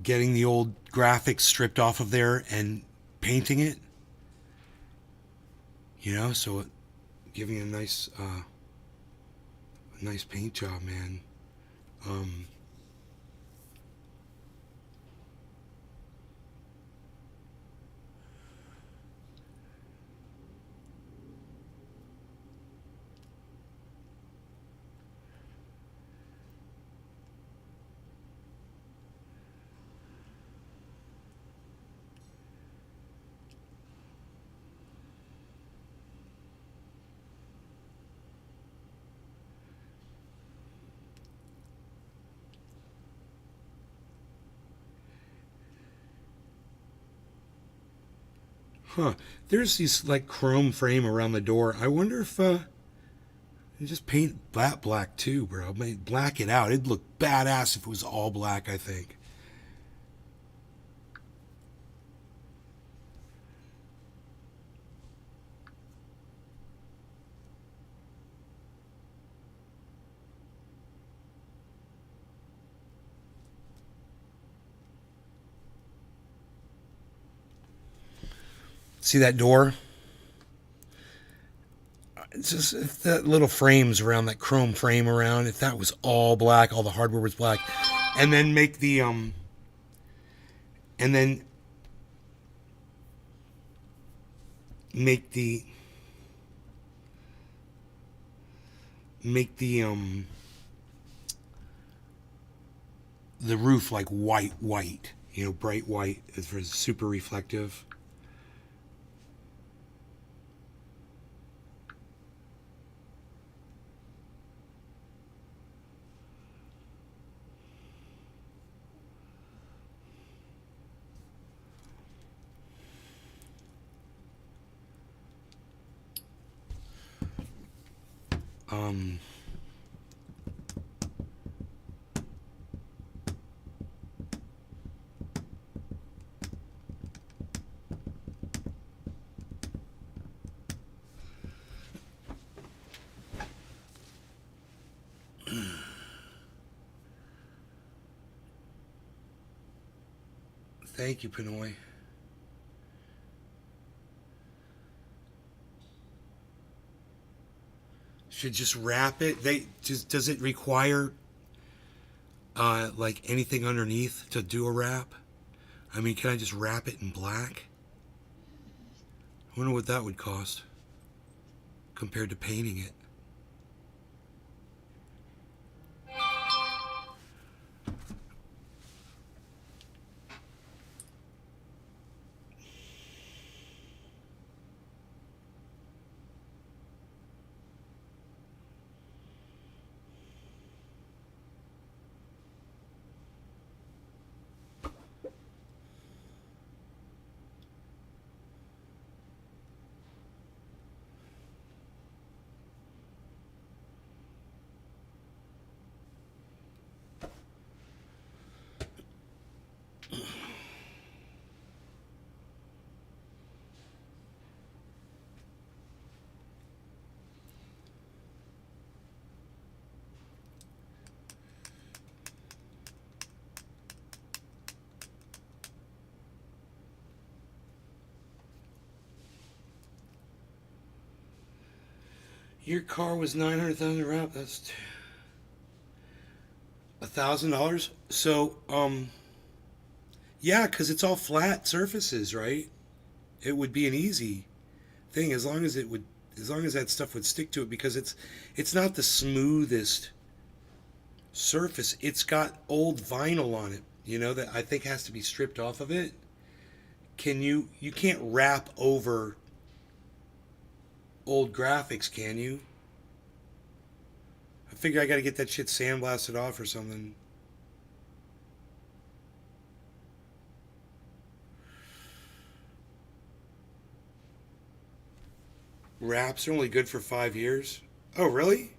getting the old graphics stripped off of there and painting it. You know, so giving it a nice paint job, man. Huh. There's these like chrome frame around the door. I wonder if you just paint that black too, bro. Black it out. It'd look badass if it was all black, I think. See that door? It's just if that little frames around that chrome frame around, if that was all black, all the hardware was black, and then make the and then make the the roof like white, you know, bright white, as super reflective. Thank you, Pinoy. Should just wrap it. Does it require like anything underneath to do a wrap? I mean, can I just wrap it in black? I wonder what that would cost compared to painting it. Your car was 900,000 wrap. That's $1,000. So, yeah, because it's all flat surfaces, right? It would be an easy thing as long as that stuff would stick to it, because it's not the smoothest surface. It's got old vinyl on it, you know, that I think has to be stripped off of it. You can't wrap over old graphics, can you? I figure I gotta get that shit sandblasted off or something. Wraps are only good for 5 years. Oh, really?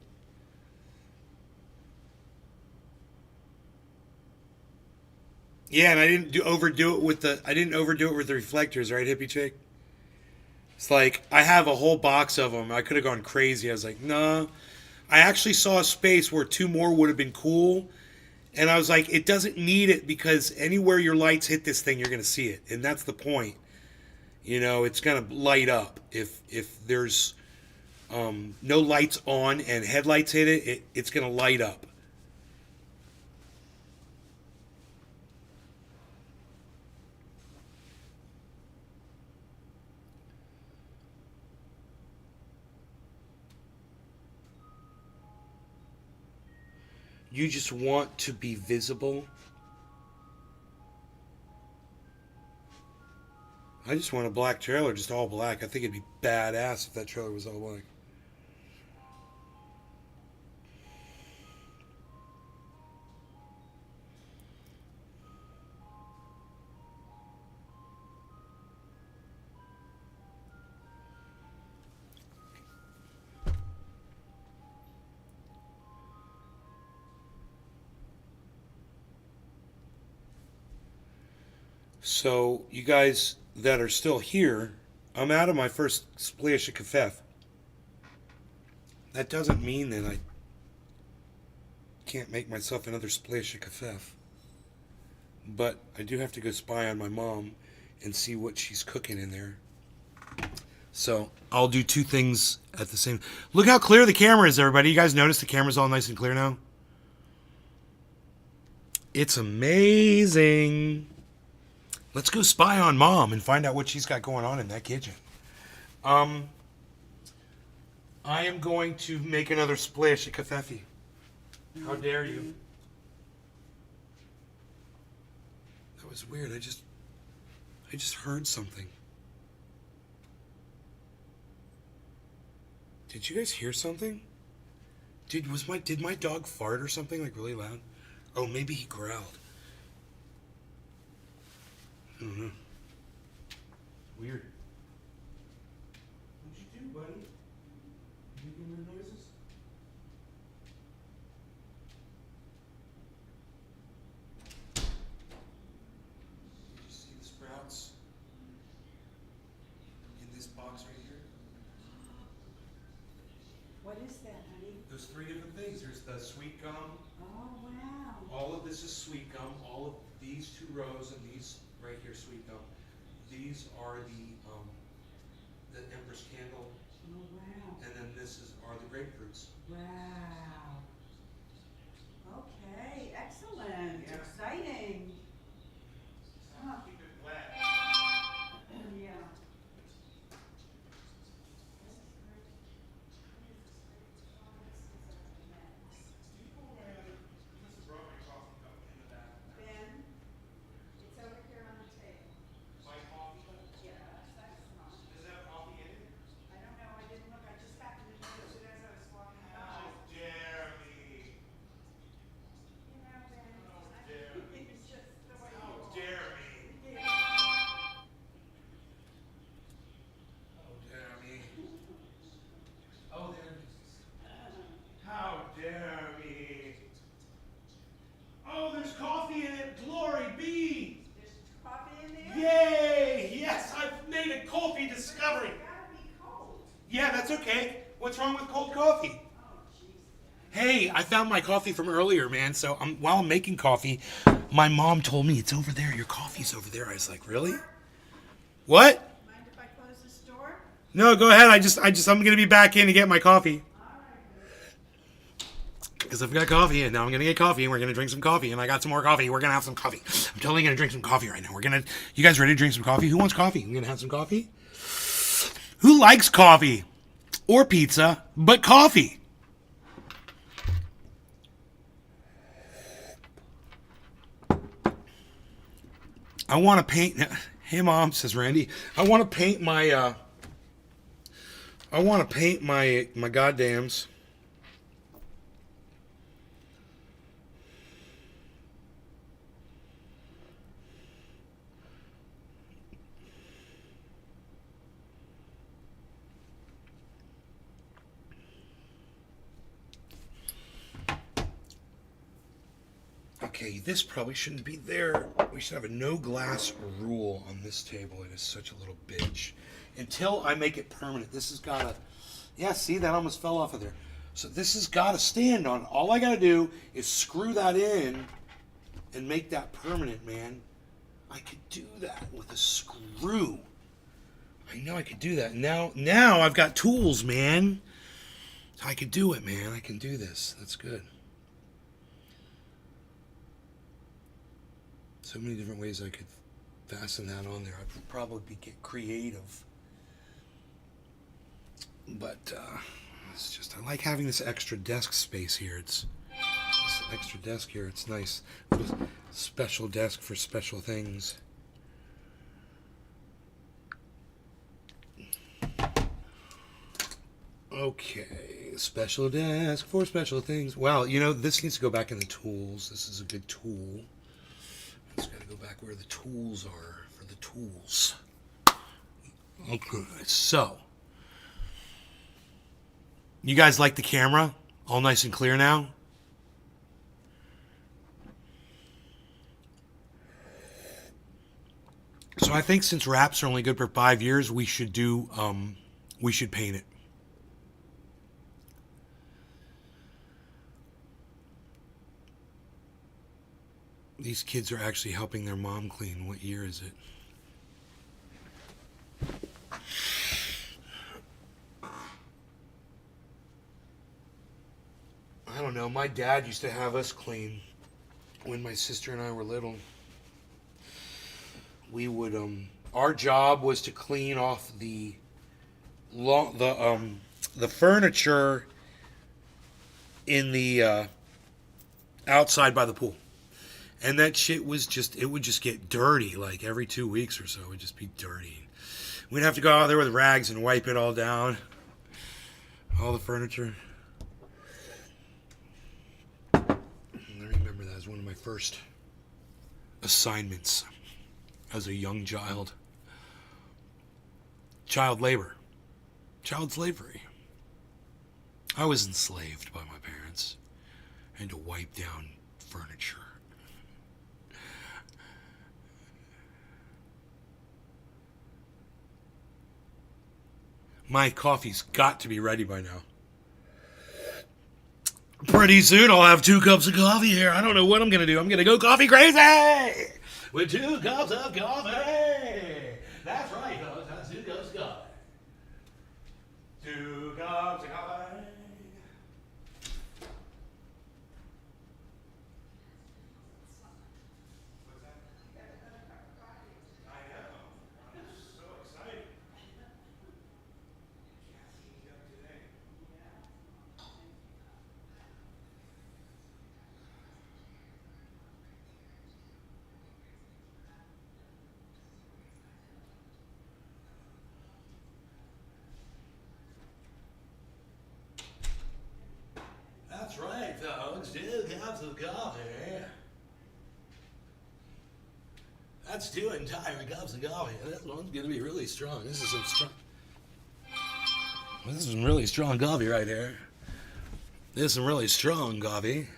Yeah, and I didn't overdo it with the reflectors, right, hippie chick? It's like I have a whole box of them. I could have gone crazy. I was like, nah, I actually saw a space where 2 more would have been cool. And I was like, it doesn't need it because anywhere your lights hit this thing, you're going to see it. And that's the point. You know, it's going to light up. If there's no lights on and headlights hit it, it's going to light up. You just want to be visible. I just want a black trailer, just all black. I think it'd be badass if that trailer was all black. So, you guys that are still here, I'm out of my first splash of kafef. That doesn't mean that I can't make myself another splash of kafef. But I do have to go spy on my mom and see what she's cooking in there. So, I'll do 2 things at the same... Look how clear the camera is, everybody. You guys notice the camera's all nice and clear now? It's amazing. Let's go spy on Mom and find out what she's got going on in that kitchen. I am going to make another splash of kafefi. How dare you? That was weird. I just heard something. Did you guys hear something? Did my dog fart or something like really loud? Oh, maybe he growled. I don't know. Weird. What'd you do, buddy? You making weird noises? Did you see the sprouts in this box right here? What is that, honey? There's 3 different things. There's the sweet gum. Oh, wow. All of this is sweet gum. All of these 2 rows and these right here, sweet gum. These are the Empress candle. Oh, wow. And then this are the grapefruits. Wow. Okay, excellent. Yeah. Exciting. Huh. Keep it wet. Yeah. Ben, it's over here on the table. My coffee cup? Yes, that's fine. Does that have coffee in it? I don't know, I didn't look, I just happened to notice it as I was walking How by. dare me? You know, Ben, How I dare think me? it's just the way How you are. dare me? Yeah. How dare me? Oh, there it is. How dare me? Oh, there's coffee in it. Glory be. There's coffee in there? Yay! Yes, I've made a coffee discovery. It's gotta be cold. Yeah, that's okay. What's wrong with cold coffee? Oh, jeez. Hey, I found my coffee from earlier, man. So while I'm making coffee, my mom told me it's over there. Your coffee's over there. I was like, really? What? Mind if I close this door? No, go ahead. I'm gonna be back in to get my coffee. Because I've got coffee, and now I'm gonna get coffee, and we're gonna drink some coffee, and I got some more coffee. We're gonna have some coffee. I'm totally gonna drink some coffee right now. You guys ready to drink some coffee? Who wants coffee? We're gonna have some coffee. Who likes coffee or pizza, but coffee? I want to paint. Hey, Mom, says Randy. I want to paint my. My goddams. Okay, this probably shouldn't be there. We should have a no glass rule on this table. It is such a little bitch. Until I make it permanent. This has got to... Yeah, see, that almost fell off of there. So this has got to stand on. All I got to do is screw that in and make that permanent, man. I could do that with a screw. I know I could do that. Now I've got tools, man. I could do it, man. I can do this. That's good. So many different ways I could fasten that on there. I'd probably get creative. But it's just, I like having this extra desk space here. It's this extra desk here. It's nice. Little special desk for special things. Okay, special desk for special things. Well, you know, this needs to go back in the tools. This is a good tool. It's got to go back where the tools are for the tools. Okay, so you guys like the camera? All nice and clear now? So I think since wraps are only good for 5 years, we should paint it. These kids are actually helping their mom clean. What year is it? I don't know. My dad used to have us clean when my sister and I were little. We would our job was to clean off the furniture in the outside by the pool. And that shit was just, it would just get dirty like every 2 weeks or so. It would just be dirty. We'd have to go out there with rags and wipe it all down. All the furniture. I remember that as one of my first assignments as a young child. Child labor. Child slavery. I was enslaved by my parents. I had to wipe down furniture. My coffee's got to be ready by now. Pretty soon I'll have 2 cups of coffee here. I don't know what I'm going to do. I'm going to go coffee crazy with 2 cups of coffee. That's right, folks. That's 2 cups of coffee. 2 cups of coffee. That's right, folks. 2 cups of coffee. That's 2 entire cups of coffee. This one's gonna be really strong. This is some strong. This is some really strong coffee right here. This is some really strong coffee.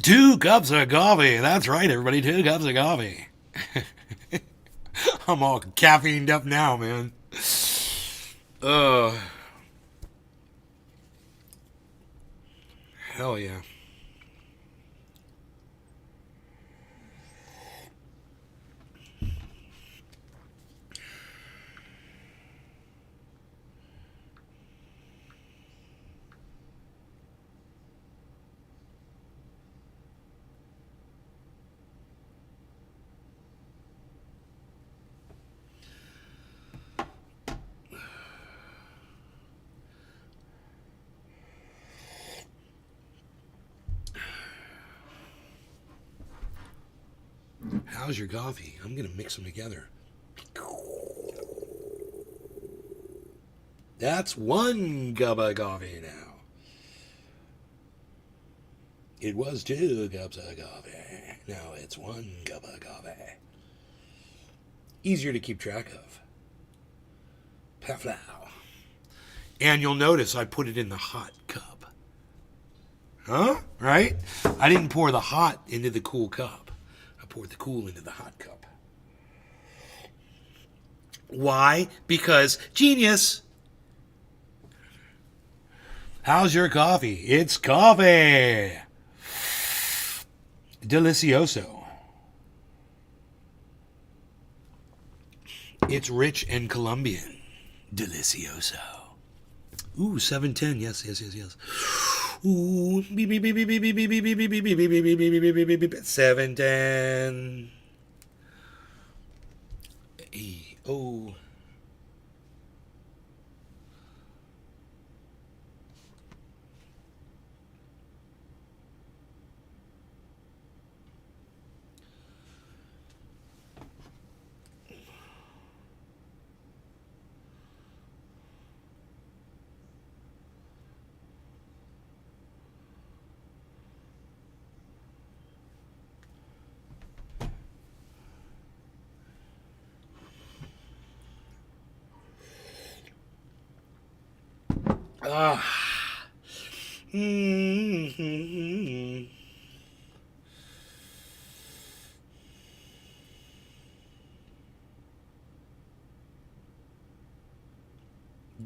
2 cups of coffee. That's right, everybody. 2 cups of coffee. I'm all caffeined up now, man. Hell yeah. How's your coffee? I'm going to mix them together. That's 1 cup of coffee now. It was 2 cups of coffee. Now it's 1 cup of coffee. Easier to keep track of. Paflow. And you'll notice I put it in the hot cup. Huh? Right? I didn't pour the hot into the cool cup. I poured the cool into the hot cup. Why? Because genius. How's your coffee? It's coffee. Delicioso. It's rich and Colombian. Delicioso. Ooh, 710. Yes. Ooh, beep, beep, beep, beep, beep, beep, beep, beep, beep, beep, beep, beep, beep, beep, beep, beep, beep, 710. Oh.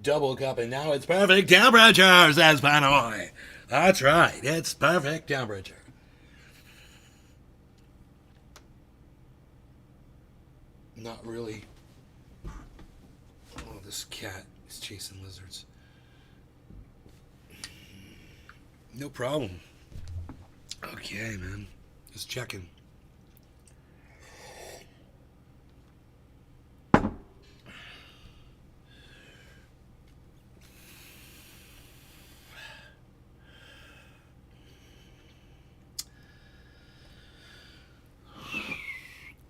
Double cup, and now it's perfect temperature, says Panoy. That's right, it's perfect temperature. Not really. Oh, this cat is chasing lizards. No problem. Okay, man. Just checking.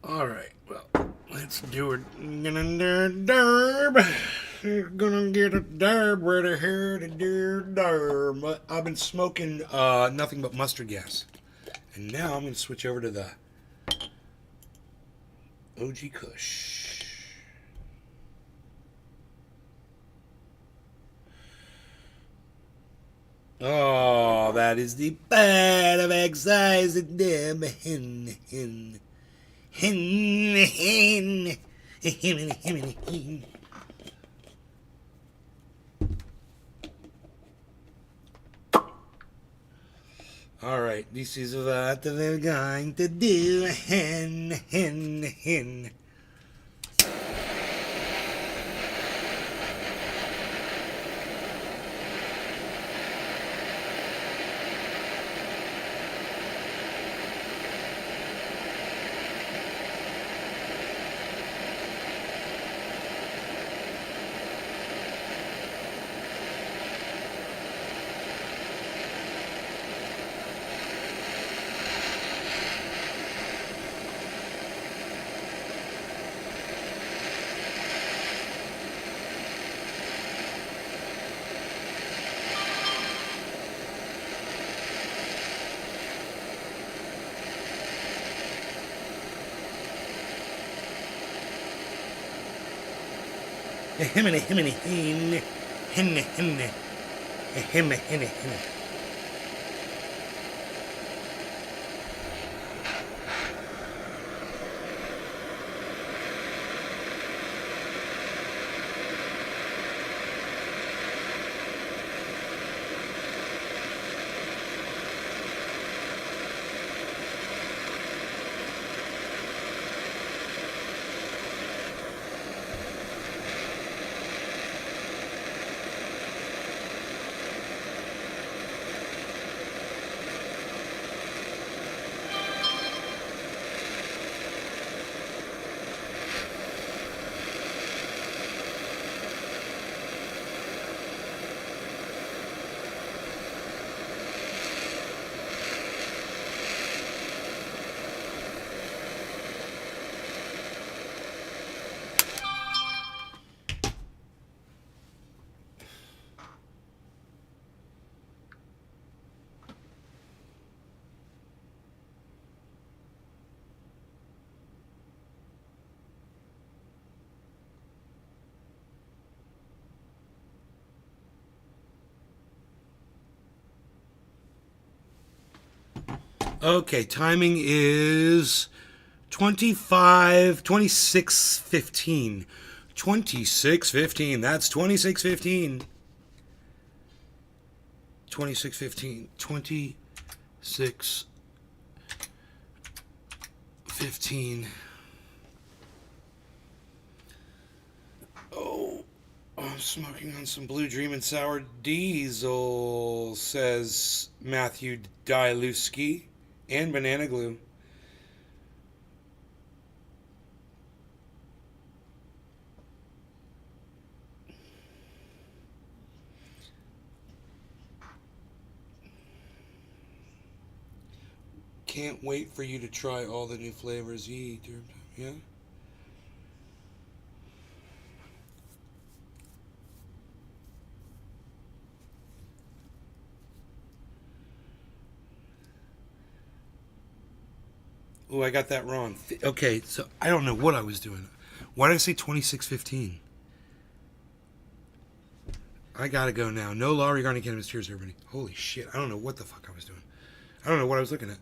All right, well, let's do it. Derb. You're gonna get a derb where the hair to do derb. I've been smoking nothing but mustard gas. And now I'm gonna switch over to the OG Kush. Oh, that is the part of exercise in them. All right, this is what we're going to do. Himmy. 'Cause Okay, timing is 26:15. 26:15. That's 26:15. 26:15. 26:15. Oh, I'm smoking on some Blue Dream and Sour Diesel, says Matthew Dialuski, and Banana Glue. Can't wait for you to try all the new flavors. Yeah. Oh, I got that wrong. Okay, so I don't know what I was doing. Why did I say 26:15? I gotta go now. No law regarding cannabis. Cheers, everybody. Holy shit! I don't know what the fuck I was doing. I don't know what I was looking at.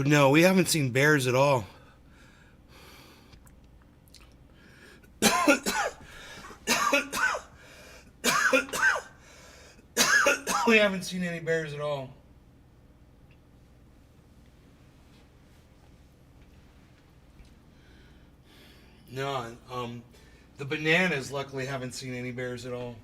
No, we haven't seen bears at all. We haven't seen any bears at all. No, the bananas luckily haven't seen any bears at all.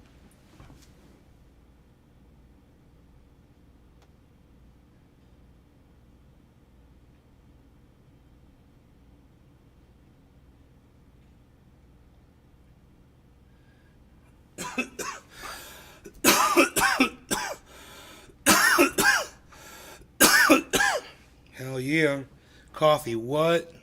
Hell yeah. Coffee, what?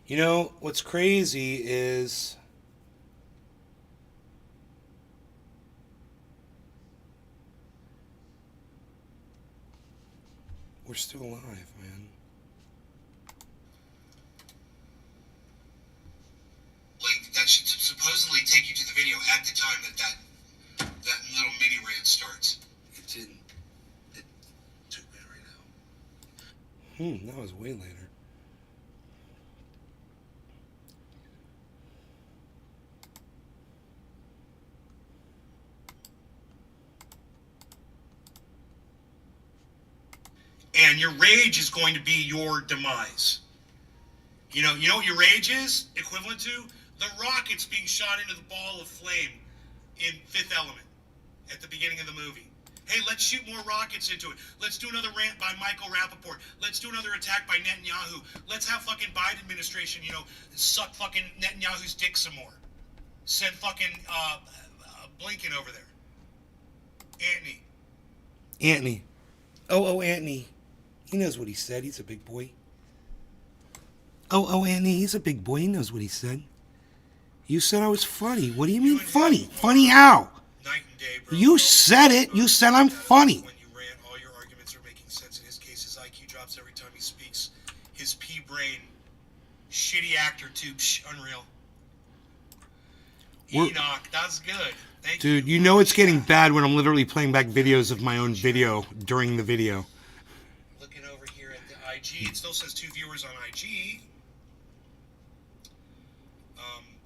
You know, what's crazy is we're still alive, man. Like, that should supposedly take you to the video at the time that little mini rant starts. It didn't. It took me right out. That was way later. And your rage is going to be your demise. You know what your rage is equivalent to? The rockets being shot into the ball of flame in Fifth Element at the beginning of the movie. Hey, let's shoot more rockets into it. Let's do another rant by Michael Rappaport. Let's do another attack by Netanyahu. Let's have fucking Biden administration, suck fucking Netanyahu's dick some more. Send fucking Blinken over there. Antony. Oh, Anthony. He knows what he said. He's a big boy. Oh, Anthony. He's a big boy. He knows what he said. You said I was funny. What do you mean funny? Funny how? Night and day, bro. You said it. You said I'm funny. When you rant, all your arguments are making sense. In his case, his IQ drops every time he speaks. His pea brain, shitty actor too. Unreal. Enoch, that's good. Thank you. Dude, you know it's getting bad when I'm literally playing back videos of my own video during the video. Looking over here at the IG, it still says 2 viewers on IG.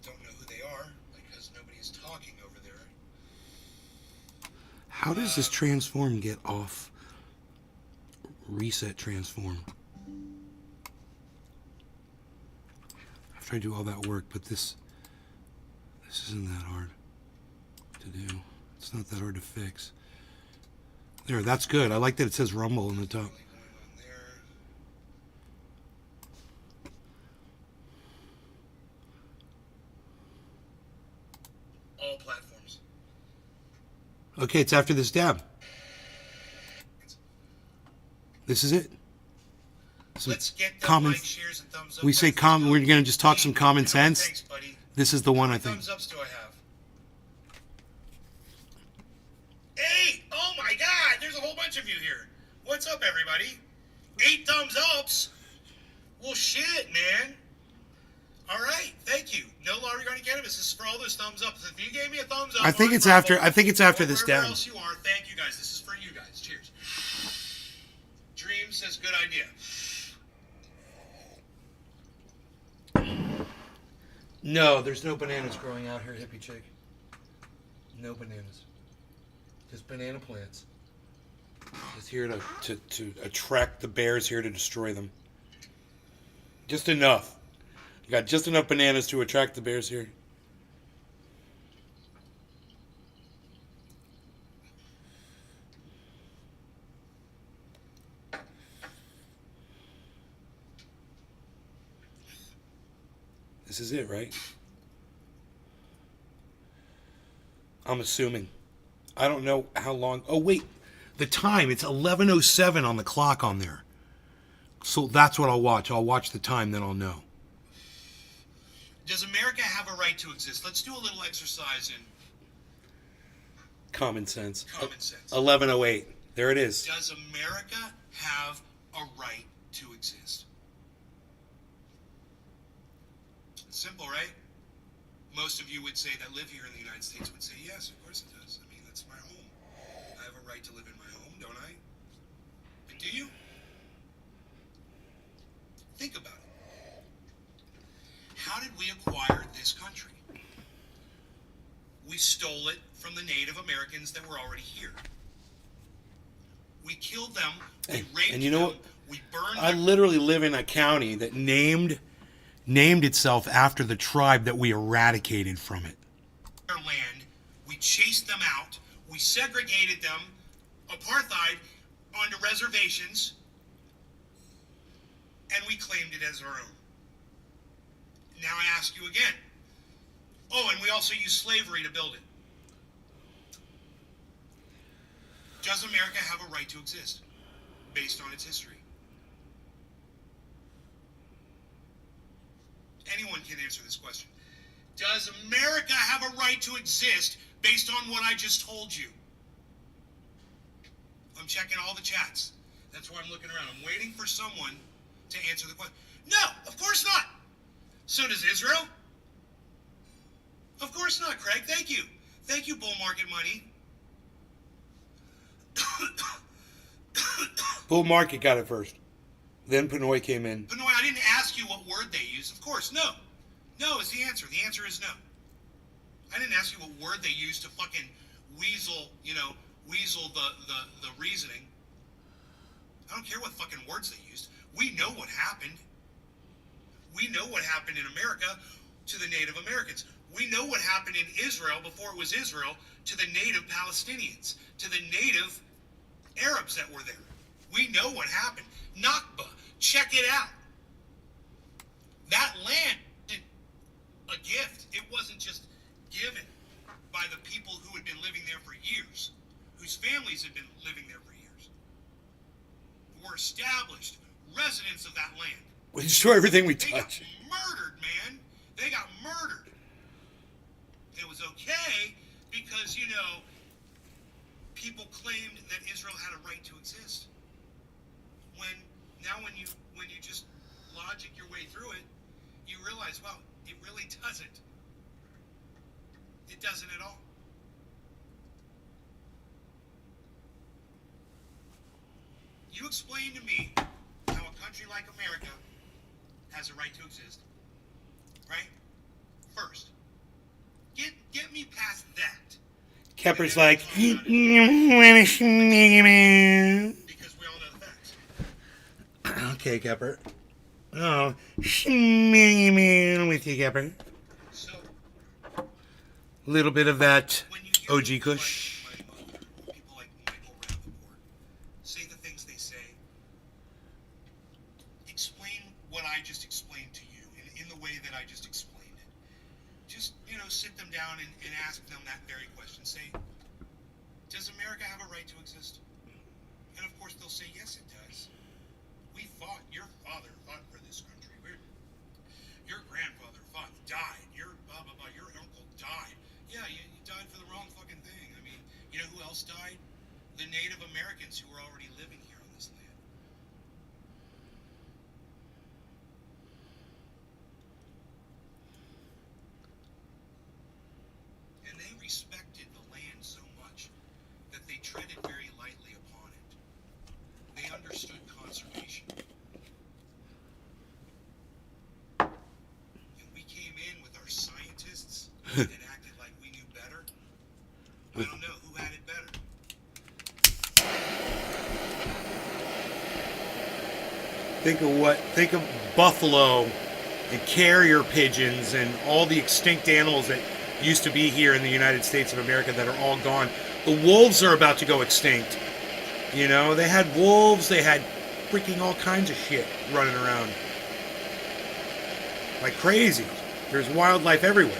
Don't know who they are because nobody is talking over there. How does this transform get off? Reset transform. After I do all that work, but this isn't that hard to do. It's not that hard to fix. There, that's good. I like that it says Rumble on the top. Going on there. All platforms. Okay, it's after this dab. This is it. So Let's get the common. like, shares, and thumbs up. We say Guys, we're gonna just talk some common sense. Thanks, buddy. This is the one How I many think. thumbs ups do I have? 8! Oh my god, there's a whole bunch of you here. What's up, everybody? 8 thumbs ups. Well, shit, man. All right, thank you. No law regarding cannabis. This is for all those thumbs ups. If you gave me a thumbs up, I think it's after this Wherever dab. else you are, thank you guys. This is for you guys. Cheers. Dream says good idea. No, there's no bananas growing out here, hippie chick. No bananas. Just banana plants. Just here to attract the bears here to destroy them. Just enough. You got just enough bananas to attract the bears here. This is it, right? I'm assuming. I don't know how long. Oh, wait. The time. It's 11:07 on the clock on there. So that's what I'll watch. I'll watch the time, then I'll know. Does America have a right to exist? Let's do a little exercise in Common sense. common sense. 11:08. There it is. Does America have a right to exist? Simple, right? Most of you would say that live here in the United States would say, yes, of course it does. I mean, that's my home. I have a right to live in my home, don't I? But do you? Think about it. How did we acquire this country? We stole it from the Native Americans that were already here. We killed them. We raped and you know them. what? We burned I them. literally live in a county that named itself after the tribe that we eradicated from it. Their land. We chased them out. We segregated them, apartheid, onto reservations, and we claimed it as our own. Now I ask you again. Oh, and we also used slavery to build it. Does America have a right to exist based on its history? Anyone can answer this question. Does America have a right to exist based on what I just told you? I'm checking all the chats. That's why I'm looking around. I'm waiting for someone to answer the question. No, of course not. So does Israel? Of course not, Craig. Thank you. Thank you, bull market money. Bull market got it first. Then Pinoy came in. But no, I didn't ask you what word they use. Of course, no. No is the answer. The answer is no. I didn't ask you what word they used to fucking weasel the reasoning. I don't care what fucking words they used. We know what happened. We know what happened in America to the Native Americans. We know what happened in Israel before it was Israel to the native Palestinians, to the native Arabs that were there. We know what happened. Nakba, check it out. That land did a gift. It wasn't just given by the people who had been living there for years, whose families had been living there for years. established residents of that land. We destroy everything we They touch. got murdered, man. They got murdered. It was okay because, you know, people claimed that Israel had a right to exist. When you just logic your way through it, you realize, well, it really doesn't. It doesn't at all. You explain to me how a country like America has a right to exist, right? First, get me past that. Kepper's like, Because we all know the facts. okay, Kepper. Oh, with you, Kepper. So, Little bit of that when you hear OG people Kush. people like Michael Rappaport say the things they say, explain what I just explained to you in the way that I just explained it. Just, you know, sit them down and ask them that very question. Say, does America have a right to exist? And of course they'll say, yes, it does. We fought. Your father fought for this country. Your grandfather fought, died. Your blah, blah, blah. Your uncle died. Yeah, you died for the wrong fucking thing. I mean, you know who else died? The Native Americans who were already living here on this land. And they respected the land so much that they treaded very lightly upon it. They understood conservation. And we came in with our scientists and acted like we knew better. I don't know who had it better. Think of buffalo and carrier pigeons and all the extinct animals that used to be here in the United States of America that are all gone. The wolves are about to go extinct. You know, they had wolves, they had freaking all kinds of shit running around. Like crazy. There's wildlife everywhere.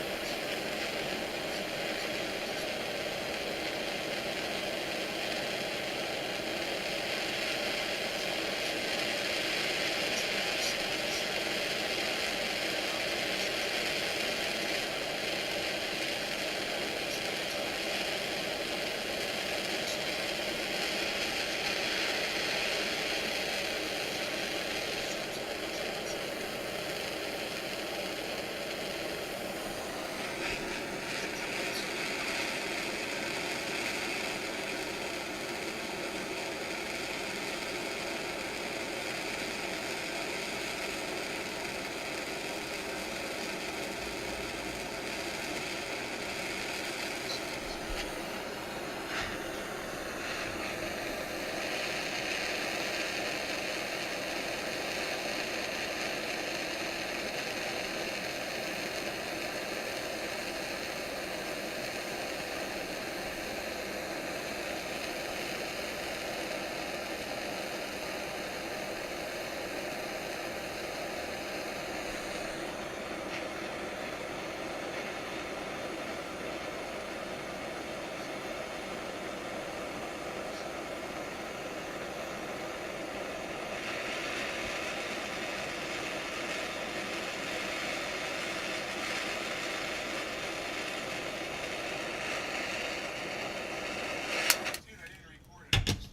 Dude, I didn't record it. I just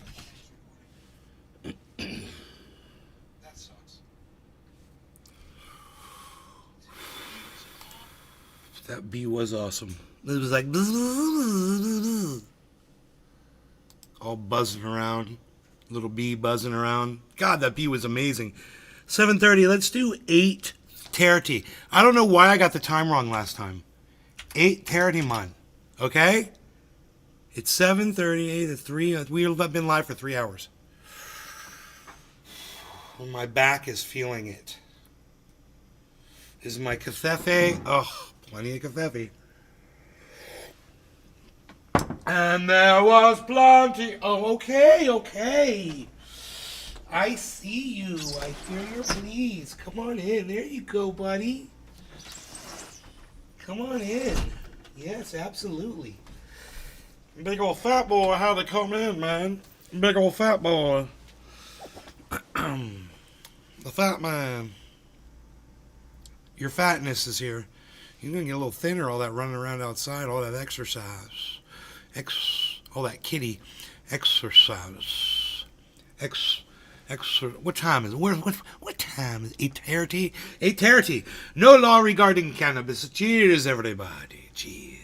recording. That sucks. That bee was awesome. It was like all buzzing around. Little bee buzzing around. God, that bee was amazing. 7:30. Let's do 8:30. I don't know why I got the time wrong last time. 8:30, man. Okay? It's 7:30 to 3. We've been live for 3 hours. My back is feeling it. This is my cafefe. Oh, plenty of cafefe. And there was plenty. Oh, okay. I see you. I hear your pleas. Come on in. There you go, buddy. Come on in. Yes, absolutely. Big old fat boy, how they come in, man. Big old fat boy. fat man. Your fatness is here. You're going to get a little thinner, all that running around outside, all that exercise. All that kitty exercise. What time is it? What time is it? 8:30? 8:30. No law regarding cannabis. Cheers, everybody. Cheers.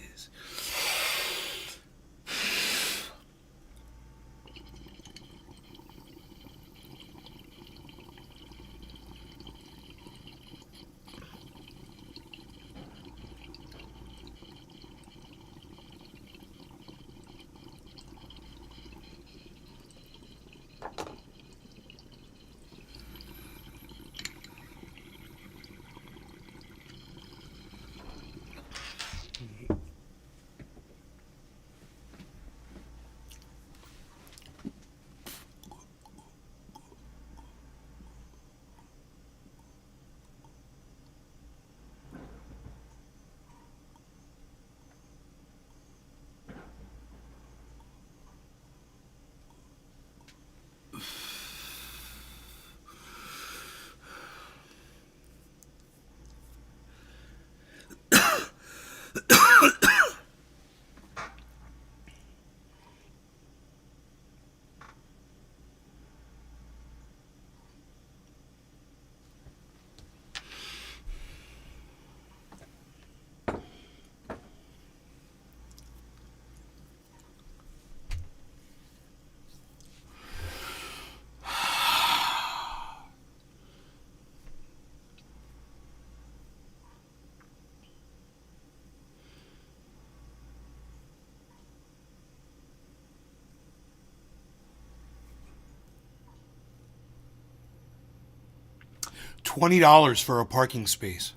$20 for a parking space.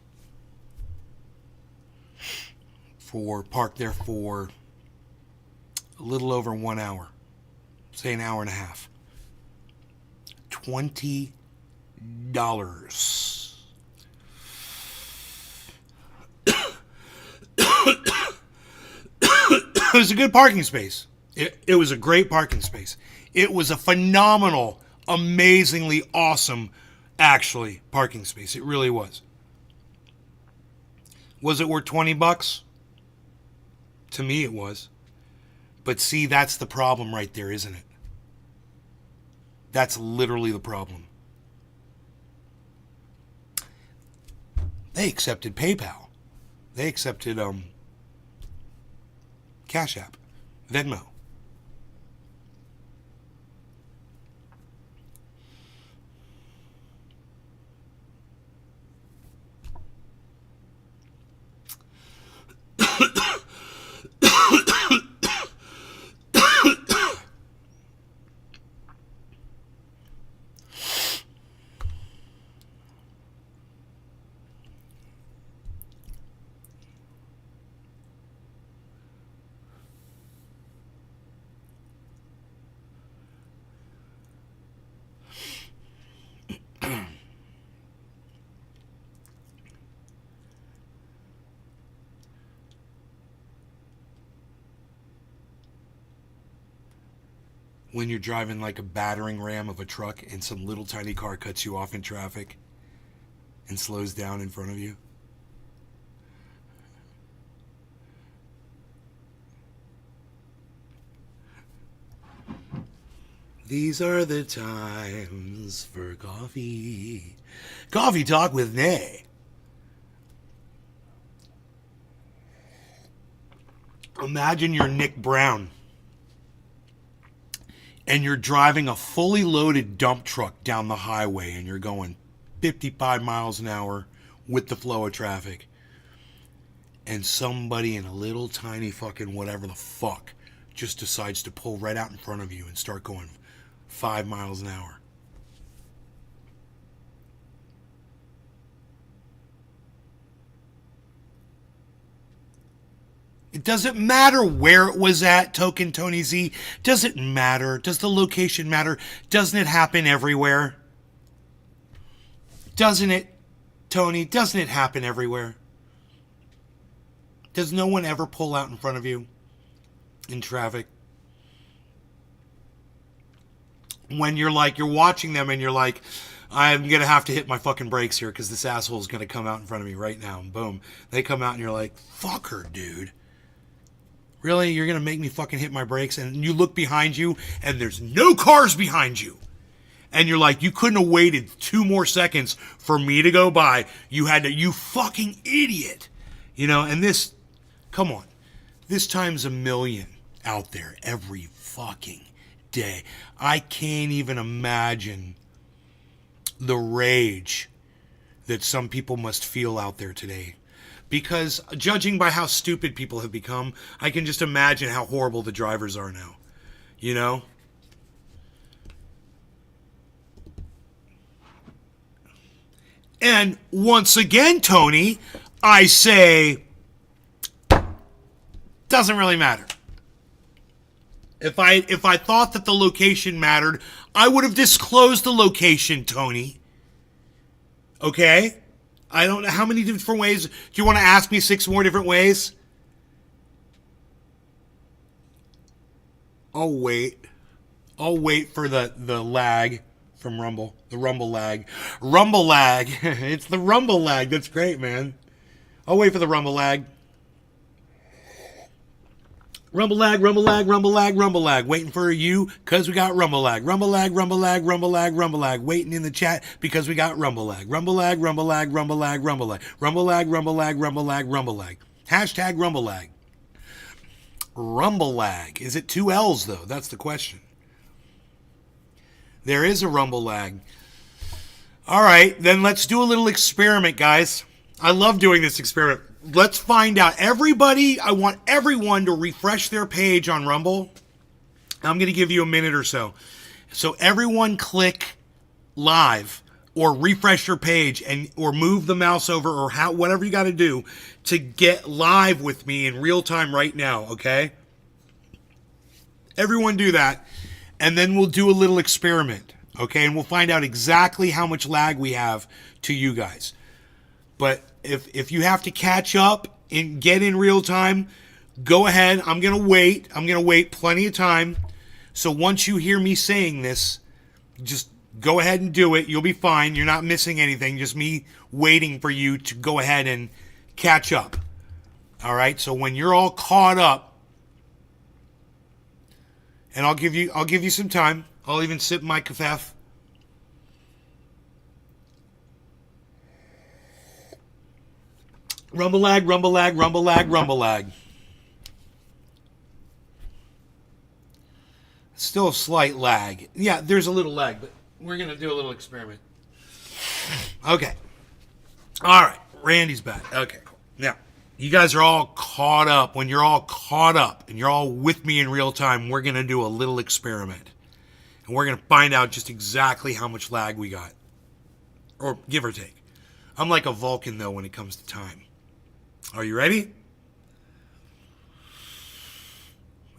For park there for a little over 1 hour. Say an hour and a half. $20. It was a good parking space. It was a great parking space. It was a phenomenal, amazingly awesome, actually, parking space. It really was. Was it worth $20? To me, it was. But see, that's the problem right there, isn't it? That's literally the problem. They accepted PayPal. They accepted Cash App, Venmo. When you're driving like a battering ram of a truck and some little tiny car cuts you off in traffic and slows down in front of you. These are the times for coffee. Coffee talk with Nay. Imagine you're Nick Brown and you're driving a fully loaded dump truck down the highway and you're going 55 miles an hour with the flow of traffic. And somebody in a little tiny fucking whatever the fuck just decides to pull right out in front of you and start going 5 miles an hour. It doesn't matter where it was at, Token Tony Z. Doesn't matter. Does the location matter? Doesn't it happen everywhere? Doesn't it, Tony? Doesn't it happen everywhere? Does no one ever pull out in front of you in traffic? When you're watching them and you're like, I'm going to have to hit my fucking brakes here because this asshole is going to come out in front of me right now. And boom. They come out and you're like, fuck her, dude. Really? You're going to make me fucking hit my brakes? And you look behind you and there's no cars behind you. And you're like, you couldn't have waited 2 more seconds for me to go by. You had to, you fucking idiot. You know, and this, come on. This time's a million out there every fucking day. I can't even imagine the rage that some people must feel out there today. Because judging by how stupid people have become, I can just imagine how horrible the drivers are now. You know? And once again, Tony, I say, doesn't really matter. If I thought that the location mattered, I would have disclosed the location, Tony. Okay? I don't know how many different ways. Do you want to ask me 6 more different ways? I'll wait. I'll wait for the lag from Rumble. The Rumble lag. Rumble lag. It's the Rumble lag. That's great, man. I'll wait for the Rumble lag. Rumble lag, rumble lag, rumble lag, rumble lag. Waiting for you because we got rumble lag. Rumble lag, rumble lag, rumble lag, rumble lag. Waiting in the chat because we got rumble lag. Rumble lag, rumble lag, rumble lag, rumble lag. Rumble lag, rumble lag, rumble lag, rumble lag. Hashtag rumble lag. Rumble lag. Is it 2 L's though? That's the question. There is a rumble lag. All right, then let's do a little experiment, guys. I love doing this experiment. Let's find out. Everybody, I want everyone to refresh their page on Rumble. I'm going to give you a minute or so. So everyone click live or refresh your page and or move the mouse over or whatever you got to do to get live with me in real time right now, okay? Everyone do that. And then we'll do a little experiment, okay? And we'll find out exactly how much lag we have to you guys. But if you have to catch up and get in real time, go ahead. I'm going to wait. I'm going to wait plenty of time. So once you hear me saying this, just go ahead and do it. You'll be fine. You're not missing anything. Just me waiting for you to go ahead and catch up. All right? So when you're all caught up, and I'll give you some time. I'll even sip my kafef. Rumble lag, rumble lag, rumble lag, rumble lag. Still a slight lag. Yeah, there's a little lag, but we're going to do a little experiment. Okay. All right. Randy's back. Okay, cool. Now, you guys are all caught up. When you're all caught up and you're all with me in real time, we're going to do a little experiment. And we're going to find out just exactly how much lag we got. Or give or take. I'm like a Vulcan, though, when it comes to time. Are you ready?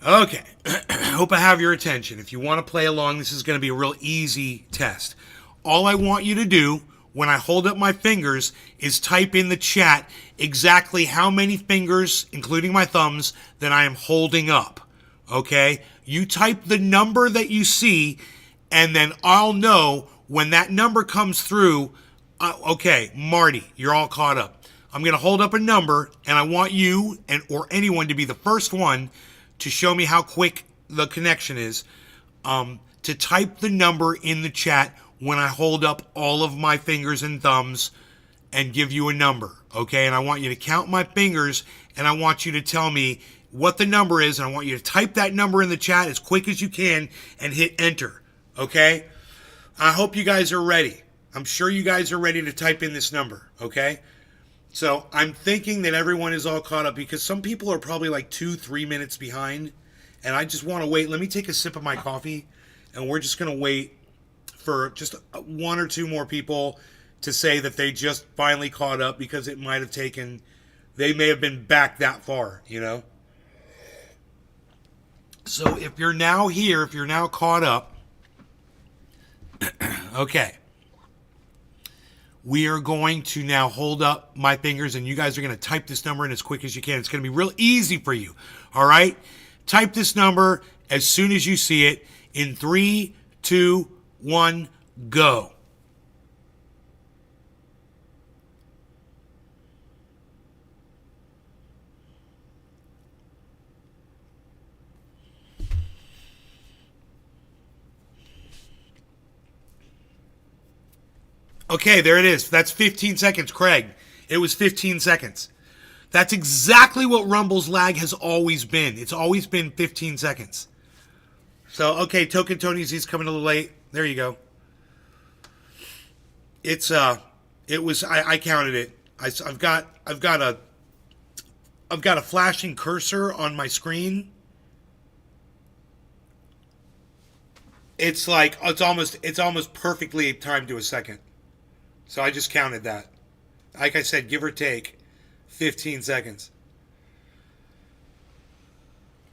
Okay. Hope I have your attention. If you want to play along, this is going to be a real easy test. All I want you to do when I hold up my fingers is type in the chat exactly how many fingers, including my thumbs, that I am holding up. Okay? You type the number that you see, and then I'll know when that number comes through. Okay, Marty, you're all caught up. I'm going to hold up a number, and I want you or anyone to be the first one to show me how quick the connection is, to type the number in the chat when I hold up all of my fingers and thumbs and give you a number, okay? And I want you to count my fingers, and I want you to tell me what the number is, and I want you to type that number in the chat as quick as you can and hit enter, okay? I hope you guys are ready. I'm sure you guys are ready to type in this number, okay? So I'm thinking that everyone is all caught up because some people are probably like 2-3 minutes behind, and I just want to wait. Let me take a sip of my coffee, and we're just going to wait for just 1 or 2 more people to say that they just finally caught up because it might have taken, they may have been back that far, you know? So if you're now here, if you're now caught up, okay. We are going to now hold up my fingers, and you guys are going to type this number in as quick as you can. It's going to be real easy for you, all right? Type this number as soon as you see it in 3, 2, 1, go. Okay, there it is. That's 15 seconds, Craig. It was 15 seconds. That's exactly what Rumble's lag has always been. It's always been 15 seconds. So, okay, Token Tony's, he's coming a little late. There you go. It's, it was, I counted it. I've got a flashing cursor on my screen. It's like, it's almost perfectly timed to a second. So I just counted that. Like I said, give or take 15 seconds.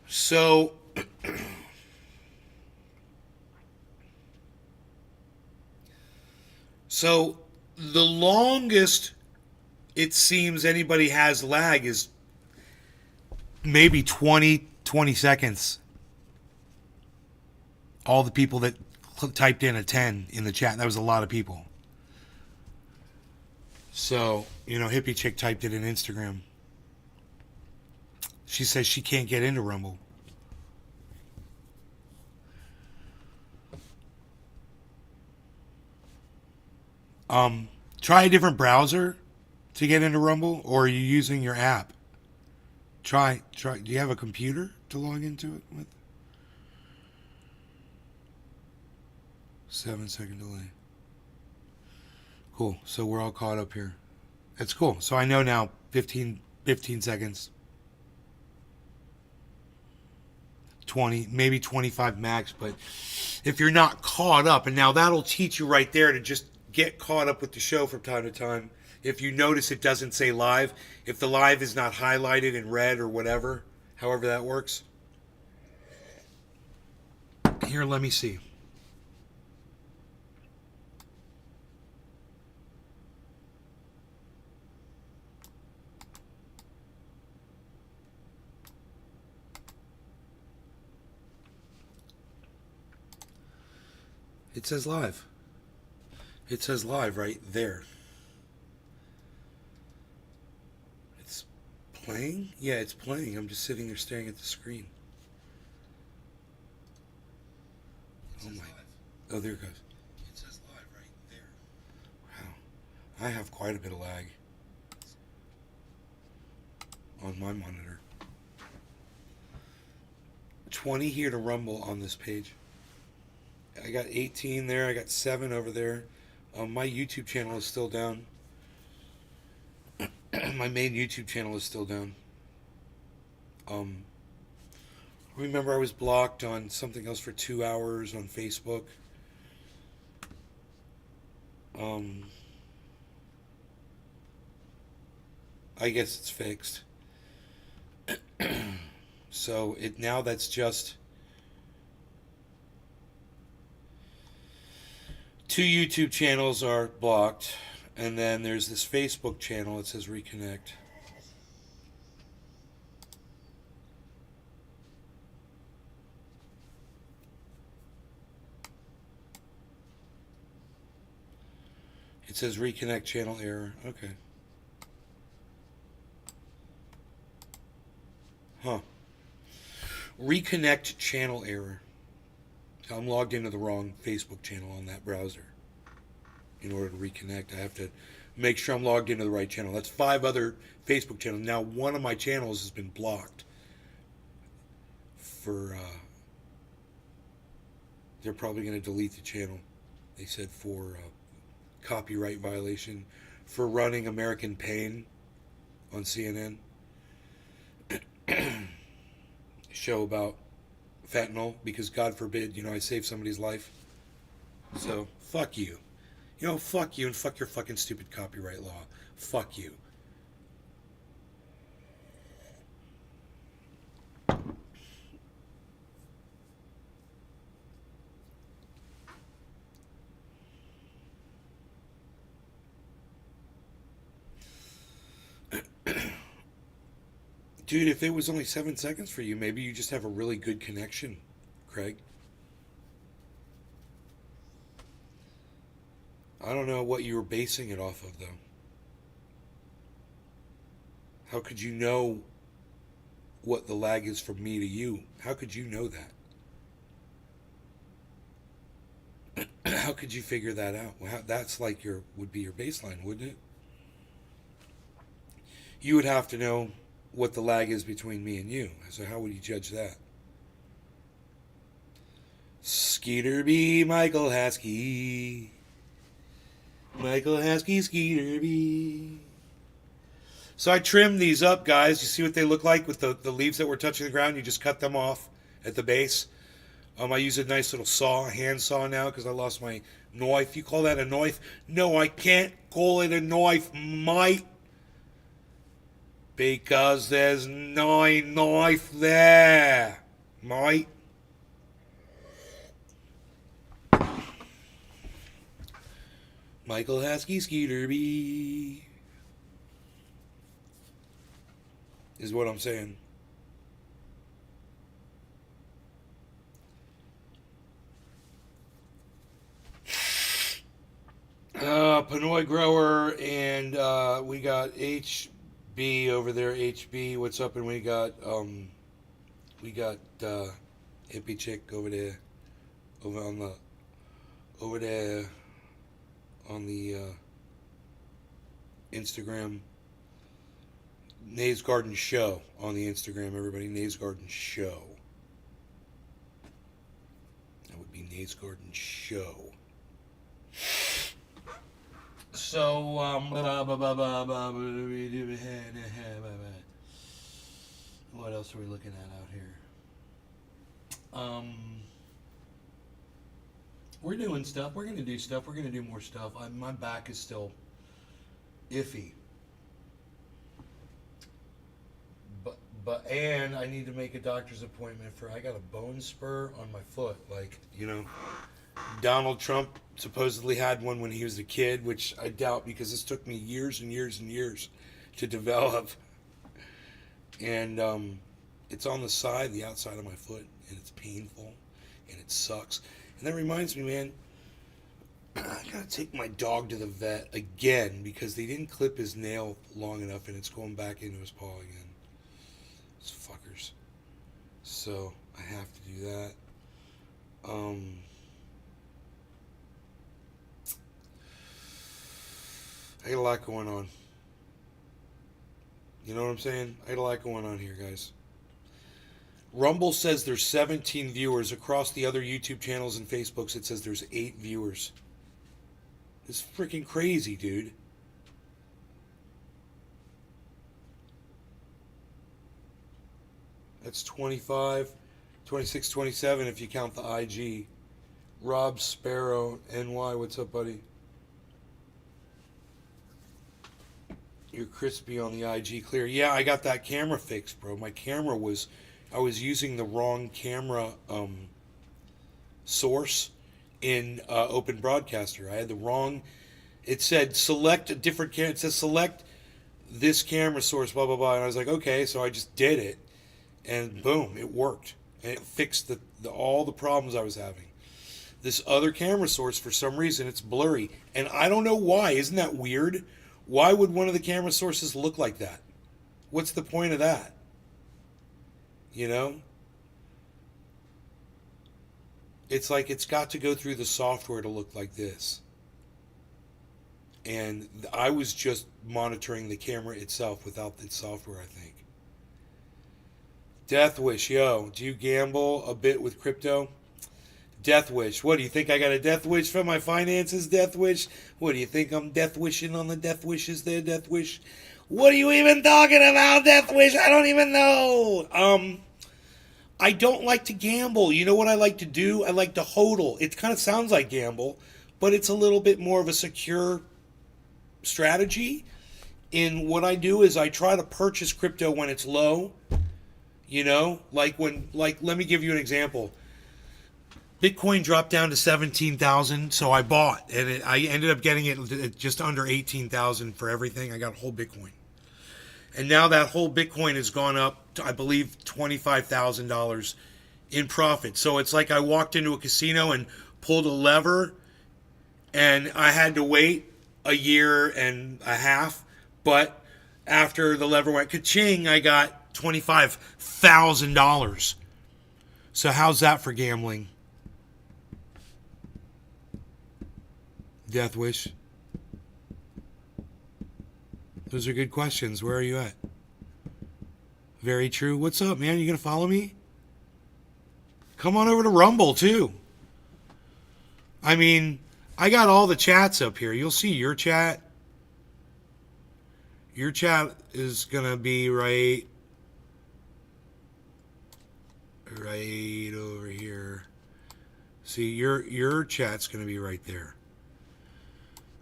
So so the longest it seems anybody has lag is maybe 20 seconds. All the people that typed in a 10 in the chat, that was a lot of people. So, you know, Hippie Chick typed it in Instagram. She says she can't get into Rumble. Try a different browser to get into Rumble, or are you using your app? Try. Do you have a computer to log into it with? 7-second delay. Cool. So we're all caught up here. That's cool. So I know now 15 seconds. 20, maybe 25 max, but if you're not caught up, and now that'll teach you right there to just get caught up with the show from time to time. If you notice it doesn't say live, if the live is not highlighted in red or whatever, however that works. Here, let me see. It says live. It says live right there. It's playing? Yeah, it's playing. I'm just sitting there staring at the screen. Oh my. Oh, there it goes. It says live right there. Wow. I have quite a bit of lag on my monitor. 20 here to Rumble on this page. I got 18 there. I got 7 over there. My YouTube channel is still down. My main YouTube channel is still down. Remember I was blocked on something else for 2 hours on Facebook. I guess it's fixed. So now that's just 2 YouTube channels are blocked, and then there's this Facebook channel that says reconnect. It says reconnect channel error. Okay. Huh. Reconnect channel error. I'm logged into the wrong Facebook channel on that browser. In order to reconnect, I have to make sure I'm logged into the right channel. That's 5 other Facebook channels. Now, one of my channels has been blocked for, they're probably going to delete the channel. They said for copyright violation for running American Pain on CNN. Show about fentanyl, because God forbid, I save somebody's life. So, fuck you. Fuck you and fuck your fucking stupid copyright law. Fuck you. Dude, if it was only 7 seconds for you, maybe you just have a really good connection, Craig. I don't know what you were basing it off of, though. How could you know what the lag is from me to you? How could you know that? could you figure that out? Well, that's like would be your baseline, wouldn't it? You would have to know what the lag is between me and you. So how would you judge that? Skeeter B, Michael Haskey. Michael Haskey, Skeeter B. So I trimmed these up, guys. You see what they look like with the leaves that were touching the ground? You just cut them off at the base. I use a nice little saw, hand saw now, because I lost my knife. You call that a knife? No, I can't call it a knife, mate. Because there's no knife there, mate. Michael Haskey, Skeeter B. Is what I'm saying. Panoy Grower, and we got HB over there. HB, what's up? And we got Hippie Chick over there, over there on the Instagram. Nay's Garden Show on the Instagram, everybody. Nay's Garden Show. That would be Nay's Garden Show. So, what else are we looking at out here? We're doing stuff. We're going to do stuff. We're going to do more stuff. My back is still iffy. And I need to make a doctor's appointment I got a bone spur on my foot. Like, Donald Trump supposedly had one when he was a kid, which I doubt because this took me years and years and years to develop. And it's on the outside of my foot, and it's painful, and it sucks. And that reminds me, man, I gotta take my dog to the vet again because they didn't clip his nail long enough, and it's going back into his paw again. Fuckers. So I have to do that. I got a lot going on. You know what I'm saying? I got a lot going on here, guys. Rumble says there's 17 viewers. Across the other YouTube channels and Facebooks, it says there's 8 viewers. It's freaking crazy, dude. That's 25, 26, 27 if you count the IG. Rob Sparrow, NY, what's up, buddy? You're crispy on the IG clear. Yeah, I got that camera fixed, bro. My camera I was using the wrong camera source in Open Broadcaster. I had the wrong, it said select a different camera. It says select this camera source, blah, blah, blah. And I was like, okay, so I just did it. And boom, it worked. And it fixed all the problems I was having. This other camera source, for some reason, it's blurry. And I don't know why. Isn't that weird? Why would one of the camera sources look like that? What's the point of that? It's like it's got to go through the software to look like this. And I was just monitoring the camera itself without the software, I think. Death Wish, yo, do you gamble a bit with crypto? Death Wish, what do you think? I got a death wish for my finances, Death Wish? What do you think I'm death wishing on the death wishes there, Death Wish? What are you even talking about, Death Wish? I don't even know. I don't like to gamble. You know what I like to do? I like to hodl. It kind of sounds like gamble, but it's a little bit more of a secure strategy. And what I do is I try to purchase crypto when it's low. Let me give you an example. Bitcoin dropped down to 17,000, so I bought, and I ended up getting it at just under 18,000 for everything. I got a whole Bitcoin. And now that whole Bitcoin has gone up to, I believe, $25,000 in profit. So it's like I walked into a casino and pulled a lever, and I had to wait a year and a half, but after the lever went ka-ching, I got $25,000. So how's that for gambling? Death Wish? Those are good questions. Where are you at? Very true. What's up, man? You gonna follow me? Come on over to Rumble, too. I mean, I got all the chats up here. You'll see your chat. Your chat is gonna be right over here. See, your chat's gonna be right there.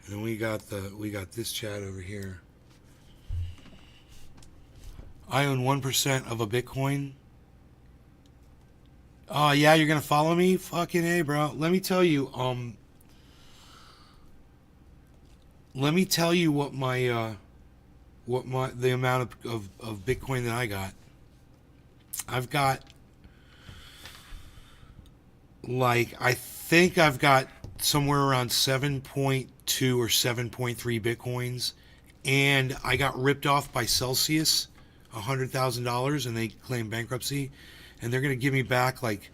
And then we got this chat over here. I own 1% of a Bitcoin. Oh yeah, you're gonna follow me? Fucking A, bro. Let me tell you what the amount of Bitcoin that I got. I've got, like, I think I've got somewhere around 7.2 or 7.3 Bitcoins, and I got ripped off by Celsius, $100,000, and they claim bankruptcy, and they're going to give me back like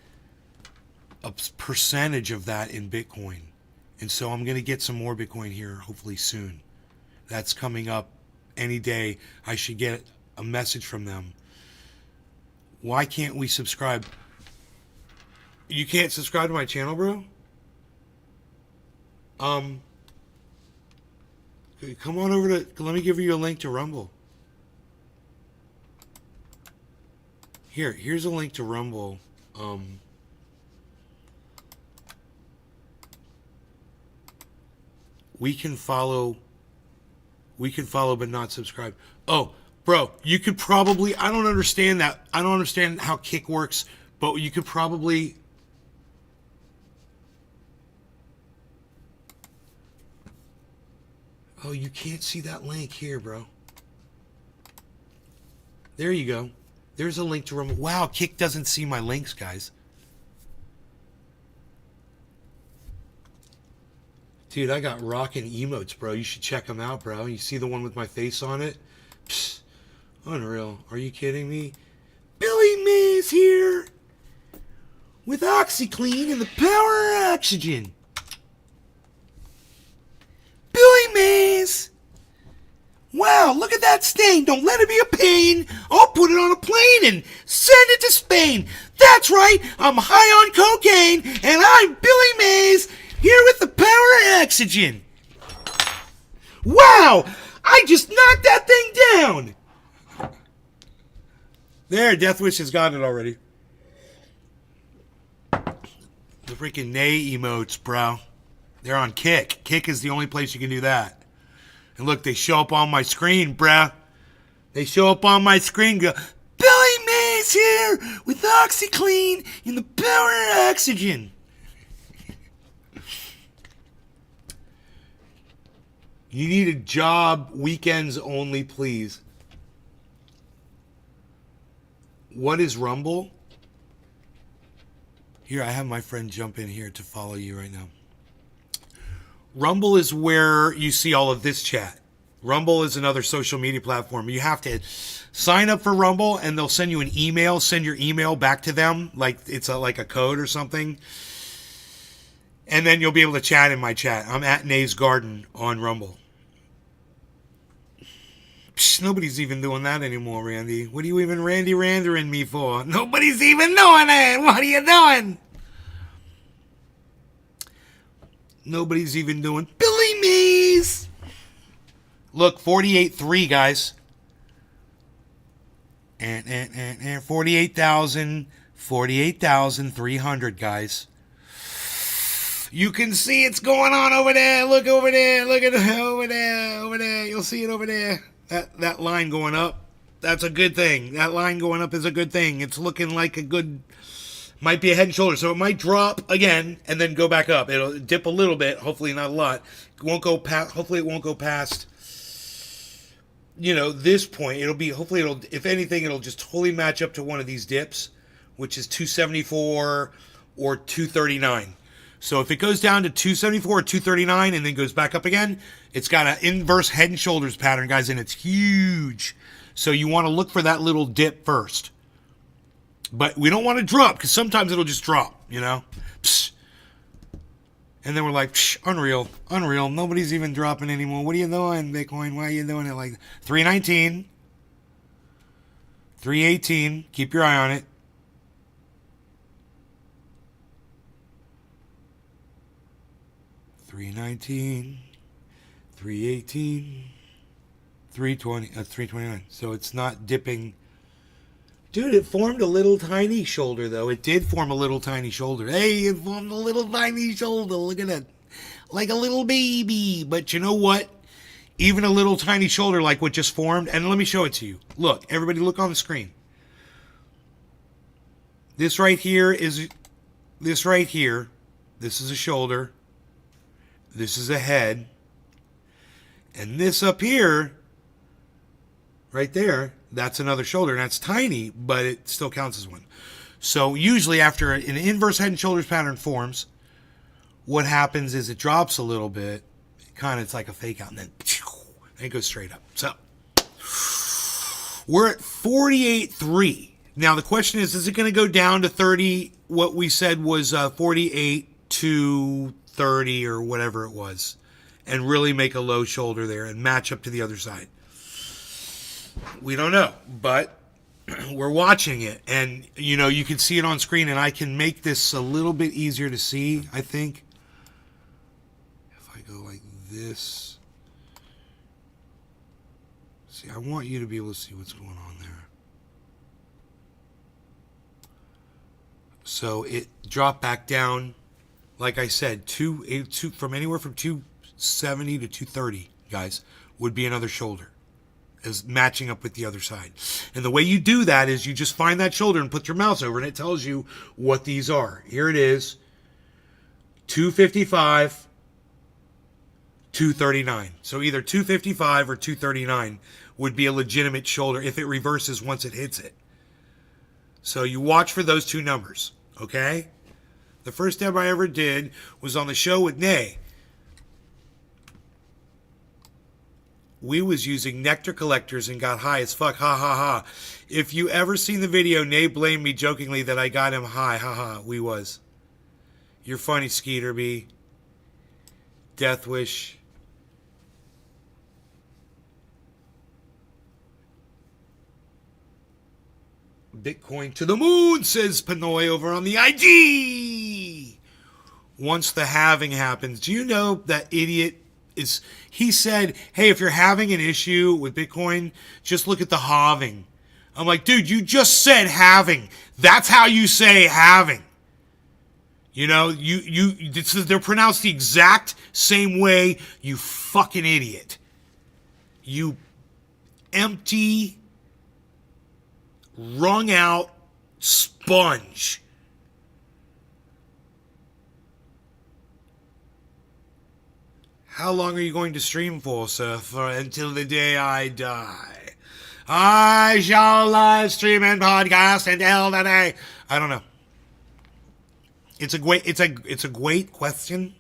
a percentage of that in Bitcoin. And so I'm going to get some more Bitcoin here hopefully soon. That's coming up any day. I should get a message from them. Why can't we subscribe? You can't subscribe to my channel, bro? Come on over to, let me give you a link to Rumble. Here's a link to Rumble. We can follow but not subscribe. Oh, bro, you could probably, I don't understand that. I don't understand how Kick works, but you could probably, oh, you can't see that link here, bro. There you go. There's a link to Rumble. Wow, Kick doesn't see my links, guys. Dude, I got rockin' emotes, bro. You should check them out, bro. You see the one with my face on it? Psst, unreal. Are you kidding me? Billy Mays here with OxyClean and the power of oxygen. Billy Mays. Wow, look at that stain. Don't let it be a pain. I'll put it on a plane and send it to Spain. That's right. I'm high on cocaine, and I'm Billy Mays, here with the power of oxygen. Wow, I just knocked that thing down. There, Death Wish has got it already. The freaking Nay emotes, bro. They're on Kick. Kick is the only place you can do that. And look, they show up on my screen, bruh. They show up on my screen, go, Billy Mays here with OxyClean and the power of oxygen. You need a job, weekends only, please. What is Rumble? Here, I have my friend jump in here to follow you right now. Rumble is where you see all of this chat. Rumble is another social media platform. You have to sign up for Rumble, and they'll send you an email. Send your email back to them, like it's like a code or something. And then you'll be able to chat in my chat. I'm at Nay's Garden on Rumble. Psh, nobody's even doing that anymore, Randy. What are you even Randy Randering me for? Nobody's even doing it. What are you doing? Nobody's even doing Billy Mays. Look, 48.3, guys. And 48,300, guys. You can see it's going on over there. Look over there. Look at it over there. Over there. You'll see it over there. That line going up. That's a good thing. That line going up is a good thing. It's looking like a good, might be a head and shoulders. So it might drop again and then go back up. It'll dip a little bit. Hopefully not a lot. It won't go past. Hopefully it won't go past, you know, this point. It'll be, hopefully it'll, if anything, it'll just totally match up to one of these dips, which is 274 or 239. So if it goes down to 274 or 239 and then goes back up again, it's got an inverse head and shoulders pattern, guys, and it's huge. So you want to look for that little dip first. But we don't want to drop, because sometimes it'll just drop, you know. Psst. And then we're like, psh, unreal, unreal. Nobody's even dropping anymore. What are you doing, Bitcoin? Why are you doing it like that? 319, 318. Keep your eye on it. 319, 318, 320, 329. So it's not dipping. Dude, it formed a little tiny shoulder, though. It did form a little tiny shoulder. Hey, it formed a little tiny shoulder. Look at it. Like a little baby. But you know what? Even a little tiny shoulder like what just formed. And let me show it to you. Look, everybody look on the screen. This right here is... This right here. This is a shoulder. This is a head. And this up here... Right there, that's another shoulder, and that's tiny, but it still counts as one. So usually after an inverse head and shoulders pattern forms, what happens is it drops a little bit, it's like a fake out, and then it goes straight up. So we're at 48.3. Now the question is it going to go down to 30, what we said was 48 to 30 or whatever it was, and really make a low shoulder there and match up to the other side? We don't know, but we're watching it, and you can see it on screen, and I can make this a little bit easier to see, I think. If I go like this. See, I want you to be able to see what's going on there. So it dropped back down, like I said, from anywhere from 270 to 230, guys, would be another shoulder. Is matching up with the other side. And the way you do that is you just find that shoulder and put your mouse over it, and it tells you what these are. Here it is. 255, 239. So either 255 or 239 would be a legitimate shoulder if it reverses once it hits it. So you watch for those two numbers, okay? The first step I ever did was on the show with Nay. We was using nectar collectors and got high as fuck. Ha ha ha. If you ever seen the video, Nay blamed me jokingly that I got him high. Ha ha. We was. You're funny, Skeeter B. Death Wish. Bitcoin to the moon, says Pinoy over on the IG. Once the halving happens, do you know that idiot? He said, hey, if you're having an issue with Bitcoin, just look at the halving. I'm like, dude, you just said halving. That's how you say halving. They're pronounced the exact same way, you fucking idiot. You empty, wrung out sponge. How long are you going to stream for, sir? For until the day I die. I shall live stream and podcast until the day. I don't know. It's a great question.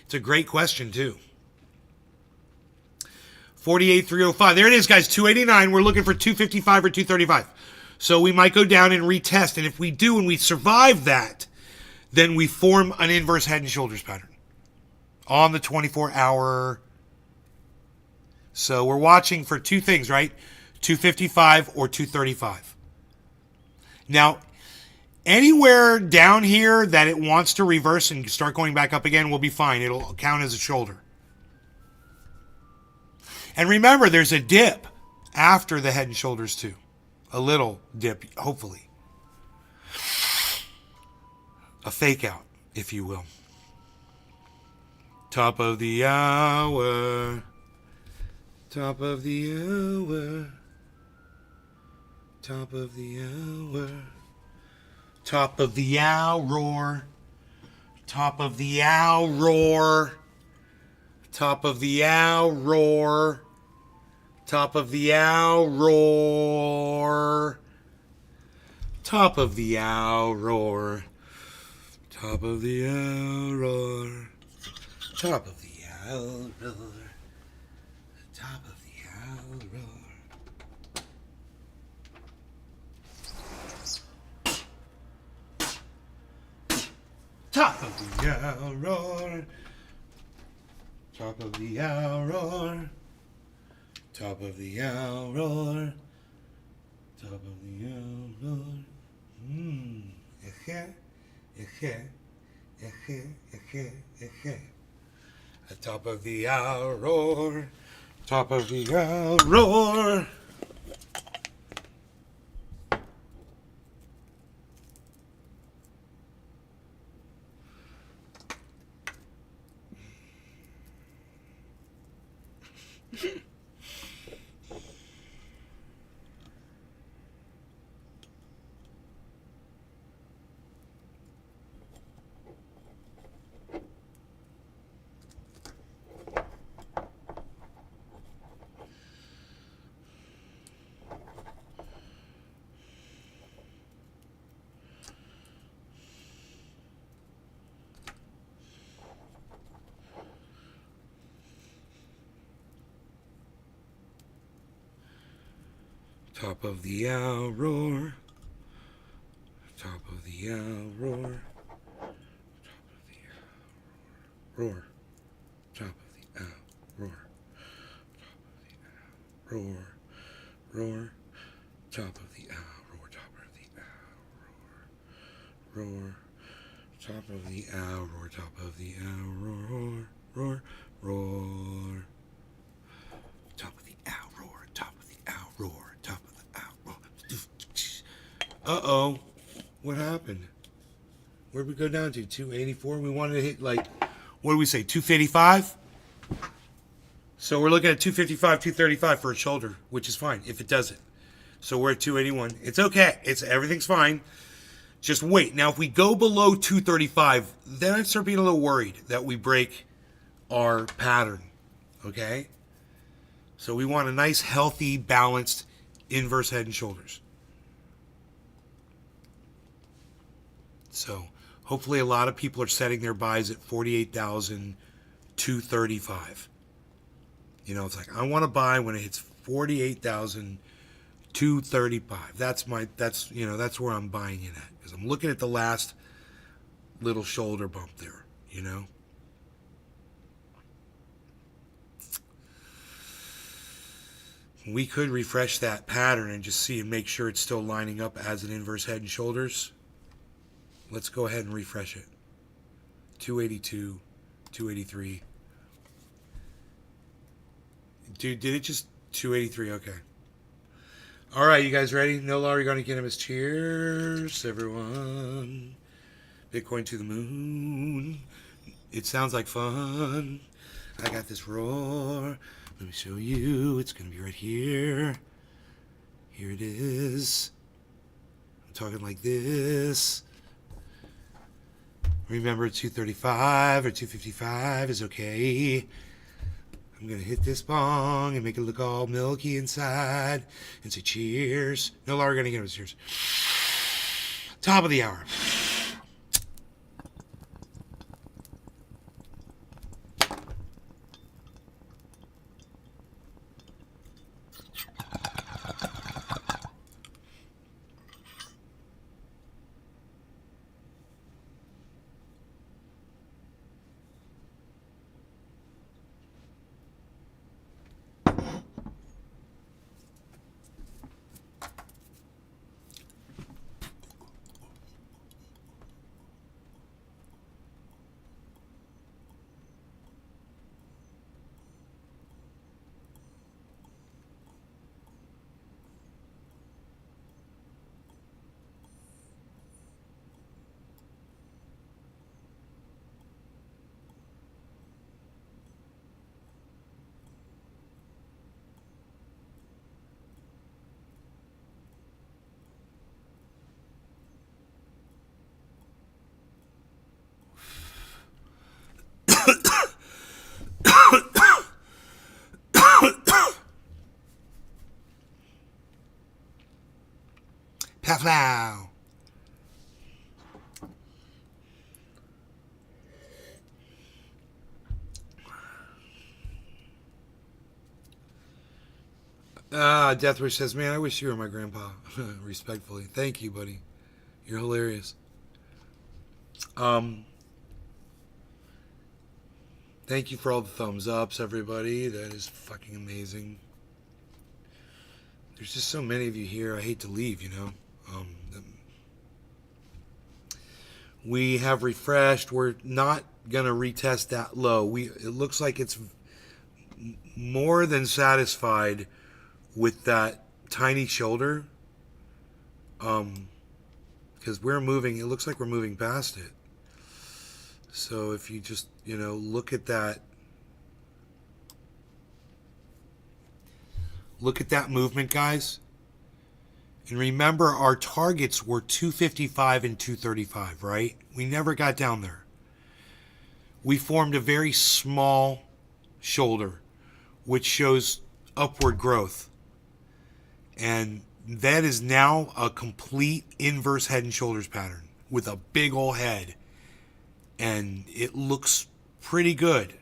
It's a great question too. 48,305. There it is, guys. 289. We're looking for 255 or 235. So we might go down and retest. And if we do and we survive that, then we form an inverse head and shoulders pattern on the 24-hour. So we're watching for two things, right? 255 or 235. Now, anywhere down here that it wants to reverse and start going back up again will be fine. It'll count as a shoulder. And remember, there's a dip after the head and shoulders too. A little dip, hopefully. A fake out, if you will. Top of the hour. Top of the hour. Top of the hour. Top of the hour. Top of the hour. Top of the hour. Top of the hour. Top of the hour. Top of the hour. Top of the hour. Top of the hour. Top of the hour. Top of the hour. Top of the hour. Top of the hour. At top of the hour. Top of the hour. Top of the hour. Top of the hour. Top of the hour. Roar. Top of the hour. Top of the hour. Roar. Top of the hour. Top of the hour. Roar. Roar. Top of the hour. Top of the hour. Top of the hour. Uh-oh. What happened? Where'd we go down to? 284? We wanted to hit like, what do we say, 255? So we're looking at 255, 235 for a shoulder, which is fine if it does it. So we're at 281. It's okay. Everything's fine. Just wait. Now, if we go below 235, then I start being a little worried that we break our pattern. Okay? So we want a nice, healthy, balanced inverse head and shoulders. So hopefully a lot of people are setting their buys at 48,235. You know, it's like I want to buy when it hits 48,235. That's where I'm buying it at, because I'm looking at the last little shoulder bump there, you know. We could refresh that pattern and just see and make sure it's still lining up as an inverse head and shoulders. Let's go ahead and refresh it. 282, 283. Dude, did it just 283? Okay. All right, you guys ready? No longer going to get him his cheers, everyone. Bitcoin to the moon. It sounds like fun. I got this roar. Let me show you. It's going to be right here. Here it is. I'm talking like this. Remember, 235 or 255 is okay. I'm going to hit this bong and make it look all milky inside and say cheers. No longer going to get him his cheers. Top of the hour. Plow. Deathwish says, man, I wish you were my grandpa. Respectfully. Thank you, buddy. You're hilarious. Thank you for all the thumbs ups, everybody. That is fucking amazing. There's just so many of you here. I hate to leave, you know. We have refreshed. We're not gonna retest that low. It looks like it's more than satisfied with that tiny shoulder. Because we're moving. It looks like we're moving past it. So if you just, you know, look at that. Look at that movement, guys. And remember, our targets were 255 and 235, right? We never got down there. We formed a very small shoulder, which shows upward growth. And that is now a complete inverse head and shoulders pattern with a big old head. And it looks pretty good.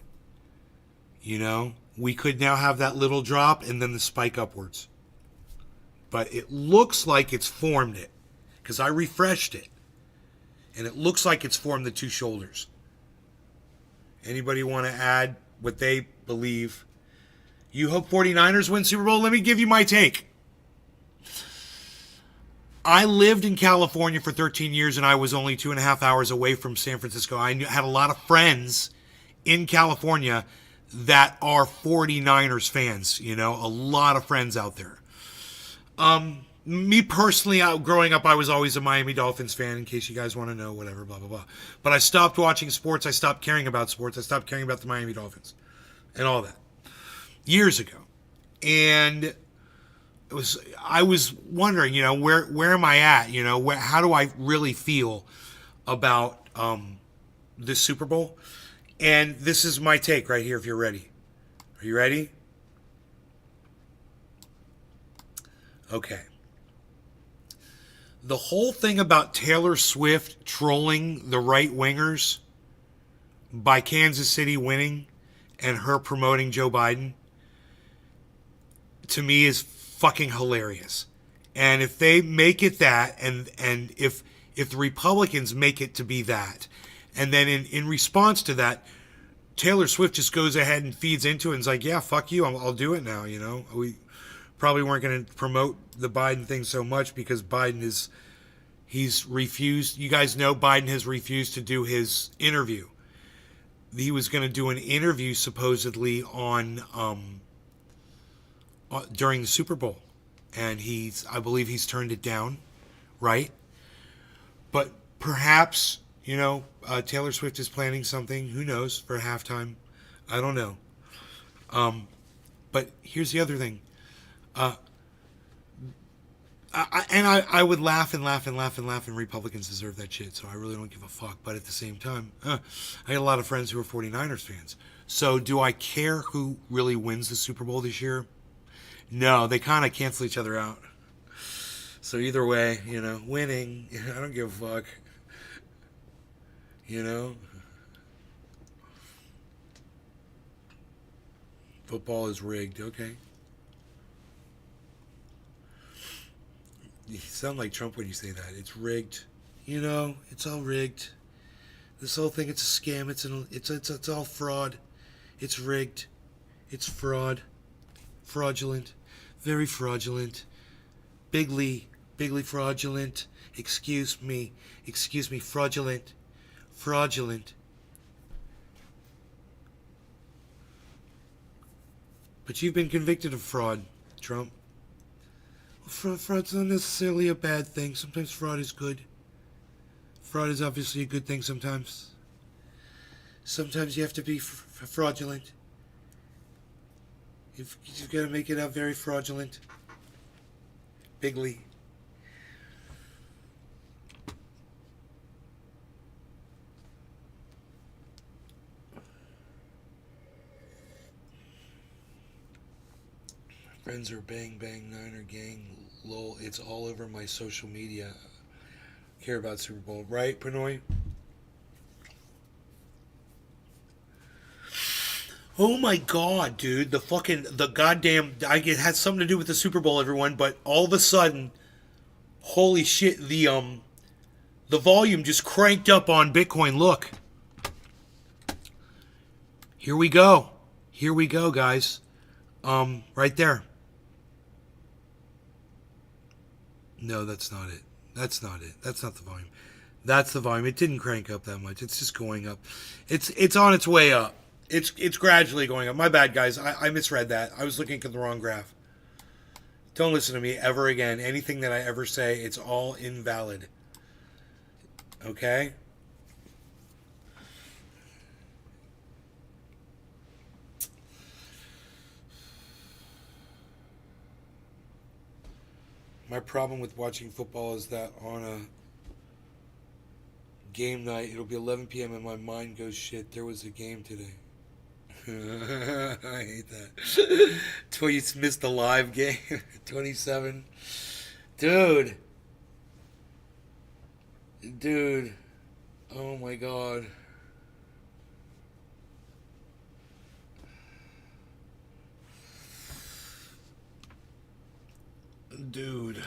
You know, we could now have that little drop and then the spike upwards. But it looks like it's formed it, because I refreshed it. And it looks like it's formed the two shoulders. Anybody want to add what they believe? You hope 49ers win Super Bowl? Let me give you my take. I lived in California for 13 years, and I was only 2.5 hours away from San Francisco. I had a lot of friends in California that are 49ers fans, you know, a lot of friends out there. Me personally, growing up, I was always a Miami Dolphins fan, in case you guys want to know, whatever, blah, blah, blah. But I stopped watching sports. I stopped caring about sports. I stopped caring about the Miami Dolphins and all that years ago. And I was wondering, you know, where am I at? You know, how do I really feel about this Super Bowl? And this is my take right here, if you're ready. Are you ready? Okay. The whole thing about Taylor Swift trolling the right wingers by Kansas City winning and her promoting Joe Biden, to me, is fucking hilarious. And if they make it that, and if the Republicans make it to be that, and then in response to that, Taylor Swift just goes ahead and feeds into it and is like, yeah, fuck you, I'll do it now, you know. We probably weren't going to promote the Biden thing so much because he's refused. You guys know Biden has refused to do his interview. He was going to do an interview supposedly on during the Super Bowl, and I believe he's turned it down, right? But perhaps, you know, Taylor Swift is planning something, who knows, for halftime. I don't know. But here's the other thing. I would laugh and laugh and laugh and laugh, and Republicans deserve that shit, so I really don't give a fuck. But at the same time, I got a lot of friends who are 49ers fans. So do I care who really wins the Super Bowl this year? No, they kind of cancel each other out. So either way, you know, winning, I don't give a fuck. You know? Football is rigged, okay. You sound like Trump when you say that. It's rigged. You know, it's all rigged. This whole thing, it's a scam. It's all fraud. It's rigged. It's fraud. Fraudulent. Very fraudulent. Bigly fraudulent. Excuse me. Fraudulent. Fraudulent. But you've been convicted of fraud, Trump. Fraud's not necessarily a bad thing. Sometimes fraud is good. Fraud is obviously a good thing sometimes. Sometimes you have to be fraudulent. You've got to make it out very fraudulent. Bigly. Friends are bang bang Niner gang. Lol, it's all over my social media. Care about Super Bowl, right, Pinoy? Oh my god, dude. The goddamn, it has something to do with the Super Bowl, everyone, but all of a sudden, holy shit, the volume just cranked up on Bitcoin. Look. Here we go. Here we go, guys. Right there. No, that's not it. That's not it. That's not the volume. That's the volume. It didn't crank up that much. It's just going up. It's on its way up. It's gradually going up. My bad, guys. I misread that. I was looking at the wrong graph. Don't listen to me ever again. Anything that I ever say, it's all invalid. Okay? My problem with watching football is that on a game night, it'll be 11 p.m. and my mind goes, shit, there was a game today. I hate that. Twice missed the live game. 27. Dude. Oh my God. Dude.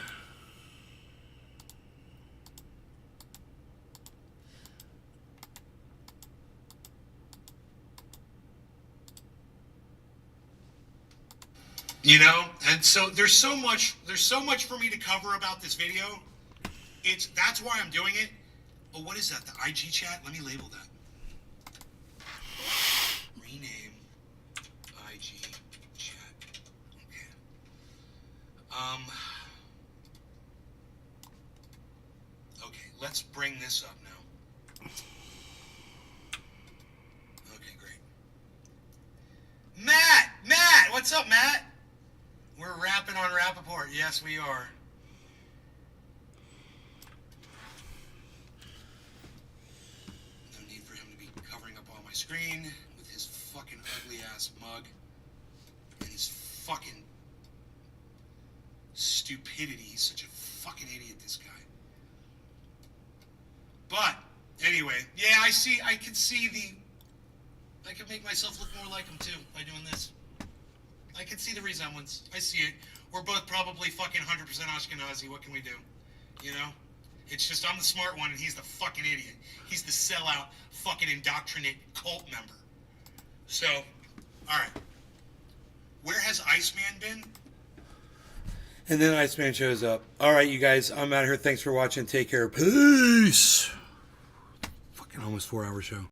You know, and so there's so much for me to cover about this video. That's why I'm doing it. Oh, what is that? The IG chat? Let me label that. Rename IG chat. Okay. Okay, let's bring this up now. Okay, great. Matt, what's up, Matt? We're rapping on Rappaport. Yes, we are. No need for him to be covering up all my screen with his fucking ugly ass mug and his fucking stupidity. He's such a fucking idiot, this guy. But anyway, yeah, I could make myself look more like him too by doing this. I can see the resemblance. I see it. We're both probably fucking 100% Ashkenazi. What can we do? You know? It's just I'm the smart one and he's the fucking idiot. He's the sellout, fucking indoctrinate cult member. So, alright. Where has Iceman been? And then Iceman shows up. Alright, you guys. I'm out of here. Thanks for watching. Take care. Peace. Fucking almost 4-hour show.